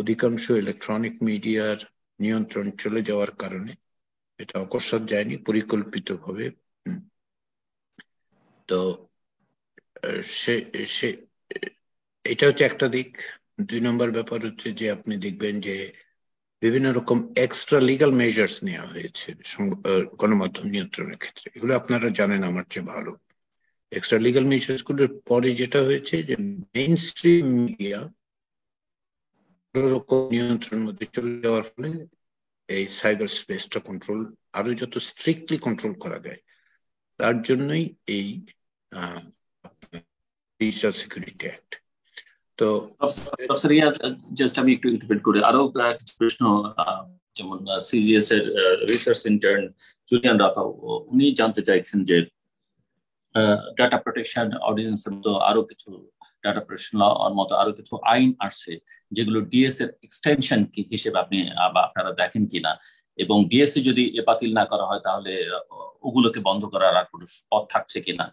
অধিকাংশ ইলেকট্রনিক মিডিয়ার নিয়ন্ত্রণ চলে যাওয়ার কারণে। এটা অকস্মাৎ যায়নি, পরিকল্পিতভাবে। তো এটা হচ্ছে একটা দিক। 2 নম্বর ব্যাপার হচ্ছে যে আপনি দেখবেন যে বিভিন্ন রকম এক্সট্রা লিগাল মেজার্স নেওয়া হয়েছে গণমাধ্যম নিয়ন্ত্রণের ক্ষেত্রে। এগুলো আপনারা জানেন আমার চেয়ে ভালো। এক্সট্রা লিগাল মেজার্স গুলোর পরে যেটা হয়েছে যে মেইন স্ট্রিম মিডিয়া রকম নিয়ন্ত্রণের মধ্যে চলে যাওয়ার ফলে এই সাইবার স্পেসটা কন্ট্রোল আরো যত স্ট্রিক্টলি কন্ট্রোল করা যায়, তার জন্যই এই ডিজিটাল সিকিউরিটি অ্যাক্ট। তো জাস্ট আমি একটু ইন্টারপ্রেট করে আরো কিছু প্রশ্ন, যেমন সিজিএস এর রিসার্চ ইন্টার্ন জুলিয়ান রাফা, উনি জানতে চাইছেন যে ডাটা প্রোটেকশন অর্ডিন্যান্সের মতো আরো কিছু ডাটা প্রোটেকশন লর মতো আরো কিছু আইন আসছে, যেগুলো ডিএস এর এক্সটেনশন হিসেবে আপনি আপনারা দেখেন কিনা, এবং ডিএসসি যদি বাতিল না করা হয় তাহলে ওগুলোকে বন্ধ করার আর কোনো পথ থাকছে কিনা।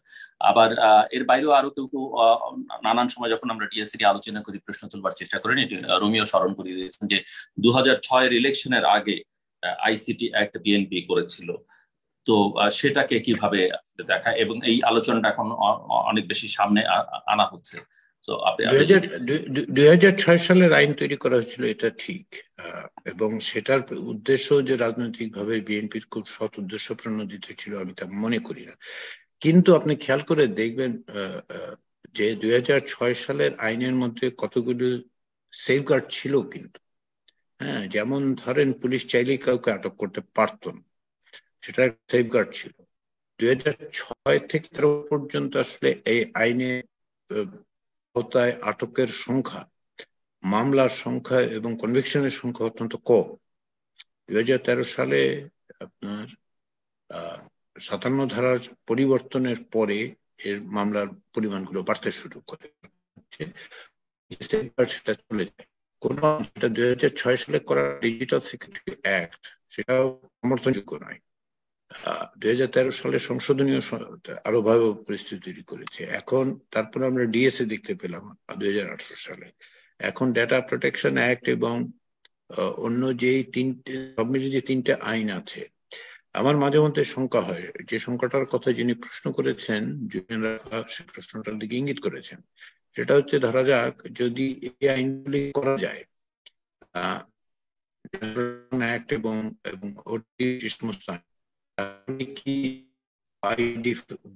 আবার এর বাইরেও আরো কেউ নানান সময় যখন আমরা ডিএসসি নিয়ে আলোচনা করি, প্রশ্ন তুলবার চেষ্টা করেন, রোমিও স্মরণ করিয়ে দিয়েছেন যে 2006 ইলেকশনের আগে আইসিটি অ্যাক্ট বিএনপি করেছিল। তো সেটাকে কিভাবে দেখা, এবং এই আলোচনাটা এখন অনেক বেশি সামনে আনা হচ্ছে। 2006 সালের আইন তৈরি করা হয়েছিল, এটা ঠিক, এবং সেটার উদ্দেশ্য যে রাজনৈতিকভাবে বিএনপির খুব সৎ উদ্দেশ্য প্রণোদিত ছিল আমি তা মনে করি না। কিন্তু আপনি খেয়াল করে দেখবেন যে 2006 সালের আইনের মধ্যে কতগুলো সেফগার্ড ছিল কিন্তু। হ্যাঁ, যেমন ধরেন পুলিশ চাইলেই কাউকে আটক করতে পারত না, সেটা সেফগার্ড ছিল। 2006 থেকে 13 পর্যন্ত আসলে এই আইনে আওতায় আটকের সংখ্যা, মামলার সংখ্যা এবং কনভিকশনের সংখ্যা অত্যন্ত কম। 2013 সালে আপনার 57 ধারার পরিবর্তনের পরে এর মামলার পরিমাণগুলো বাড়তে শুরু করে, সেটা চলে যায়। কোন 2006 সালে করা ডিজিটাল সিকিউরিটি অ্যাক্ট সেটাও সমর্থনযোগ্য নয়। 2013 সালে সংশোধনীয় আরো ভয়াবহ পরিস্থিতি তৈরি করেছে। এখন তারপরে আমরা ডিএসএ দেখতে পেলাম 2018 সালে। এখন ডেটা প্রোটেকশন অ্যাক্ট এবং অন্য যেই সব মিলে যে 3টে আইন আছে, আমার মাঝে মধ্যে শঙ্কা হয়, যে শঙ্কাটার কথা যিনি প্রশ্ন করেছেন সে প্রশ্নটার দিকে ইঙ্গিত করেছেন। সেটা হচ্ছে, ধরা যাক যদি এই আইনগুলি করা যায়, অ্যাক্ট এবং সমস্ত কি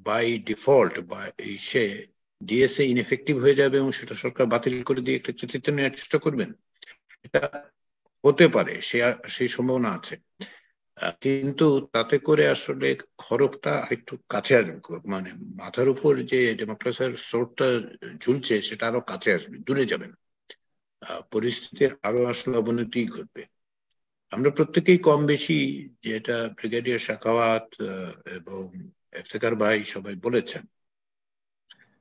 বাই ডিফল্ট বা সে ডিএসএ ইনএফেক্টিভ হয়ে যাবে এবং সেটা সরকার বাতিল করে দিয়ে একটা কৃতিত্ব নেওয়ার চেষ্টা করবেন? এটা হতে পারে, সেই সম্ভাবনা আছে, কিন্তু তাতে করে আসলে খড়গটা একটু কাছে আসবে, মানে মাথার উপর যে ডেমোক্রেসির সোর্টটা ঝুলছে সেটা আরো কাছে আসবে, দূরে যাবে না। পরিস্থিতির আরো আসলে অবনতি ঘটবে। আমরা প্রত্যেকেই কম বেশি, যেটা ব্রিগেডিয়ার শাখাওয়াত এবং ইফতেখার ভাই সবাই বলেছেন,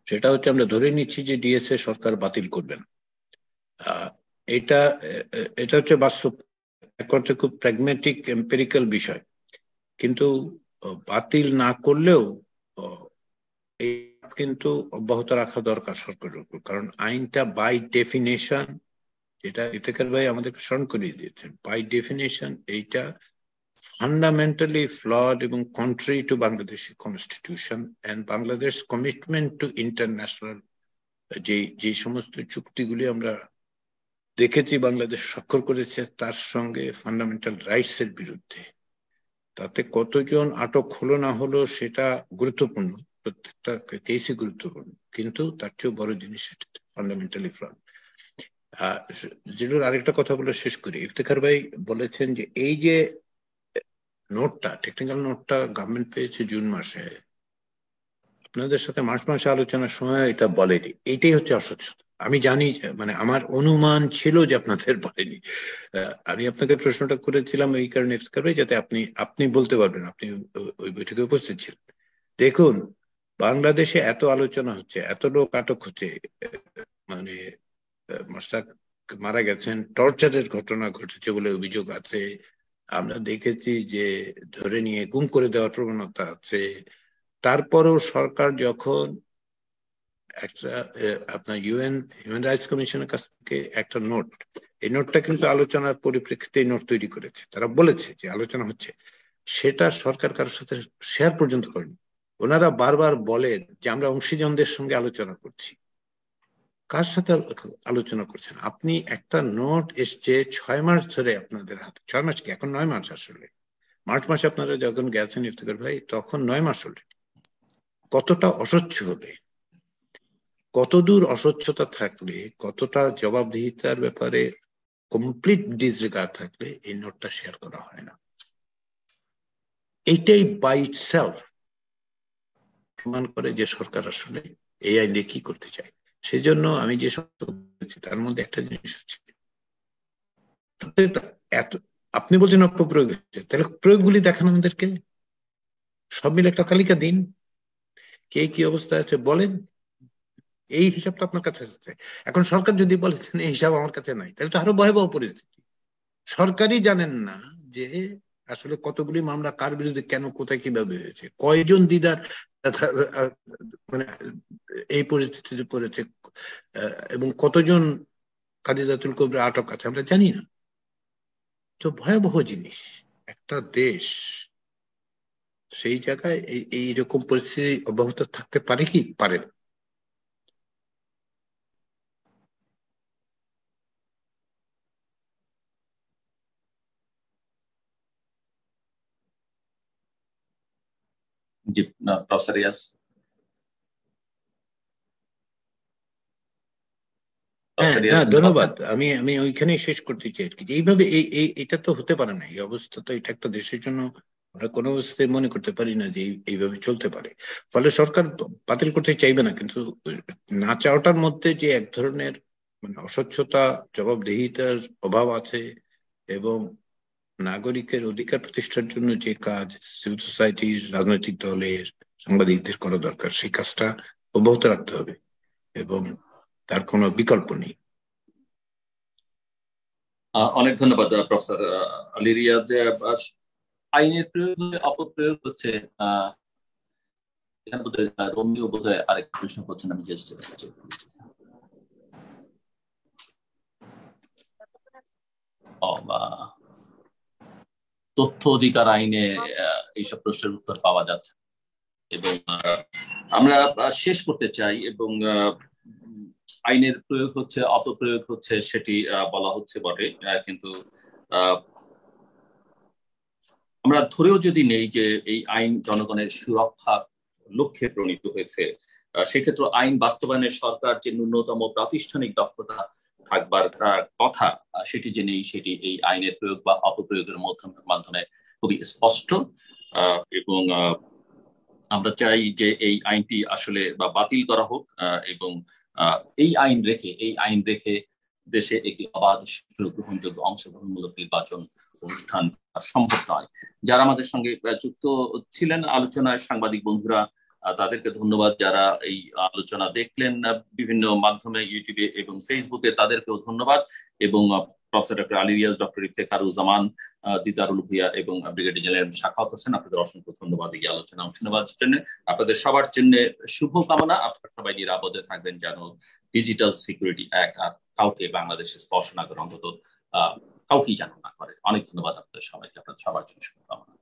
সেটা হচ্ছে আমরা ধরে নিচ্ছি যে ডিএসএ সরকার বাতিল করবেন। এটা হচ্ছে বাস্তব, করতে খুব প্র্যাগম্যাটিক এম্পেরিক্যাল বিষয়। কিন্তু বাতিল না করলেও কিন্তু অব্যাহত রাখা দরকার সরকারের উপর, কারণ আইনটা বাই ডেফিনেশন, যেটা ইফতেখার ভাই আমাদেরকে স্মরণ করিয়ে দিয়েছেন, বাই ডেফিনেশন এইটা ফান্ডামেন্টালি ফ্লড এবং contrary to Bangladesh constitution and Bangladesh commitment to international, যে সমস্ত চুক্তিগুলি আমরা দেখেছি বাংলাদেশ স্বাক্ষর করেছে তার সঙ্গে ফান্ডামেন্টাল রাইটস এর বিরুদ্ধে। তাতে কতজন আটক হলো না হলো সেটা গুরুত্বপূর্ণ, প্রত্যেকটা কেসই গুরুত্বপূর্ণ, কিন্তু তার চেয়েও বড় জিনিস সেটা ফান্ডামেন্টালি ফ্লড। যেগুলোর আরেকটা কথা বলে শেষ করি, ইফতেখার ভাই বলেছেন যে এই যে নোটটা, টেকনিক্যাল নোটটা গভর্নমেন্ট পেয়েছে জুন মাসে, আপনাদের সাথে মার্চ মাসে আলোচনার সময় এটা বলেনি। এইটাই হচ্ছে অসচ্ছলতা। আমি জানি, মানে আমার অনুমান ছিল যে আপনাদের বলেনি। আমি আপনাকে প্রশ্নটা করেছিলাম এই কারণে ইফতেখার ভাই, যাতে আপনি বলতে পারবেন, আপনি ওই বৈঠকে উপস্থিত ছিলেন। দেখুন, বাংলাদেশে এত আলোচনা হচ্ছে, এত লোক আটক হচ্ছে, মানে মোশতাক মারা গেছেন, টর্চারের ঘটনা ঘটেছে বলে অভিযোগ আছে। আমরা দেখেছি যে ধরে নিয়ে গুম করে দেওয়ার প্রবণতা আছে। তারপরেও সরকার যখন একটা আপনার হিউম্যান রাইটস কমিশনের কাছ থেকে একটা নোট, এই নোটটা কিন্তু আলোচনার পরিপ্রেক্ষিতে নোট তৈরি করেছে, তারা বলেছে যে আলোচনা হচ্ছে, সেটা সরকার কারোর সাথে শেয়ার পর্যন্ত করেনি। ওনারা বারবার বলেন যে আমরা অংশীজনদের সঙ্গে আলোচনা করছি। কার সাথে আলোচনা করছেন আপনি? একটা নোট এসছে 6 মাস ধরে আপনাদের হাতে, 6 মাস কি, এখন 9 মাস আসলে। মার্চ মাসে আপনারা যখন গেছেন ইফতেখার ভাই, তখন 9 মাস হলে কতটা অস্বচ্ছ হবে, কতদূর অস্বচ্ছতা থাকলে, কতটা জবাবদিহিতার ব্যাপারে কমপ্লিট ডিসরিগার্ড থাকলে এই নোটটা শেয়ার করা হয় না। এইটাই বাই ইটসেলফ প্রমাণ করে যে সরকার আসলে এই আইন দিয়ে কি করতে চায়। সেজন্য আমি যে শব্দ বলেছি তার মধ্যে একটা জিনিস হচ্ছে, এত আপনি বলছেন অপপ্রয়োগ হচ্ছে, তাহলে প্রয়োগগুলি দেখান আমাদেরকে, সব মিলে একটা তালিকা দিন, কে কি অবস্থা আছে বলেন। এই হিসাবটা আপনার কাছে আছে। এখন সরকার যদি বলেছেন এই হিসাব আমার কাছে নাই, তাহলে তো আরো ভয়াবহ পরিস্থিতি। সরকারই জানেন না যে আসলে কতগুলি মামলা কার বিরুদ্ধে, কেন, কোথায়, কিভাবে হয়েছে, কয়জন দিদার মানে এই পরিস্থিতিতে পড়েছে, এবং কতজন কাদিজাতুল কুবরা আটক আছে আমরা জানি না। তো ভয়াবহ জিনিস। একটা দেশ সেই জায়গায় এইরকম পরিস্থিতি অব্যাহত থাকতে পারে কি পারে না? জি, প্রফেসর ইয়াস। ধন্যবাদ। আমি আমি ওইখানেই শেষ করতে চাই আর কি, এইভাবে এটা তো হতে পারে না। এই অবস্থা তো, এটা একটা দেশের জন্য আমরা কোনো অবস্থায় মনে করতে পারি না যে এইভাবে চলতে পারে। ফলে সরকার বাতিল করতে চাইবে না, কিন্তু না চাওয়াটার মধ্যে যে এক ধরনের মানে অস্বচ্ছতা, জবাবদিহিতার অভাব আছে, এবং নাগরিকের অধিকার প্রতিষ্ঠার জন্য যে কাজ সিভিল সোসাইটির, রাজনৈতিক দলের, সাংবাদিকদের করা দরকার, সেই কাজটা অব্যাহত রাখতে হবে এবং তার কোনো বিকল্প নেই। অনেক ধন্যবাদ প্রফেসর আলী রিয়াজ। আইনের প্রয়োগ অপপ্রয়োগ হচ্ছে, এখানে বোধহয় রোমিও বোধহয় আরেক প্রশ্ন করছেন, আমি জাস্ট তথ্য অধিকার আইনে এইসব প্রশ্নের উত্তর পাওয়া যাচ্ছে, এবং আমরা শেষ করতে চাই, এবং আইনের প্রয়োগ হচ্ছে, অপপ্রয়োগ হচ্ছে, সেটি বলা হচ্ছে বটে, কিন্তু আমরা ধরেও যদি নেই যে এই আইন জনগণের সুরক্ষার লক্ষ্যে প্রণীত হয়েছে, সেক্ষেত্রে আইন বাস্তবায়নে সরকার যে ন্যূনতম প্রাতিষ্ঠানিক দক্ষতা থাকবার কথা, সেটি যে নেই, সেটি এই আইনের প্রয়োগ বা অপপ্রয়োগের মাধ্যমে খুবই স্পষ্ট। এবং আমরা চাই যে এই আইনটি আসলে বা বাতিল করা হোক, এবং এই আইন রেখে দেশে একটি অবাধ, গ্রহণযোগ্য, অংশগ্রহণমূলক নির্বাচন অনুষ্ঠান সম্ভব নয়। যারা আমাদের সঙ্গে যুক্ত ছিলেন আলোচনায়, সাংবাদিক বন্ধুরা, তাদেরকে ধন্যবাদ। যারা এই আলোচনা দেখলেন বিভিন্ন মাধ্যমে, ইউটিউবে এবং ফেসবুকে, তাদেরকেও ধন্যবাদ। এবং professor doctor Ali Riaz, doctor Iftekharuzzaman, Didarul Bhuiyan এবং ব্রিগেডিয়ার জেনারেল শাখাওয়াত হোসেন, আপনাদের অসংখ্য ধন্যবাদ এই আলোচনা অংশ নেওয়ার জন্য। আপনাদের সবার জন্য শুভকামনা। আপনারা সবাই নিরাপদে থাকবেন, যেন ডিজিটাল সিকিউরিটি অ্যাক্ট আর কাউকে বাংলাদেশে স্পর্শ না করে, অন্তত কাউকেই যেন না করে। অনেক ধন্যবাদ আপনাদের সবাইকে, আপনাদের সবার জন্য শুভকামনা।